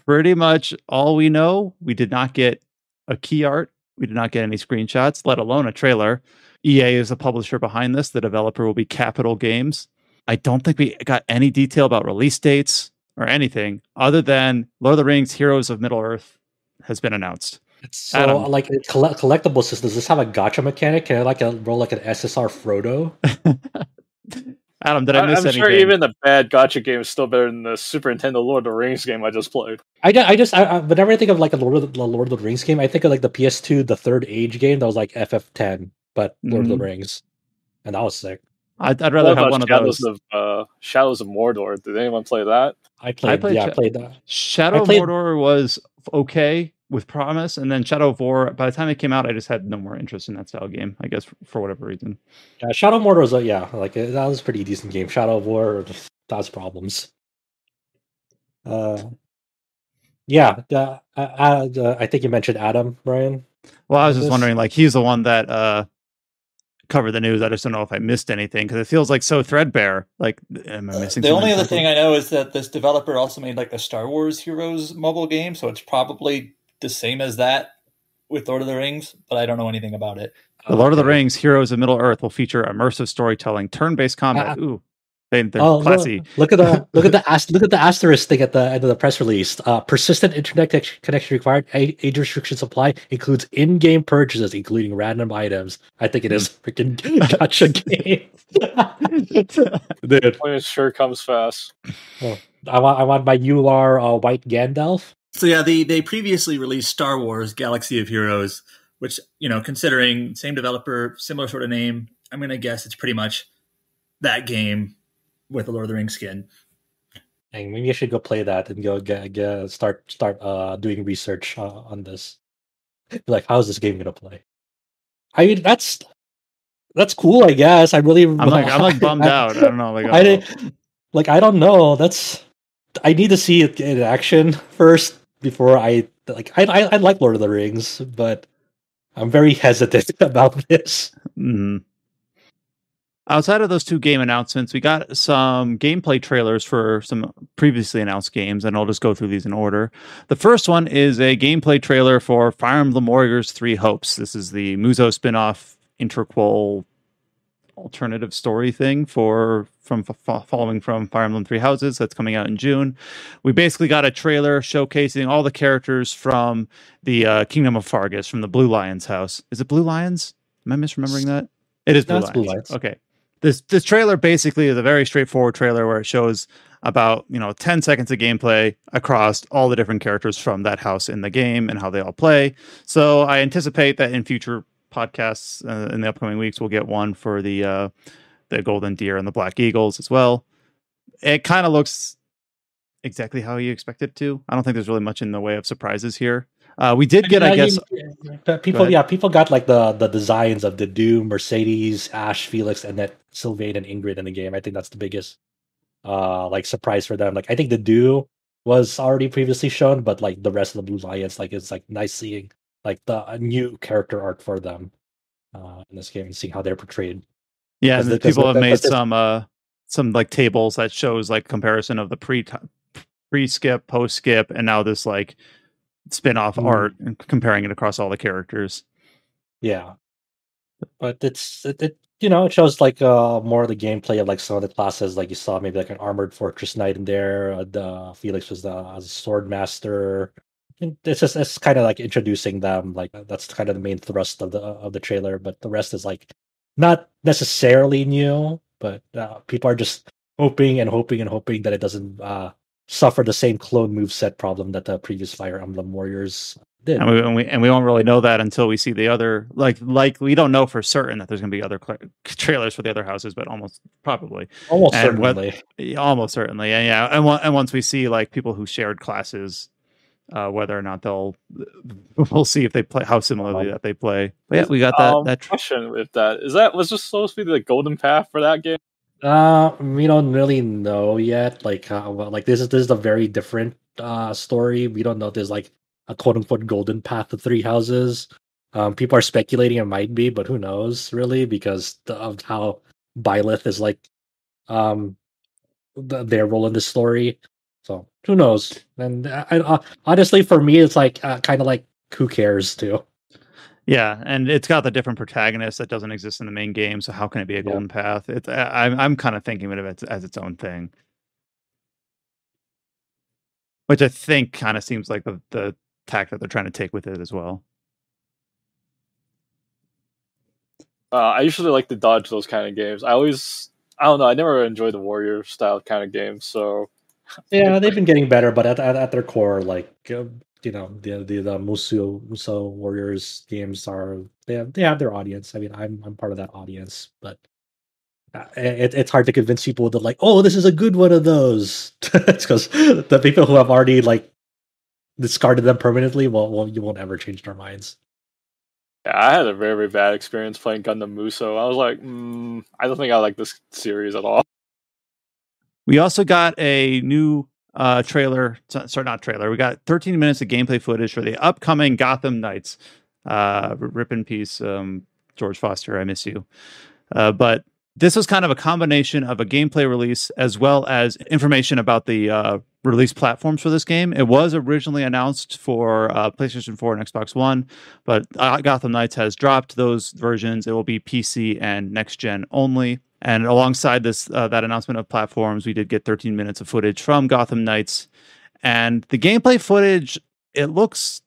pretty much all we know. We did not get a key art. We did not get any screenshots, let alone a trailer. EA is the publisher behind this. The developer will be Capital Games. I don't think we got any detail about release dates or anything other than Lord of the Rings Heroes of Middle-earth has been announced. So, Adam, like collectible systems, does this have a gacha mechanic? Can I roll like an SSR Frodo? Adam, did I miss anything? I'm sure even the bad gacha game is still better than the Super Nintendo Lord of the Rings game I just played. Whenever I think of like a Lord of the Rings game, I think of like the PS2, the Third Age game that was like FF10, but Lord of the Rings, and that was sick. I'd rather have one of those. Shadows of Mordor. Did anyone play that? I played that. Shadow of Mordor was okay with promise, and then Shadow of War, by the time it came out, I just had no more interest in that style game, I guess, for whatever reason. Yeah, Shadow of Mordor was that was a pretty decent game. Shadow of War has problems. I think you mentioned Adam, Brian. Well, I was just wondering, like, he's the one that covered the news. I just don't know if I missed anything because it feels like so threadbare. Like, am I missing? The only other thing I know is that this developer also made like the Star Wars Heroes mobile game, so it's probably the same as that with Lord of the Rings, but I don't know anything about it. The Lord of the Rings Heroes of Middle-earth will feature immersive storytelling, turn-based combat. They're classy. Look at the asterisk thing at the end of the press release. Persistent internet connection required. Age restrictions apply. Includes in-game purchases, including random items. I think it is freaking gacha game. Dude, it sure comes fast. I want my UR white Gandalf. So yeah, they previously released Star Wars Galaxy of Heroes, which, considering same developer, similar sort of name, I'm going to guess it's pretty much that game with the Lord of the Rings skin. Dang, maybe I should go play that and go start doing research on this. Like, how's this game gonna play? I mean, that's cool, I guess. I'm like bummed out. I don't know. I don't know. I need to see it in action first before I like Lord of the Rings, but I'm very hesitant about this. Mm-hmm. Outside of those two game announcements, we got some gameplay trailers for some previously announced games, and I'll just go through these in order. The first one is a gameplay trailer for Fire Emblem Warriors 3 Hopes. This is the Muso spin-off interquel alternative story thing following from Fire Emblem 3 Houses that's coming out in June. We basically got a trailer showcasing all the characters from the Kingdom of Fargus, from the Blue Lions house. Is it Blue Lions? Am I misremembering that? It is Blue Lions. Okay. This trailer basically is a very straightforward trailer where it shows about 10 seconds of gameplay across all the different characters from that house in the game and how they all play. So I anticipate that in future podcasts in the upcoming weeks we'll get one for the Golden Deer and the Black Eagles as well. It kind of looks exactly how you expect it to. I don't think there's really much in the way of surprises here. We did get, I guess, people got like the designs of the Doom, Mercedes, Ash, Felix, and then Sylvain and Ingrid in the game. I think that's the biggest surprise for them. Like, I think the Doom was already previously shown, but like the rest of the Blue Lions, it's like nice seeing like a new character art for them in this game and seeing how they're portrayed. Yeah, and people have made some some like tables that shows like comparison of the pre-skip, post-skip, and now this like spin-off art and comparing it across all the characters. Yeah, but it it shows like more of the gameplay of like some of the classes. Like you saw maybe like an armored fortress knight in there. The Felix was the sword master. And it's kind of like introducing them. Like that's kind of the main thrust of the trailer. But the rest is like not necessarily new. But people are just hoping and hoping and hoping that it doesn't suffer the same clone moveset problem that the previous Fire Emblem Warriors did. And we won't really know that until we see the other like we don't know for certain that there's going to be other trailers for the other houses, but almost certainly, yeah. And once we see like people who shared classes, whether or not we'll see if they play how similarly that they play. But yeah, we got that question with that. Was this supposed to be the golden path for that game? We don't really know yet. Like this is a very different story. We don't know if there's like a quote unquote golden path to three houses. People are speculating it might be, but who knows really, because of how Byleth is like their role in the story. So who knows? And honestly, for me, it's like kind of like who cares too. Yeah, and it's got the different protagonist that doesn't exist in the main game. So how can it be a golden path? I'm kind of thinking of it as its own thing, which I think kind of seems like the tack that they're trying to take with it as well. I usually like to dodge those kind of games. I don't know. I never enjoyed the warrior style kind of games. So yeah, they've been getting better, but at their core, like the Muso Warriors games they have their audience. I mean, I'm part of that audience, but it's hard to convince people that like, oh, this is a good one of those. It's because the people who have already like discarded them permanently, you won't ever change their minds. Yeah, I had a very, very bad experience playing Gundam Muso. I was like, I don't think I like this series at all. We also got a new trailer. Sorry, not trailer. We got 13 minutes of gameplay footage for the upcoming Gotham Knights. Rip in peace, George Foster. I miss you. But this was kind of a combination of a gameplay release as well as information about the release platforms for this game. It was originally announced for PlayStation 4 and Xbox One, but Gotham Knights has dropped those versions. It will be PC and next gen only. And alongside this, that announcement of platforms, we did get 13 minutes of footage from Gotham Knights. And the gameplay footage, it looks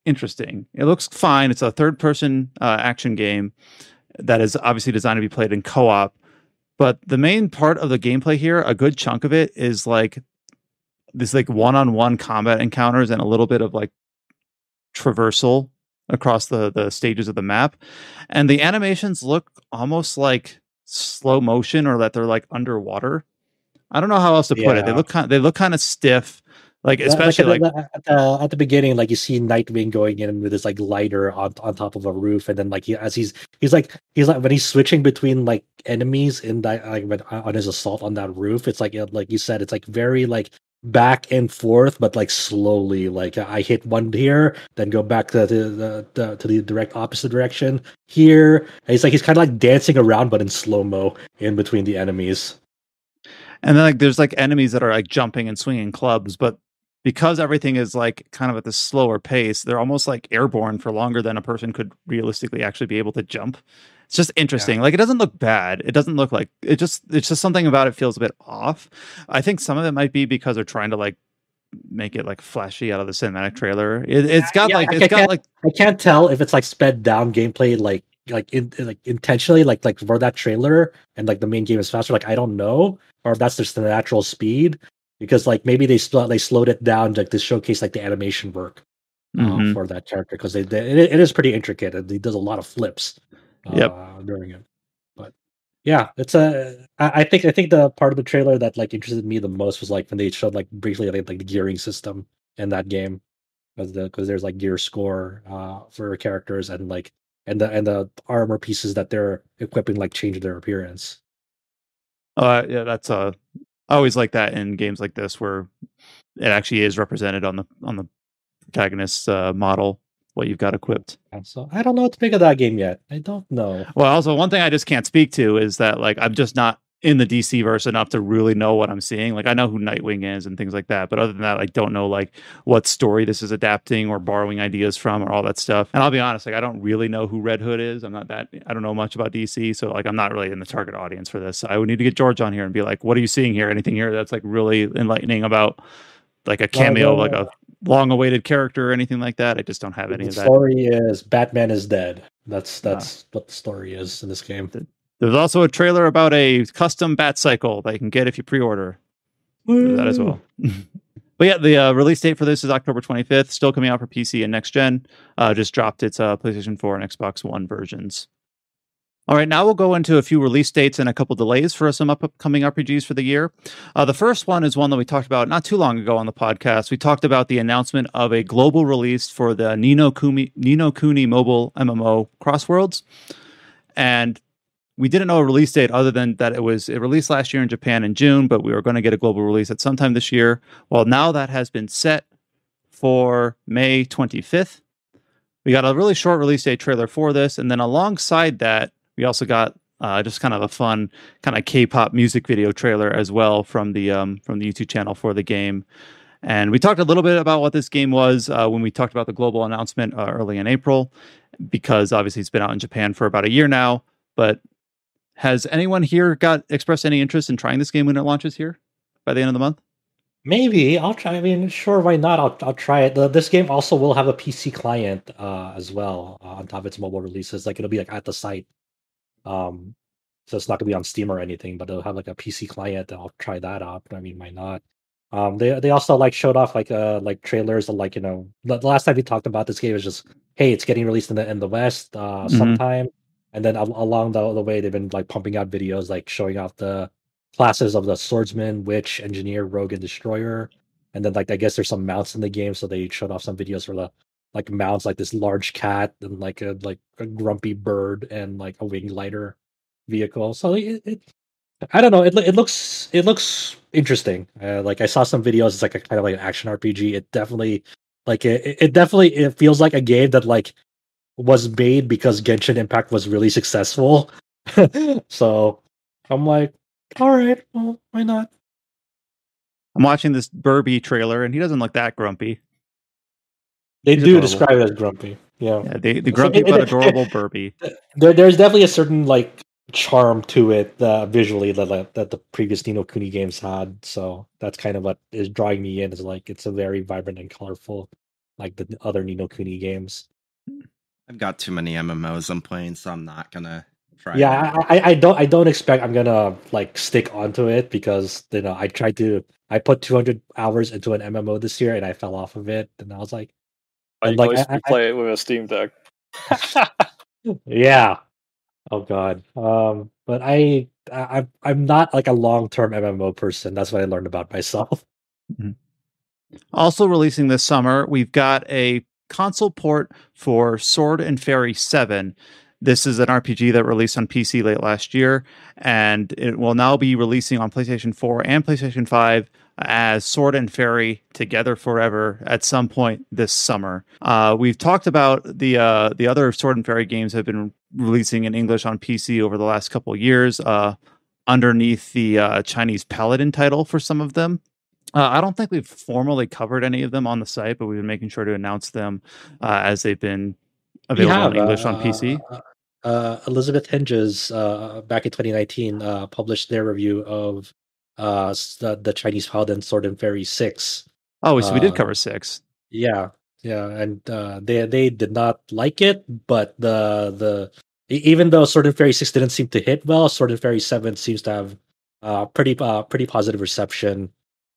interesting. It looks fine. It's a third-person action game that is obviously designed to be played in co-op. But the main part of the gameplay here, a good chunk of it, is like this like one-on-one combat encounters and a little bit of like traversal across the stages of the map. And the animations look almost like slow motion, or that they're like underwater. I don't know how else to put it. They look kind of stiff, like especially at the beginning, like you see Nightwing going in with his like lighter on top of a roof, and then like he's like when he's switching between like enemies in that like on his assault on that roof, it's like you said, it's like very like back and forth, but like slowly. Like I hit one here, then go back to the direct opposite direction here. And he's kind of like dancing around, but in slow mo in between the enemies. And then like there's like enemies that are like jumping and swinging clubs, but because everything is like kind of at this slower pace, they're almost like airborne for longer than a person could realistically actually be able to jump. It's just interesting. Like it doesn't look bad. It doesn't look like it's just something about it feels a bit off. I think some of it might be because they're trying to like make it like flashy out of the cinematic trailer. I can't tell if it's like sped down gameplay like intentionally like for that trailer, and like the main game is faster. Like I don't know, or if that's just the natural speed, because like maybe they slowed it down like to showcase like the animation work for that character, because it is pretty intricate and he does a lot of flips during it. But yeah, it's I think the part of the trailer that like interested me the most was like when they showed like briefly like the gearing system in that game, because there's like gear score for characters, and like and the armor pieces that they're equipping like change their appearance. Yeah, that's I always like that in games like this where it actually is represented on the protagonist's model, what you've got equipped. So I don't know what to make of that game yet. I don't know. Well, also one thing I just can't speak to is that like I'm just not in the DC verse enough to really know what I'm seeing. Like I know who Nightwing is and things like that, but other than that, I don't know like what story this is adapting or borrowing ideas from or all that stuff. And I'll be honest, like I don't really know who Red Hood is. I don't know much about DC, so like I'm not really in the target audience for this. I would need to get George on here and be like, what are you seeing here? Anything here that's like really enlightening about like a cameo, like a long-awaited character or anything like that? I just don't have any of that. The story is Batman is dead. That's what the story is in this game. There's also a trailer about a custom bat cycle that you can get if you pre-order. That as well. But yeah, the release date for this is October 25th. Still coming out for PC and next gen. Just dropped its PlayStation 4 and Xbox One versions. All right, now we'll go into a few release dates and a couple delays for some upcoming RPGs for the year. The first one is one that we talked about not too long ago on the podcast. We talked about the announcement of a global release for the Ni no Kuni mobile MMO Crossworlds. And we didn't know a release date other than that it released last year in Japan in June, but we were going to get a global release at some time this year. Well, now that has been set for May 25th. We got a really short release date trailer for this, and then alongside that, we also got just kind of a fun kind of K-pop music video trailer as well from the YouTube channel for the game. And we talked a little bit about what this game was when we talked about the global announcement early in April, because obviously it's been out in Japan for about a year now, but has anyone here expressed any interest in trying this game when it launches here by the end of the month? Maybe I'll try. I mean, sure, why not? I'll try it. This game also will have a PC client as well on top of its mobile releases. Like it'll be like at the site, so it's not gonna be on Steam or anything, but it'll have like a PC client. And I'll try that out. I mean, why not? They also like showed off like trailers of like the last time we talked about this game was just hey, it's getting released in the West sometime. And then along the way, they've been like pumping out videos, like showing off the classes of the swordsman, witch, engineer, rogue, and destroyer. And then like I guess there's some mounts in the game, so they showed off some videos for the like mounts, like this large cat and like a grumpy bird and like a wing glider vehicle. So I don't know. It looks interesting. Like I saw some videos. It's like a kind of like an action RPG. It definitely like it feels like a game that like was made because Genshin Impact was really successful. So I'm like, all right, well, why not? I'm watching this Burby trailer, and he doesn't look that grumpy. They do describe it as grumpy. Yeah, the grumpy but adorable Burby. There's definitely a certain like charm to it visually that the previous Ni no Kuni games had. So that's kind of what is drawing me in. Is like it's a very vibrant and colorful, like the other Ni no Kuni games. I've got too many MMOs I'm playing, so I'm not gonna try. Yeah, I don't expect I'm gonna like stick onto it because I put 200 hours into an MMO this year and I fell off of it, and I was like, I play it with a Steam Deck. Yeah. Oh god. But I'm not like a long-term MMO person. That's what I learned about myself. Mm-hmm. Also releasing this summer, we've got a console port for Sword and Fairy 7. This is an RPG that released on PC late last year, and it will now be releasing on PlayStation 4 and PlayStation 5 as Sword and Fairy Together Forever at some point this summer. We've talked about the other Sword and Fairy games have been releasing in English on PC over the last couple of years, underneath the Chinese Paladin title for some of them. I don't think we've formally covered any of them on the site, but we've been making sure to announce them as they've been available in English on PC. Elizabeth Hinges, back in 2019, published their review of the Chinese Paladin Sword and Fairy 6. Oh, so we did cover 6. Yeah, and they did not like it, but even though Sword and Fairy 6 didn't seem to hit well, Sword and Fairy 7 seems to have pretty positive reception.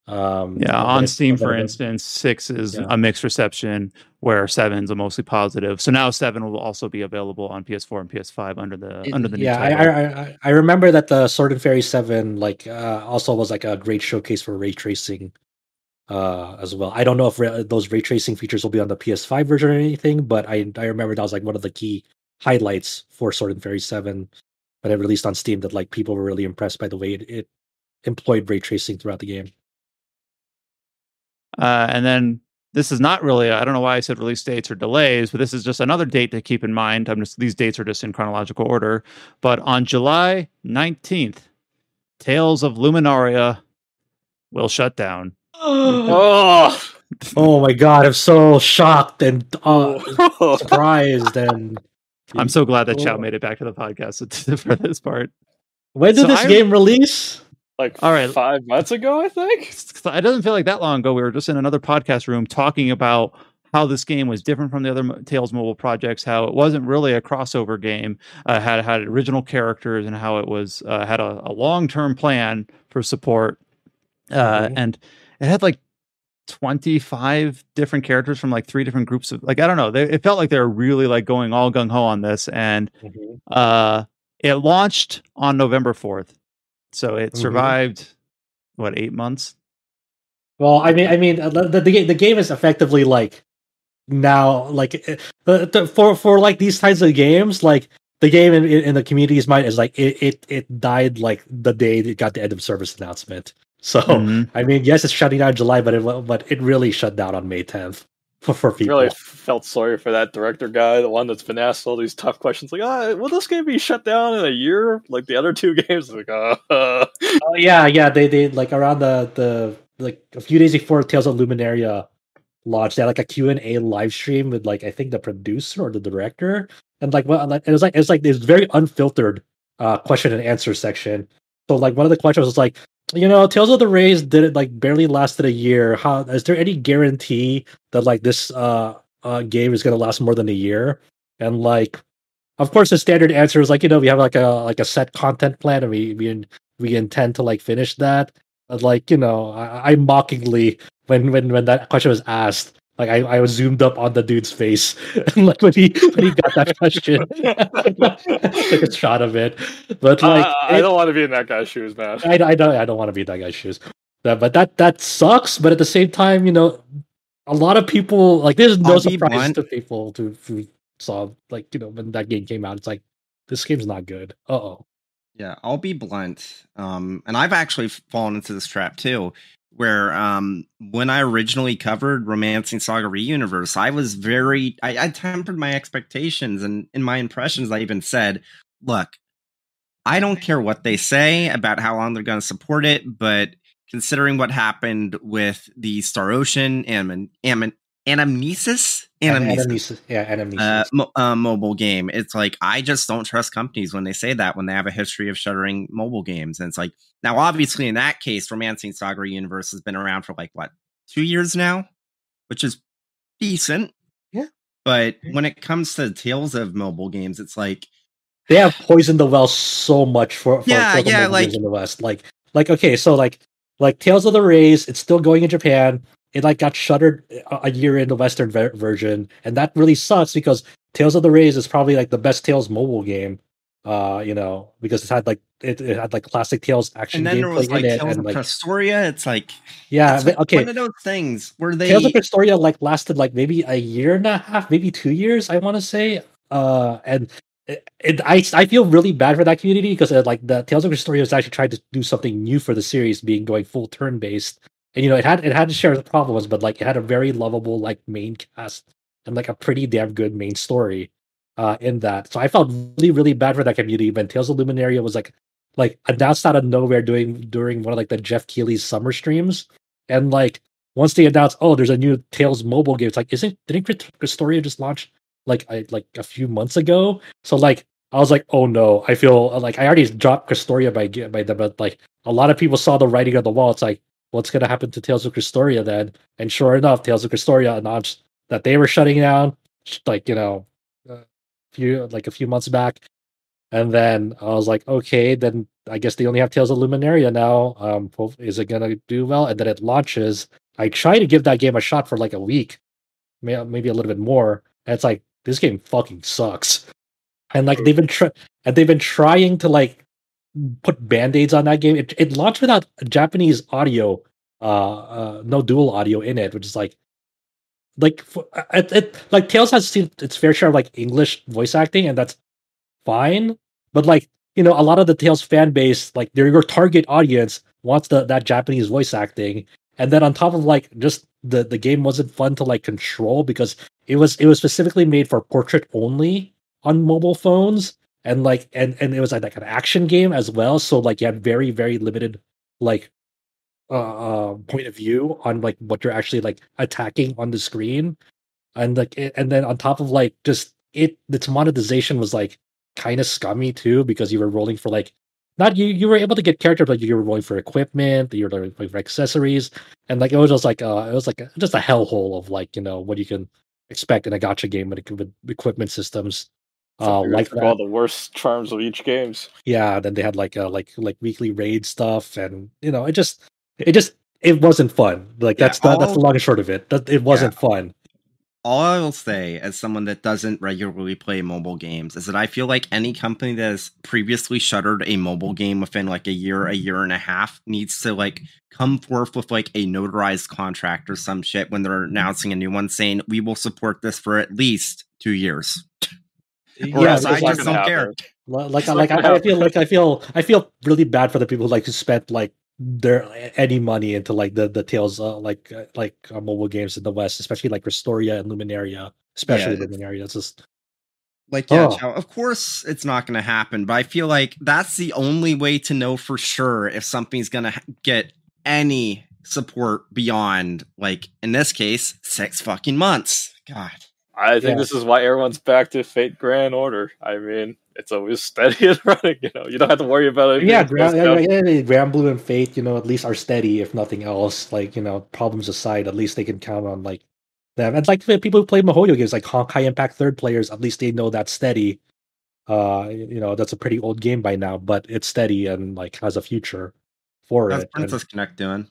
On Steam, for instance, 6 is a mixed reception, where 7 is a mostly positive. So now 7 will also be available on PS4 and PS5 under the new title. I remember that the Sword and Fairy 7 also was like a great showcase for ray tracing as well. I don't know if those ray tracing features will be on the PS5 version or anything, but I remember that was like one of the key highlights for Sword and Fairy 7 when it released on Steam, that like people were really impressed by the way it employed ray tracing throughout the game. And then this is not really, I don't know why I said release dates or delays, but this is just another date to keep in mind. These dates are just in chronological order. But on July 19th, Tales of Luminaria will shut down. Oh, Oh my god, I'm so shocked and Oh. surprised and I'm so glad that Oh. Chow made it back to the podcast for this part. When did So this game release? like All right. 5 months ago, I think. It doesn't feel like that long ago. We were just in another podcast room talking about how this game was different from the other Tales mobile projects, how it wasn't really a crossover game, had original characters, and how it was had a long-term plan for support. And it had like 25 different characters from like 3 different groups of, like, I don't know. It felt like they were really like going all gung-ho on this. And it launched on November 4th. So it survived, what, 8 months? Well, I mean, the game is effectively like now, like for like these types of games, like the game in the community's mind is like it died like the day it got the end of service announcement. So I mean, yes, it's shutting down in July, but it really shut down on May 10th for people. Really felt sorry for that director guy, the one that's been asked all these tough questions, like, will this game be shut down in a year like the other 2 games? Like, yeah, they like around the like a few days before Tales of Luminaria launched, they had like a Q&A live stream with like I think the producer or the director, and like it was this very unfiltered question and answer section. So like one of the questions was like, Tales of the Rays did it like barely lasted a year. How is there any guarantee that like this game is going to last more than a year? And like, of course, the standard answer is like, we have like a set content plan, and we intend to like finish that. But like, I mockingly when that question was asked, like I was zoomed up on the dude's face, and like when he got that question, took a shot of it. But like, I don't want to be in that guy's shoes, man. I don't want to be in that guy's shoes. But that sucks. But at the same time, a lot of people like there's no surprise to people who saw like when that game came out. It's like this game's not good. Yeah, I'll be blunt. And I've actually fallen into this trap too, where when I originally covered Romancing Saga Reuniverse, I tempered my expectations, and in my impressions, I even said, look, I don't care what they say about how long they're going to support it, but considering what happened with the Star Ocean Anamnesis mobile game, it's like I just don't trust companies when they say that, when they have a history of shuttering mobile games. And it's like, now obviously in that case, Romancing Saga Universe has been around for like 2 years now, which is decent. Yeah. But when it comes to Tales of mobile games, it's like they have poisoned the well so much for like games in the West. Like okay, so like Tales of the Rays, it's still going in Japan. It like got shuttered a year in the Western version, and that really sucks because Tales of the Rays is probably like the best Tales mobile game. Because it had like classic Tales action gameplay. And then there was like Tales of Crestoria. It's like okay, one of those things where Tales of Crestoria like lasted like maybe a year and a half, maybe 2 years, I want to say. And I feel really bad for that community because like the Tales of Crestoria was actually trying to do something new for the series, being going full turn based. And it had to share the problems, but like it had a very lovable like main cast and like a pretty damn good main story in that. So I felt really, really bad for that community when Tales of Luminaria was like announced out of nowhere during one of like the Jeff Keighley's summer streams. And like once they announced, there's a new Tales mobile game, it's like, didn't Crestoria just launch like a few months ago? So like I was like, oh no, I feel like I already dropped Crestoria by them, but like a lot of people saw the writing on the wall. It's like, what's going to happen to Tales of Crestoria then? And sure enough, Tales of Crestoria announced that they were shutting down, like, a few months back. And then I was like, okay, then I guess they only have Tales of Luminaria now. Is it going to do well? And then it launches. I try to give that game a shot for like a week, maybe a little bit more. And it's like, this game fucking sucks. And like they've been trying to like put band-aids on that game. It launched without Japanese audio, no dual audio in it, which is like Tales has seen its fair share of like English voice acting, and that's fine. But like a lot of the Tales fan base, like your target audience wants that Japanese voice acting, and then on top of like just the game wasn't fun to like control because it was specifically made for portrait only on mobile phones. and it was like an action game as well. So like you had very very limited like point of view on like what you're actually like attacking on the screen, and and then on top of like just its monetization was like kind of scummy too, because you were rolling for like not you were able to get characters, but you were rolling for equipment, you were rolling for accessories, and like it was just like just a hellhole of like what you can expect in a gacha game with equipment systems like all the worst charms of each games. Yeah, then they had like weekly raid stuff, and it wasn't fun. Like that's the long and short of it. It wasn't fun. All I will say, as someone that doesn't regularly play mobile games, is that I feel like any company that has previously shuttered a mobile game within like a year and a half needs to like come forth with like a notarized contract or some shit when they're announcing a new one, saying we will support this for at least 2 years. Or else I just don't care. I feel really bad for the people who spent like any money into like the Tales mobile games in the West, especially like Restoria and Luminaria, Luminaria. It's just Chow, of course it's not going to happen, but I feel like that's the only way to know for sure if something's going to get any support beyond, like in this case, 6 fucking months. God. I think this is why everyone's back to Fate Grand Order. I mean, it's always steady and running. You don't have to worry about it. Grand Blue and Fate, at least are steady, if nothing else. Like, problems aside, at least they can count on like them. And like people who play MiHoYo games, like high impact third players, at least they know that's steady. That's a pretty old game by now, but it's steady and like has a future for How's it. Princess Connect doing?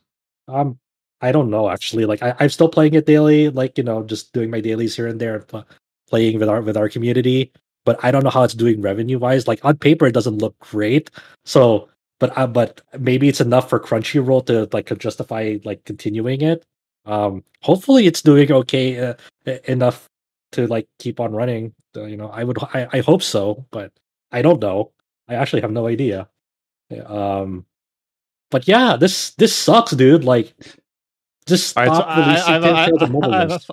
I don't know actually. Like I'm still playing it daily, like just doing my dailies here and there, playing with our community. But I don't know how it's doing revenue wise. Like on paper, it doesn't look great. So, but maybe it's enough for Crunchyroll to like justify like continuing it. Hopefully, it's doing okay enough to like keep on running. I hope so, but I don't know. I actually have no idea. But yeah, this sucks, dude. Like. Just stop releasing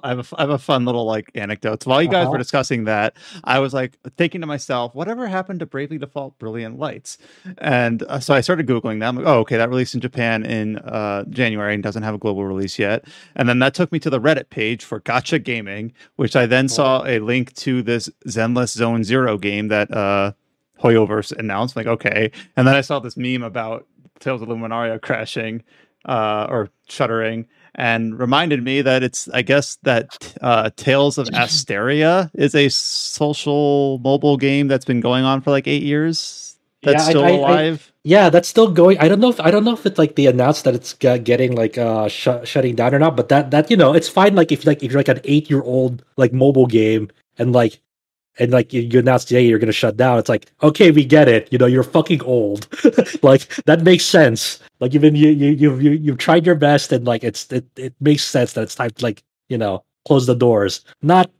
I have a fun little like anecdote. So while you guys were discussing that, I was like thinking to myself, whatever happened to Bravely Default Brilliant Lights? And so I started Googling that. I'm like, oh, okay, that released in Japan in January and doesn't have a global release yet. And then that took me to the Reddit page for Gacha Gaming, which I then saw a link to this Zenless Zone Zero game that HoYoverse announced. I'm like, okay. And then I saw this meme about Tales of Luminaria crashing or shuttering, and reminded me that I guess that Tales of Asteria is a social mobile game that's been going on for like 8 years. That's still alive. That's still going. I don't know if it's like they announced that it's getting like shutting down or not. But that it's fine. Like if you're like an 8-year-old like mobile game and you announced today you're gonna shut down. It's like, okay, we get it. You're fucking old. Like that makes sense. Like even you've tried your best, and like it makes sense that it's time to like close the doors. Not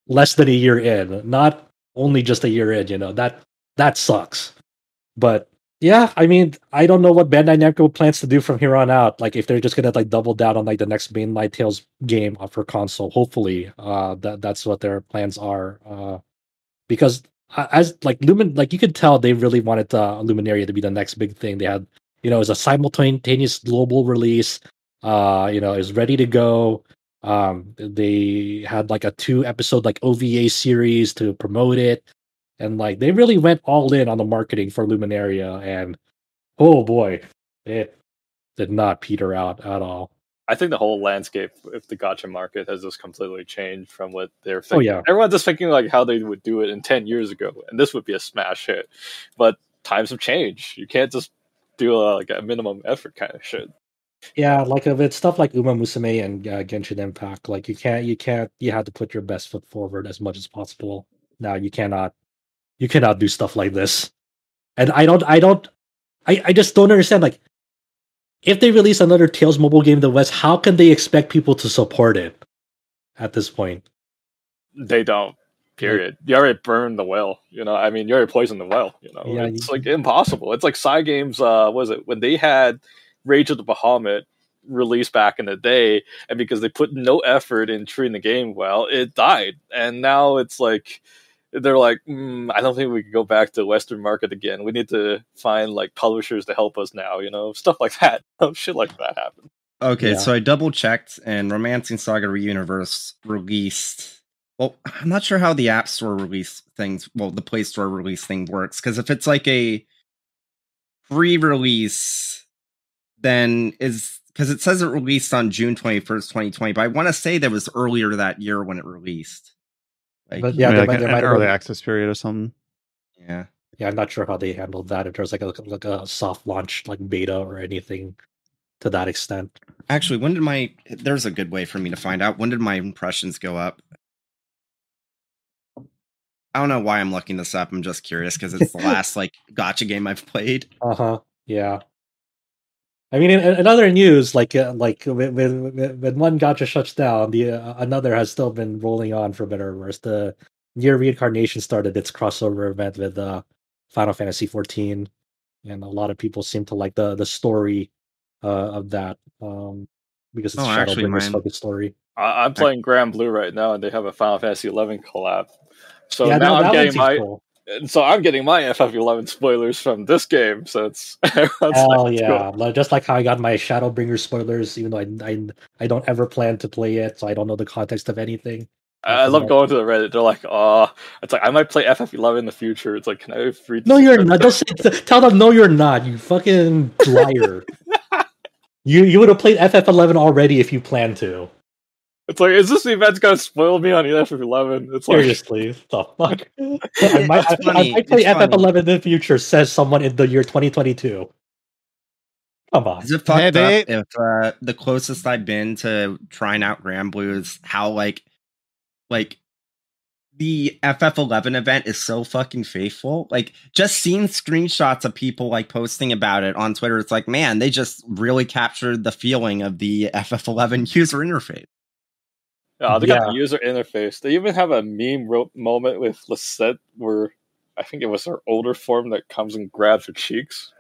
less than a year in. Not only just a year in. That sucks. But yeah, I mean, I don't know what Bandai Namco plans to do from here on out. Like if they're just gonna like double down on like the next mainline Tales game for console. Hopefully, that's what their plans are. Because as like you could tell they really wanted Luminaria to be the next big thing. They had, it was a simultaneous global release. It was ready to go. They had like a 2-episode like OVA series to promote it. And like they really went all in on the marketing for Luminaria, and oh boy, it did not peter out at all. I think the whole landscape of the gacha market has just completely changed from what they're thinking. Oh, yeah. Everyone's just thinking like how they would do it in 10 years ago, and this would be a smash hit. But times have changed. You can't just do like a minimum effort kind of shit. Yeah, like if it's stuff like Uma Musume and Genshin Impact, like you have to put your best foot forward as much as possible. Now you cannot do stuff like this. And I just don't understand, like, if they release another Tales mobile game in the West, how can they expect people to support it at this point? They don't. Period. You already burned the well. I mean, you already poisoned the well. Yeah, it's like impossible. It's like Cygames. Was it when they had Rage of the Bahamut released back in the day, and because they put no effort in treating the game well, it died. And now it's like they're like, I don't think we can go back to the Western market again. We need to find like publishers to help us now, stuff like that. Shit like that happened. Okay, so I double checked, and Romancing Saga Reuniverse released. Well, I'm not sure how the App Store release things. Well, the Play Store release thing works, because if it's like a pre-release, then because it says it released on June 21st, 2020, but I want to say that was earlier that year when it released. But yeah, there an might early access period or something. Yeah. Yeah, I'm not sure how they handled that. If there's like a soft launch like beta or anything to that extent. Actually, there's a good way for me to find out. When did my impressions go up? I don't know why I'm looking this up. I'm just curious because it's the last like gacha game I've played. Yeah. I mean, in other news, like when one gacha shuts down, the another has still been rolling on for better or worse. The Year Reincarnation started its crossover event with Final Fantasy 14, and a lot of people seem to like the story of that because it's a Shadowbringers focused story. I'm playing Grand Blue right now, and they have a Final Fantasy 11 collab. So yeah, now I'm getting cool. So I'm getting my FF11 spoilers from this game. So it's hell yeah, cool. Just like how I got my Shadowbringers spoilers, even though I don't ever plan to play it, so I don't know the context of anything. I love going to the Reddit. They're like, it's like I might play FF11 in the future. It's like, can I read? No, you're not. Tell them no, you're not. You fucking liar. You would have played FF11 already if you planned to. It's like, is this event's gonna spoil me on FF11? It's like, seriously, the fuck? I might play FF11 in the future, says someone in the year 2022. Come on. Is it fucked up if the closest I've been to trying out Grand Blue is how like the FF11 event is so fucking faithful? Like, just seeing screenshots of people like posting about it on Twitter, it's like, man, they just really captured the feeling of the FF11 user interface. Yeah, they got the user interface. They even have a meme moment with Lisette where I think it was her older form that comes and grabs her cheeks.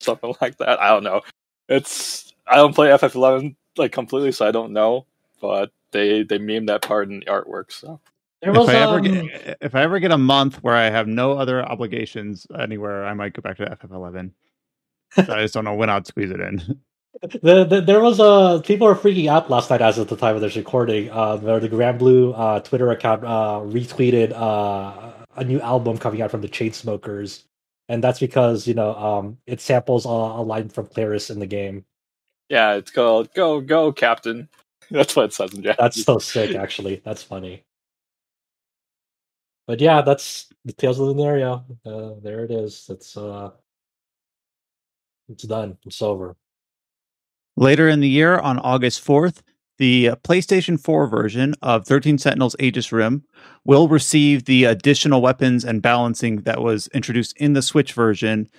Something like that. I don't know. I don't play FF11 like completely, so I don't know. But they meme that part in the artwork. So if I ever get a month where I have no other obligations anywhere, I might go back to FF11. I just don't know when I'd squeeze it in. There was people were freaking out last night as of the time of this recording. The Grand Blue Twitter account retweeted a new album coming out from the Chainsmokers, and that's because it samples a line from Claris in the game. Yeah, it's called "Go Go Captain." That's what it says in Japanese. That's so sick, actually. That's funny. But yeah, that's the Tales of Luminaria. There it is. It's done. It's over. Later in the year, on August 4th, the PlayStation 4 version of 13 Sentinels Aegis Rim will receive the additional weapons and balancing that was introduced in the Switch version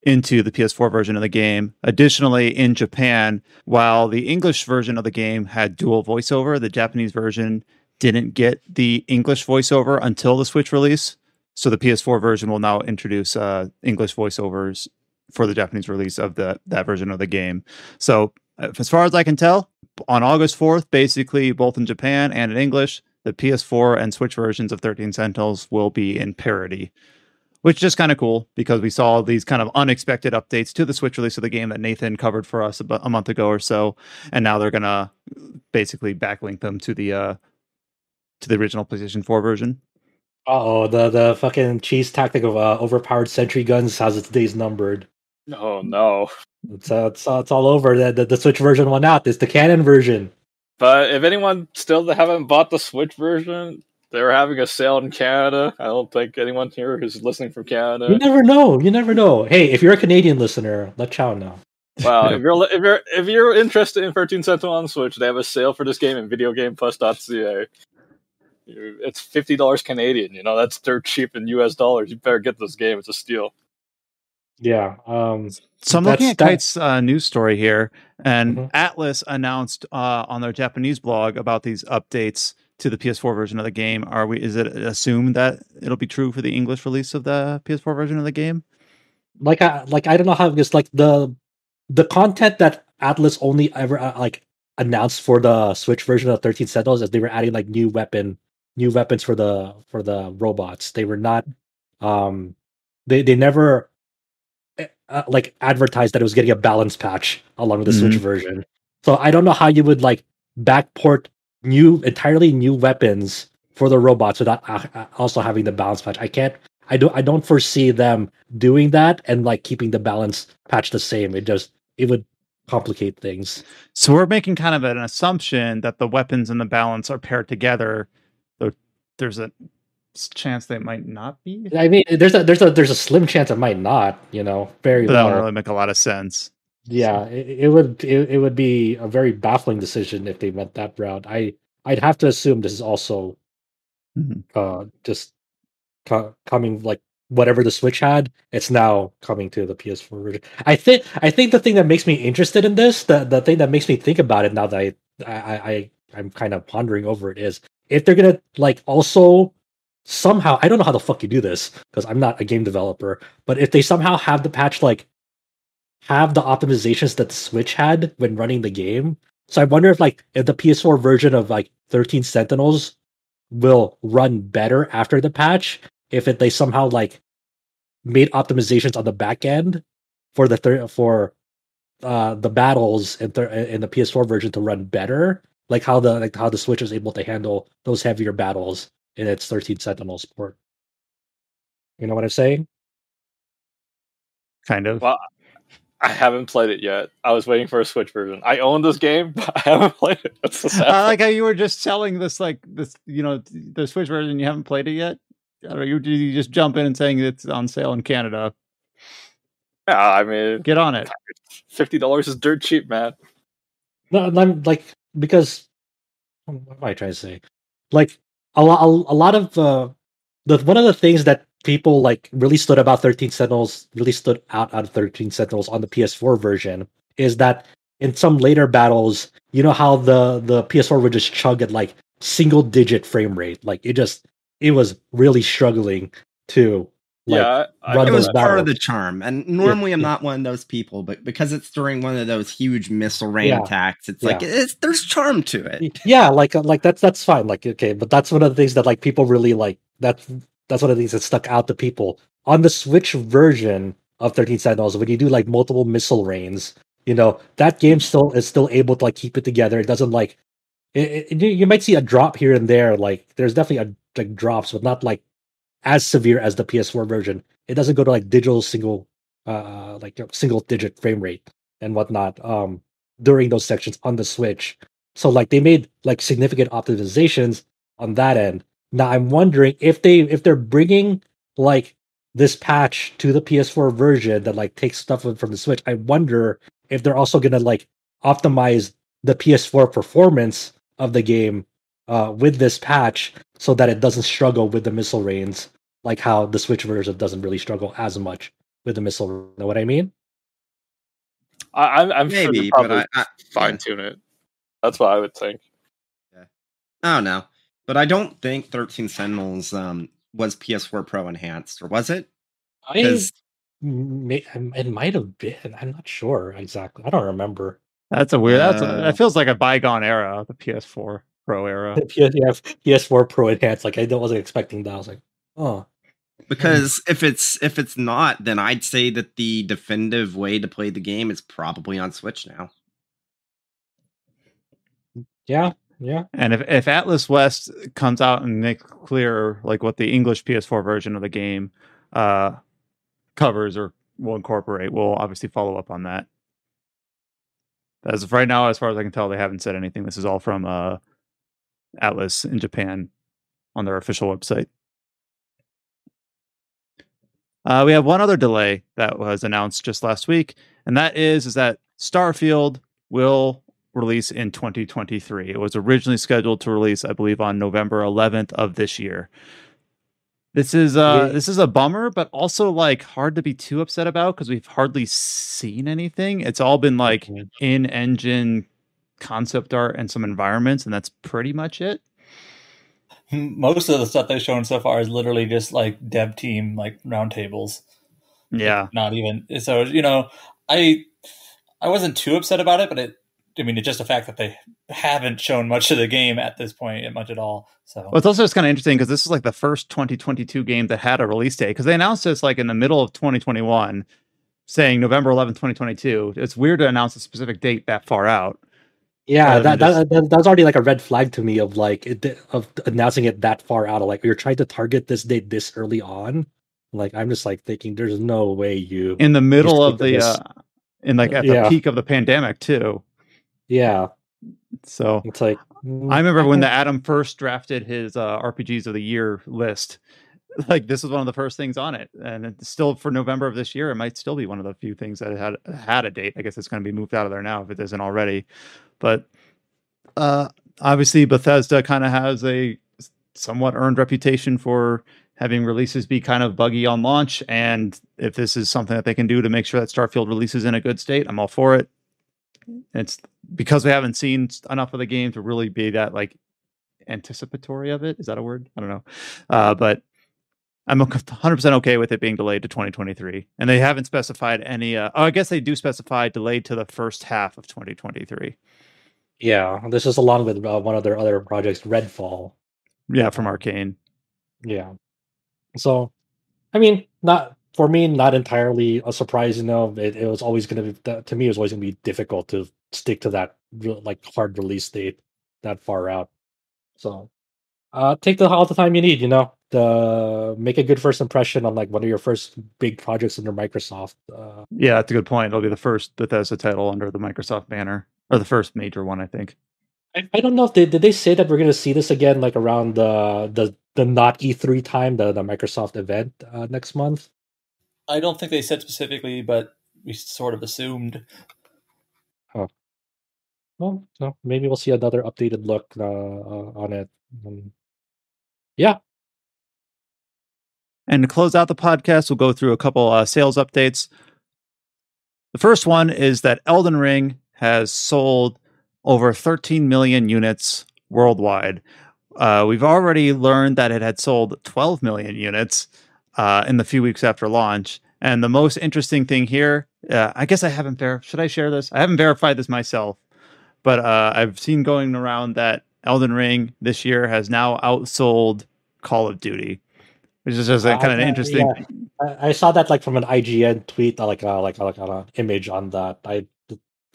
into the PS4 version of the game. Additionally, in Japan, while the English version of the game had dual voiceover, the Japanese version didn't get the English voiceover until the Switch release. So the PS4 version will now introduce English voiceovers for the Japanese release of that version of the game. So as far as I can tell, on August 4th, basically both in Japan and in English, the PS4 and Switch versions of 13 Sentinels will be in parity, which is just kind of cool because we saw these kind of unexpected updates to the Switch release of the game that Nathan covered for us about a month ago or so, and now they're going to basically backlink them to the original PlayStation 4 version. The fucking cheese tactic of overpowered sentry guns has its days numbered. Oh no. It's all over. The Switch version went out. It's the canon version. But if anyone still haven't bought the Switch version, they're having a sale in Canada. I don't think anyone here who's listening from Canada. You never know. Hey, if you're a Canadian listener, let Chow know. Wow, if you're interested in 13 Sentinel on Switch, they have a sale for this game in videogameplus.ca. It's $50 Canadian. That's dirt cheap in US dollars. You better get this game. It's a steal. Yeah. So I'm looking at Kite's news story here, and Atlas announced on their Japanese blog about these updates to the PS4 version of the game. Is it assumed that it'll be true for the English release of the PS4 version of the game? I don't know how, because like the content that Atlas only ever announced for the Switch version of 13 Sentinels is they were adding like new weapon new weapons for the robots. They were not they never like advertised that it was getting a balance patch along with the Switch version. So I don't know how you would like backport entirely new weapons for the robots without also having the balance patch. I don't foresee them doing that and like keeping the balance patch the same. It would complicate things. So we're making kind of an assumption that the weapons and the balance are paired together. Though there's a chance they might not be. I mean, there's a slim chance it might not. Very But that low. don't really make a lot of sense. Yeah, it would be a very baffling decision if they went that route. I'd have to assume this is also just coming like whatever the Switch had, it's now coming to the PS4 version. I think the thing that makes me interested in this, the thing that makes me think about it now that I'm kind of pondering over it is if they're gonna like also somehow, I don't know how the fuck you do this because I'm not a game developer, but if they somehow have the patch like have the optimizations that the Switch had when running the game. So I wonder if the PS4 version of like 13 Sentinels will run better after the patch if they somehow like made optimizations on the back end for the battles in the PS4 version to run better, like how the Switch was able to handle those heavier battles in its 13 Sentinels port. You know what I'm saying? Kind of. Well, I haven't played it yet. I was waiting for a Switch version. I own this game, but I haven't played it. That's the sad I like how you were just selling this, the Switch version. You haven't played it yet. Or you just jump in and saying it's on sale in Canada. Yeah, I mean, get on it. $50 is dirt cheap, man. No, I'm like, because what am I trying to say? Like a lot of one of the things that people like really stood about 13 Sentinels, really stood out of 13 Sentinels on the PS4 version is that in some later battles, you know how the PS4 would just chug at like single digit frame rate. Like it was really struggling to run it was those part battles. of the charm. And normally I'm not one of those people, but because it's during one of those huge missile rain attacks, it's like there's charm to it. Yeah, like that's fine. Like, okay, but that's one of the things that like people really like. That's one of the things that stuck out to people on the Switch version of 13 Sentinels. When you do like multiple missile rains, that game is still able to like keep it together. It doesn't like you might see a drop here and there. Like there's definitely like drops, but not like as severe as the PS4 version. It doesn't go to like digital single digit frame rate and whatnot during those sections on the Switch. So like they made like significant optimizations on that end. Now I'm wondering if they're bringing like this patch to the PS4 version that like takes stuff from the Switch. I wonder if they're also gonna like optimize the PS4 performance of the game with this patch so that it doesn't struggle with the missile rains like how the Switch version doesn't really struggle as much with the missile. You know what I mean? I'm Maybe, sure they probably but fine tune it. That's what I would think. Yeah. I don't know, but I don't think 13 Sentinels was PS4 Pro enhanced, or was it? It might have been. I'm not sure exactly. I don't remember. That's a weird. That feels like a bygone era, the PS4 Pro era. PS4 Pro enhanced. Like I wasn't expecting that. I was like, oh. Because if it's not, then I'd say that the definitive way to play the game is probably on Switch now. Yeah. And if Atlas West comes out and makes clear like what the English PS4 version of the game covers or will incorporate, we'll obviously follow up on that. As of right now, as far as I can tell, they haven't said anything. This is all from Atlas in Japan on their official website. We have one other delay that was announced just last week, and that is that Starfield will release in 2023. It was originally scheduled to release, I believe, on November 11th of this year. This is a bummer, but also like hard to be too upset about because we've hardly seen anything. It's all been like in-engine concept art and some environments, and that's pretty much it. Most of the stuff they've shown so far is literally just like dev team like roundtables. Yeah, not even so. I wasn't too upset about it, but I mean, it's just the fact that they haven't shown much of the game at this point, much at all. So, well, it's also just kind of interesting because this is like the first 2022 game that had a release date, because they announced this like in the middle of 2021, saying November 11th, 2022. It's weird to announce a specific date that far out. Yeah, that's already like a red flag to me of like of announcing it that far out. Of like, you're trying to target this date this early on. Like, I'm just like thinking, there's no way you in the middle of the in like at the peak of the pandemic too. Yeah, so it's like I remember when the Adam first drafted his RPGs of the year list. Like, this was one of the first things on it, and it's still for November of this year. It might still be one of the few things that had a date. I guess it's going to be moved out of there now if it isn't already. But obviously, Bethesda kind of has a somewhat earned reputation for having releases be kind of buggy on launch. And if this is something that they can do to make sure that Starfield releases in a good state, I'm all for it. It's because we haven't seen enough of the game to really be that like anticipatory of it. Is that a word? I don't know. But I'm 100% okay with it being delayed to 2023. And they haven't specified any... I guess they do specify delayed to the first half of 2023. Yeah, this is along with one of their other projects, Redfall. Yeah, from Arcane. Yeah. So, I mean, not entirely a surprise. You know, it was always going to be, to me, it was always going to be difficult to stick to that like hard release date that far out. So, take all the time you need, you know, to make a good first impression on like one of your first big projects under Microsoft. Yeah, that's a good point. It'll be the first Bethesda title under the Microsoft banner, or the first major one, I think. I don't know if did they say that we're going to see this again, like around the not E3 time, the Microsoft event next month. I don't think they said specifically, but we sort of assumed. Oh, well, so maybe we'll see another updated look on it. Yeah. And to close out the podcast, we'll go through a couple sales updates. The first one is that Elden Ring has sold over 13 million units worldwide. We've already learned that it had sold 12 million units in the few weeks after launch. And the most interesting thing here, I guess I haven't should I share this? I haven't verified this myself, but I've seen going around that Elden Ring this year has now outsold Call of Duty, which is just kind of interesting. Yeah. I saw that like from an IGN tweet, like an image on that.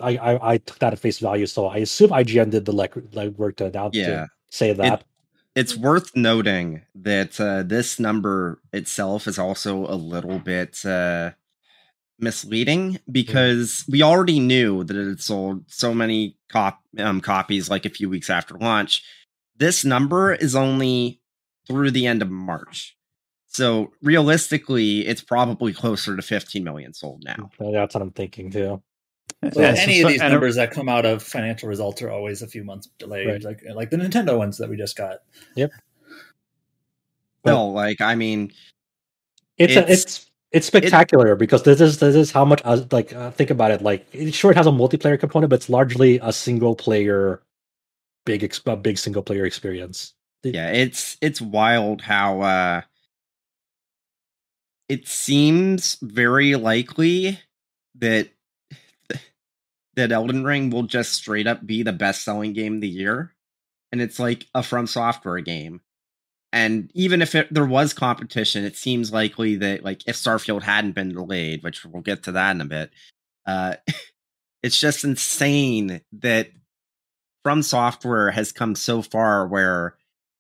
I took that at face value, so I assume IGN did the like work to announce to say that. It's worth noting that this number itself is also a little bit misleading, because we already knew that it had sold so many copies like a few weeks after launch. This number is only through the end of March. So realistically, it's probably closer to 15 million sold now. That's what I'm thinking too. So any of these numbers that come out of financial results are always a few months delayed, right? like the Nintendo ones that we just got. Yep. Well, like, I mean, it's spectacular because this is how much think about it. Like, sure, it has a multiplayer component, but it's largely a single player, big single player experience. Yeah, it's wild how it seems very likely that Elden Ring will just straight up be the best-selling game of the year. And it's like a From Software game. And even if there was competition, it seems likely that, like, if Starfield hadn't been delayed, which we'll get to that in a bit, it's just insane that From Software has come so far where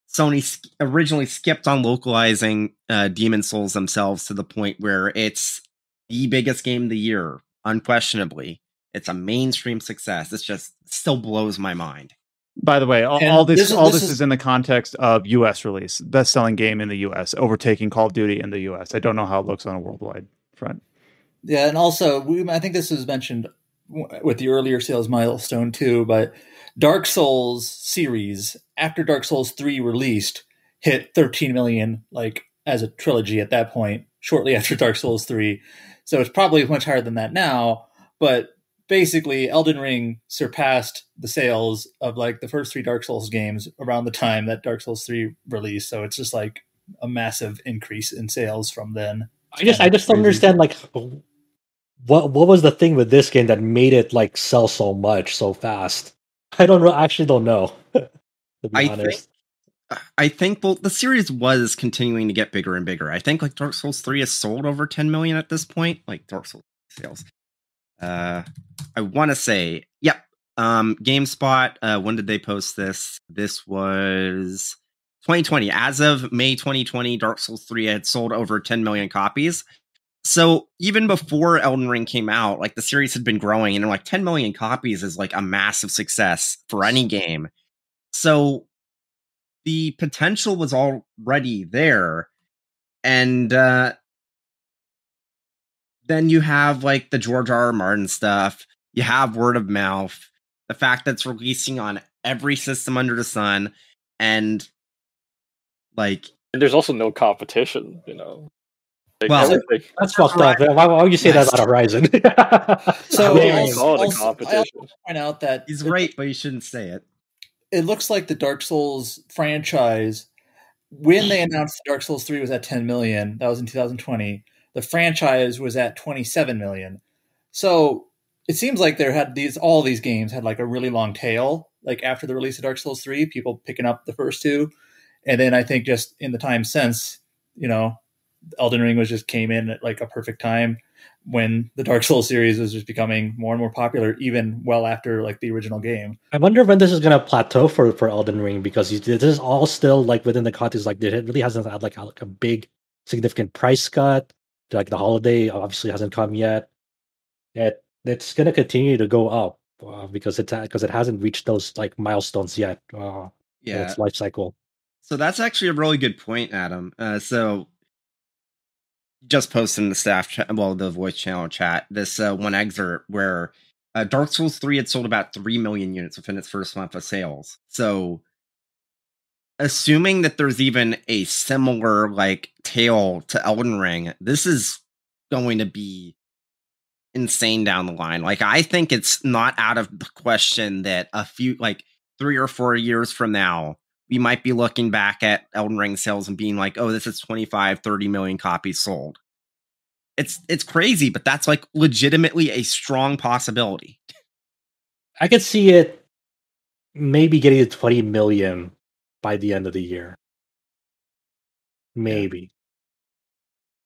Sony originally skipped on localizing Demon's Souls themselves to the point where it's the biggest game of the year, unquestionably. It's a mainstream success. It just still blows my mind. By the way, all this is in the context of U.S. release, best-selling game in the U.S., overtaking Call of Duty in the U.S. I don't know how it looks on a worldwide front. Yeah, and also, I think this was mentioned with the earlier sales milestone too, but Dark Souls series, after Dark Souls 3 released, hit 13 million, like, as a trilogy at that point, shortly after Dark Souls 3. So it's probably much higher than that now, but basically, Elden Ring surpassed the sales of like the first 3 Dark Souls games around the time that Dark Souls 3 released. So it's just like a massive increase in sales from then. I just don't understand, like, what was the thing with this game that made it like sell so much so fast? I don't know. I actually don't know. To be honest. I think well, the series was continuing to get bigger and bigger. I think like Dark Souls 3 has sold over 10 million at this point, like Dark Souls sales. I want to say, yep. GameSpot, when did they post this? This was 2020. As of May 2020, Dark Souls 3 had sold over 10 million copies. So even before Elden Ring came out, like the series had been growing, and like 10 million copies is like a massive success for any game. So the potential was already there. And then you have like the George R. R. Martin stuff. You have word of mouth. The fact that it's releasing on every system under the sun. And like... And there's also no competition, you know. Like, well, that's fucked up. Why would you say that about Horizon? So also, I point out that he's right, but you shouldn't say it. It looks like the Dark Souls franchise, when they announced Dark Souls 3 was at 10 million, that was in 2020, the franchise was at 27 million. So it seems like all these games had like a really long tail, like after the release of Dark Souls 3, people picking up the first two. And then I think just in the time since, you know, Elden Ring came in at like a perfect time when the Dark Souls series was just becoming more and more popular, even well after like the original game. I wonder when this is going to plateau for Elden Ring, because this is all still like within the context, like it really hasn't had like a big significant price cut. Like the holiday obviously hasn't come yet. It's going to continue to go up because it hasn't reached those like milestones yet. In its life cycle. So that's actually a really good point, Adam. So just posted in the staff chat, well, the voice channel chat, this one excerpt where Dark Souls 3 had sold about 3 million units within its first month of sales. So assuming that there's even a similar like tail to Elden Ring, this is going to be insane down the line. Like, I think it's not out of the question that a few, like 3 or 4 years from now, we might be looking back at Elden Ring sales and being like, oh, this is 25, 30 million copies sold. It's crazy, but that's like legitimately a strong possibility. I could see it maybe getting to 20 million by the end of the year. Maybe.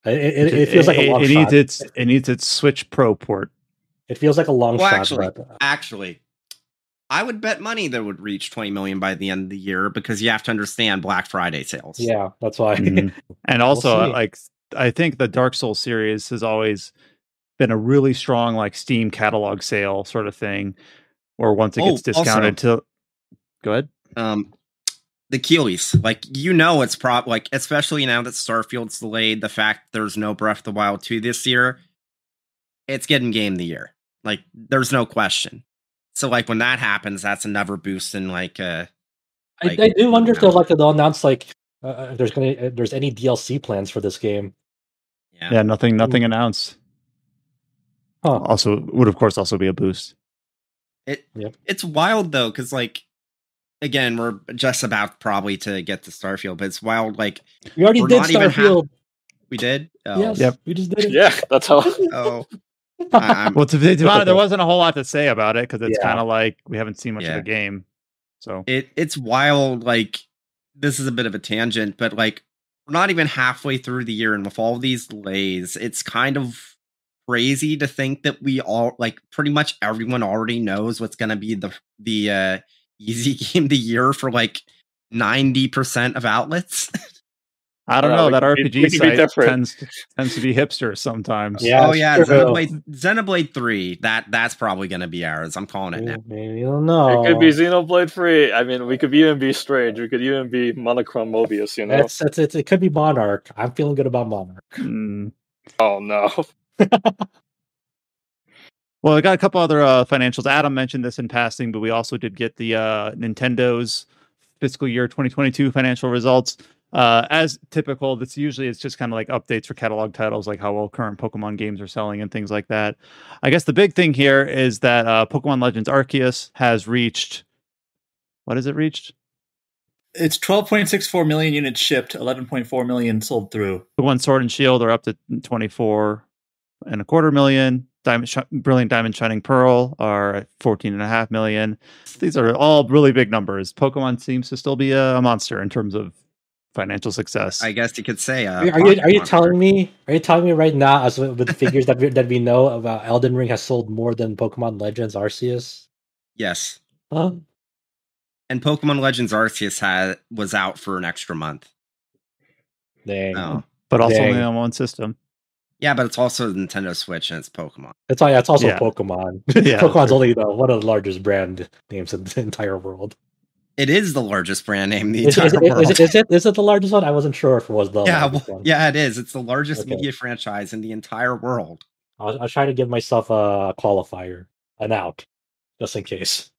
Yeah. It feels like a long shot. It needs its Switch Pro port. It feels like a long shot. Actually, I would bet money that would reach 20 million by the end of the year, because you have to understand Black Friday sales. Yeah, that's why. Mm-hmm. And also, like, I think the Dark Souls series has always been a really strong like Steam catalog sale sort of thing, or once it gets discounted to. Go ahead. The Keeleys, like, you know, it's like, especially now that Starfield's delayed, the fact there's no Breath of the Wild 2 this year, it's getting Game of the Year. Like, there's no question. So like when that happens, that's another boost in like. I do wonder if they'll announce like if there's any DLC plans for this game. Yeah, nothing announced. Huh. Also, would of course also be a boost. It's wild though, because like, again, we're just about probably to get to Starfield, but it's wild. Like, we already did Starfield. We did. Oh. Yes, yep. We just did it. Yeah, that's how. Oh. Well, to be honest, there wasn't a whole lot to say about it because it's kind of like we haven't seen much of the game. So it's wild. Like, this is a bit of a tangent, but like, we're not even halfway through the year, and with all these delays, it's kind of crazy to think that we all, like, pretty much everyone already knows what's going to be the easy game of the year for like 90% of outlets. I don't know. That RPG site tends to be hipster sometimes. Yeah, Xenoblade 3. That's probably going to be ours. I'm calling it now. Maybe, I don't know. It could be Xenoblade 3. I mean, we could even be Strange. We could even be Monochrome Mobius. You know, it could be Monarch. I'm feeling good about Monarch. Oh no. Well, I got a couple other financials. Adam mentioned this in passing, but we also did get the Nintendo's fiscal year 2022 financial results. As typical, it's just kind of like updates for catalog titles, like how well current Pokemon games are selling and things like that. I guess the big thing here is that Pokemon Legends Arceus has reached... What has it reached? It's 12.64 million units shipped, 11.4 million sold through. Pokemon Sword and Shield are up to 24.25 million. Brilliant Diamond Shining Pearl are at 14.5 million. These are all really big numbers. Pokemon seems to still be a monster in terms of financial success. I guess you could say. Are you telling me? Are you telling me right now, as with the figures that we know about, Elden Ring has sold more than Pokemon Legends Arceus? Yes. Huh? And Pokemon Legends Arceus was out for an extra month. Dang. Oh. But also only on one system. Yeah, but it's also Nintendo Switch and it's Pokemon. It's also Pokemon. Pokemon's only one of the largest brand names in the entire world. It is the largest brand name in the entire world. Is it the largest one? I wasn't sure if it was the largest one. Yeah, it is. It's the largest media franchise in the entire world. I'll try to give myself a qualifier, an out, just in case.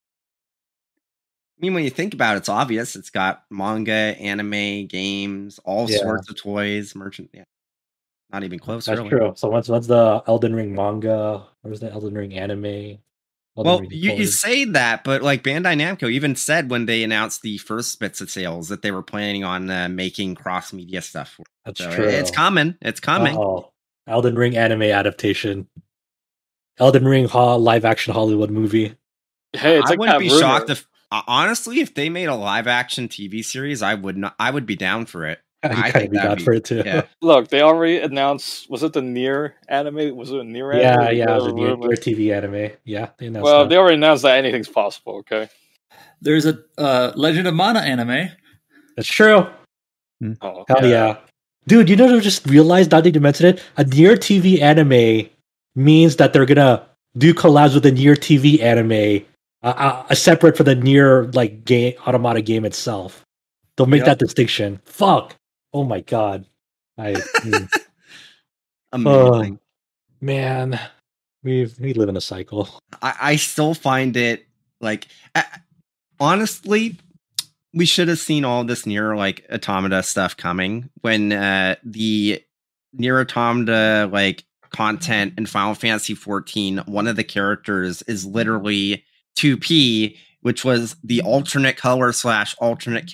I mean, when you think about it, it's obvious. It's got manga, anime, games, all sorts of toys, merchant. Yeah, not even close. That's really. true. So when's the Elden Ring manga? Where's the Elden Ring anime? You say that, but like Bandai Namco even said when they announced the first bits of sales that they were planning on making cross-media stuff. That's true. It's coming. It's coming. Elden Ring anime adaptation. Elden Ring live-action Hollywood movie. Hey, I wouldn't be shocked if, honestly, if they made a live-action TV series. I would be down for it. I think be down for it too. Yeah. Look, they already announced. Was it the Nier anime? Was it a Nier anime? Yeah, it was a Nier TV anime. Yeah, they announced. Well, they already announced that anything's possible. Okay. There's a Legend of Mana anime. That's true. Oh, hell yeah, dude! You know, just realized now that you mentioned it, a Nier TV anime means that they're gonna do collabs with the Nier TV anime, separate for the Nier game Automata game itself. They'll make that distinction. Fuck. Oh my god. Amazing. Man, we live in a cycle. I still find it honestly, we should have seen all this Nier Automata stuff coming when the Nier Automata content in Final Fantasy 14. One of the characters is literally 2P, which was the alternate color / alternate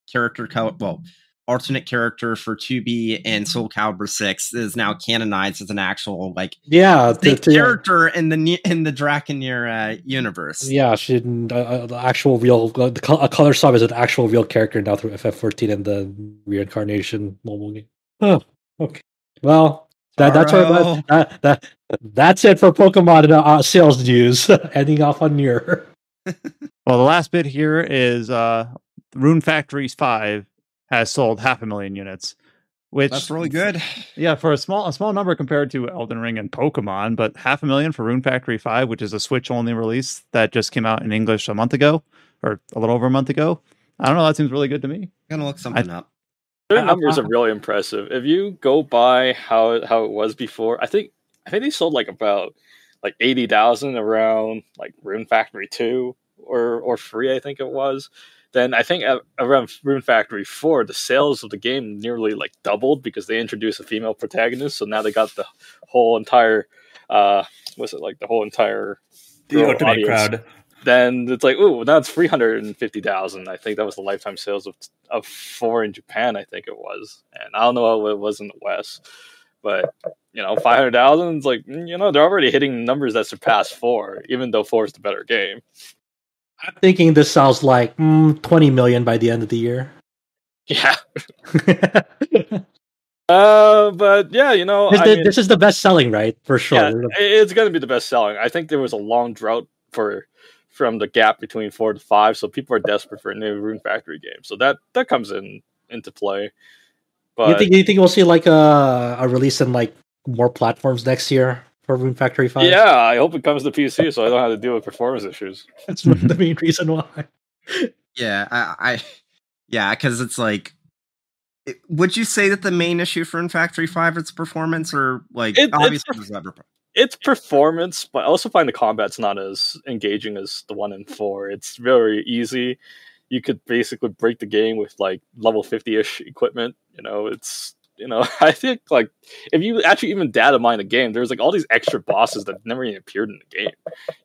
character color. Well, alternate character for 2B and Soul Calibur 6 is now canonized as an actual character in the Drakenir universe. Yeah, the actual real a color sub is an actual real character now through FF14 and the reincarnation mobile game. Oh, okay. Well, that's it for Pokemon sales news. Ending off on Nier. Well, the last bit here is Rune Factory's 5 has sold 500,000 units, which that's really good. Yeah, for a small number compared to Elden Ring and Pokemon, but 500,000 for Rune Factory 5, which is a Switch only release that just came out in English a month ago, or a little over a month ago. I don't know. That seems really good to me. Gonna look something up. Their numbers are really impressive. If you go by how it was before, I think they sold about 80,000 around Rune Factory 2 or 3, I think it was. Then I think around Rune Factory 4, the sales of the game nearly doubled because they introduced a female protagonist. So now they got the whole entire, the ultimate crowd. Then it's now it's 350,000. I think that was the lifetime sales of 4 in Japan. I think it was, and I don't know what it was in the West, but 500,000 is they're already hitting numbers that surpass 4, even though 4 is the better game. I'm thinking this sounds like 20 million by the end of the year. Yeah. But yeah, this is the best selling, right? For sure. Yeah, it's going to be the best selling. I think there was a long drought from the gap between 4 to 5, so people are desperate for a new Rune Factory game. So that comes into play. But you think we'll see a release in more platforms next year for Rune Factory 5? Yeah, I hope it comes to PC so I don't have to deal with performance issues. That's the main reason why. Yeah, because it's would you say that the main issue for Rune Factory 5 is performance, or it's performance, but I also find the combat's not as engaging as the one in 4. It's very easy. You could basically break the game with level 50-ish equipment. I think if you actually even data mine the game, there's all these extra bosses that never even appeared in the game.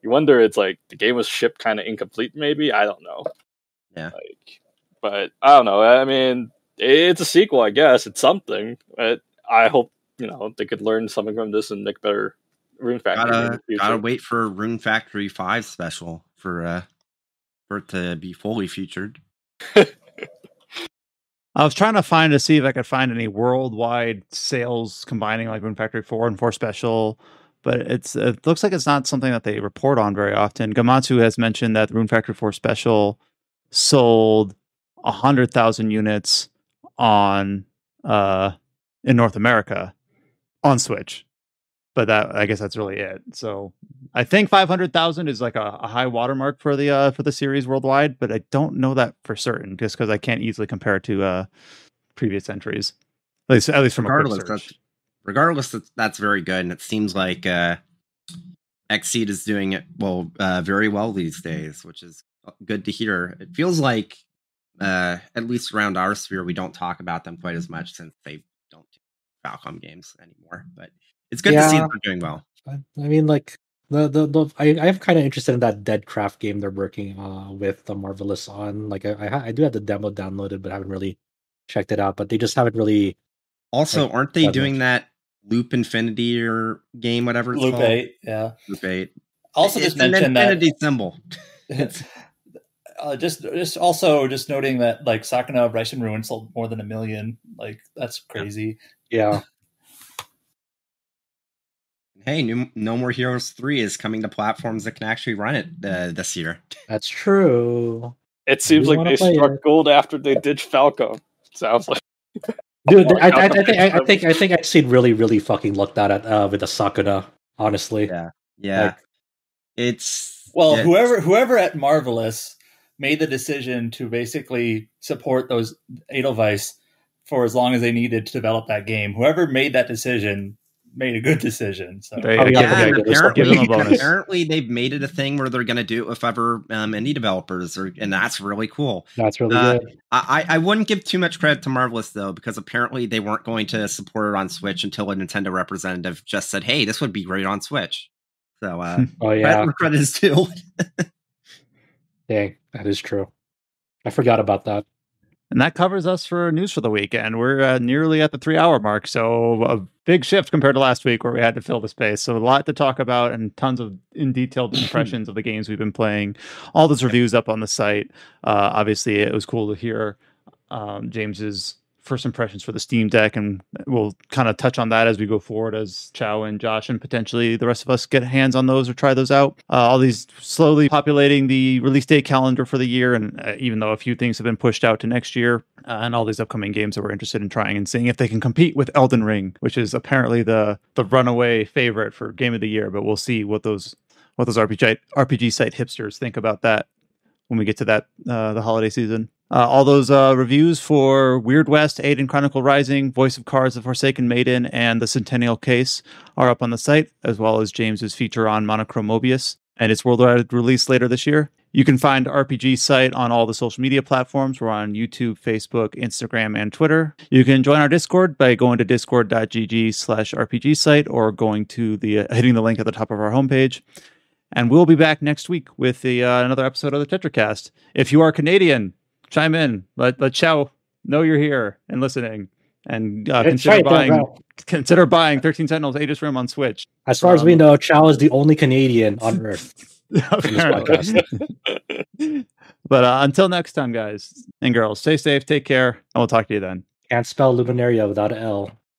You wonder it's the game was shipped kind of incomplete, maybe. I don't know. Yeah. But I don't know. I mean, it's a sequel, I guess. It's something. But I hope they could learn something from this and make better Rune Factory in the future. Gotta wait for Rune Factory 5 special for it to be fully featured. I was trying to see if I could find any worldwide sales combining like Rune Factory 4 and 4 Special, but it looks like it's not something that they report on very often. Gamatsu has mentioned that Rune Factory 4 Special sold 100,000 units in North America on Switch, but I guess that's really it. So I think 500,000 is like a high watermark for the series worldwide, but I don't know that for certain, just because I can't easily compare it to previous entries, at least from a quick search. Regardless, that's very good, and it seems like Xseed is doing it very well these days, which is good to hear. It feels like at least around our sphere, we don't talk about them quite as much since they don't do Falcom games anymore, but it's good to see that they're doing well. I mean, like I'm kind of interested in that Deadcraft game they're working with the Marvelous on. Like, I do have the demo downloaded, but haven't really checked it out. But they just haven't really. Also, aren't they doing that Loop Infinity or game, whatever it's Loop called? 8, yeah. Loop 8. Also, it's just mention that infinity symbol. just noting that like Sakuna of Rice and Ruin sold more than 1 million. Like, that's crazy. Yeah. Hey, No More Heroes 3 is coming to platforms that can actually run it this year. That's true. It seems like they struck gold after they ditched Falcom. Sounds like. Dude, I think I've seen really fucking lucked out at with the Sakuna, honestly. Yeah. Like, whoever at Marvelous made the decision to basically support those Edelweiss for as long as they needed to develop that game. Whoever made that decision made a good decision. So apparently they've made it a thing where they're going to do it with other indie developers, and that's really cool. That's really good. I wouldn't give too much credit to Marvelous though, because apparently they weren't going to support it on Switch until a Nintendo representative just said, "Hey, this would be great on Switch." So, credit is due. Dang, that is true. I forgot about that. And that covers us for news for the weekend. We're nearly at the 3-hour mark, so a big shift compared to last week where we had to fill the space. So a lot to talk about and tons of detailed impressions of the games we've been playing. All those reviews up on the site. Obviously, it was cool to hear James's first impressions for the Steam Deck, and we'll kind of touch on that as we go forward as Chow and Josh and potentially the rest of us get hands on those or try those out. All these slowly populating the release date calendar for the year, and even though a few things have been pushed out to next year, and all these upcoming games that we're interested in trying and seeing if they can compete with Elden Ring, which is apparently the runaway favorite for Game of the Year. But we'll see what those RPG site hipsters think about that when we get to that the holiday season. All those reviews for Weird West, Eiyuden Chronicle Rising, Voice of Cards, The Forsaken Maiden, and the Centennial Case are up on the site, as well as James's feature on Monochrome Mobius and its worldwide release later this year. You can find RPG site on all the social media platforms. We're on YouTube, Facebook, Instagram, and Twitter. You can join our Discord by going to discord.gg/RPG site or going to hitting the link at the top of our homepage. And we'll be back next week with another episode of the Tetracast. If you are Canadian, chime in. Let Chow know you're here and listening, and consider buying 13 Sentinels Aegis Rim on Switch. As far as we know, Chow is the only Canadian on Earth. But until next time, guys and girls, stay safe, take care, and we'll talk to you then. Can't spell Luminaria without an L.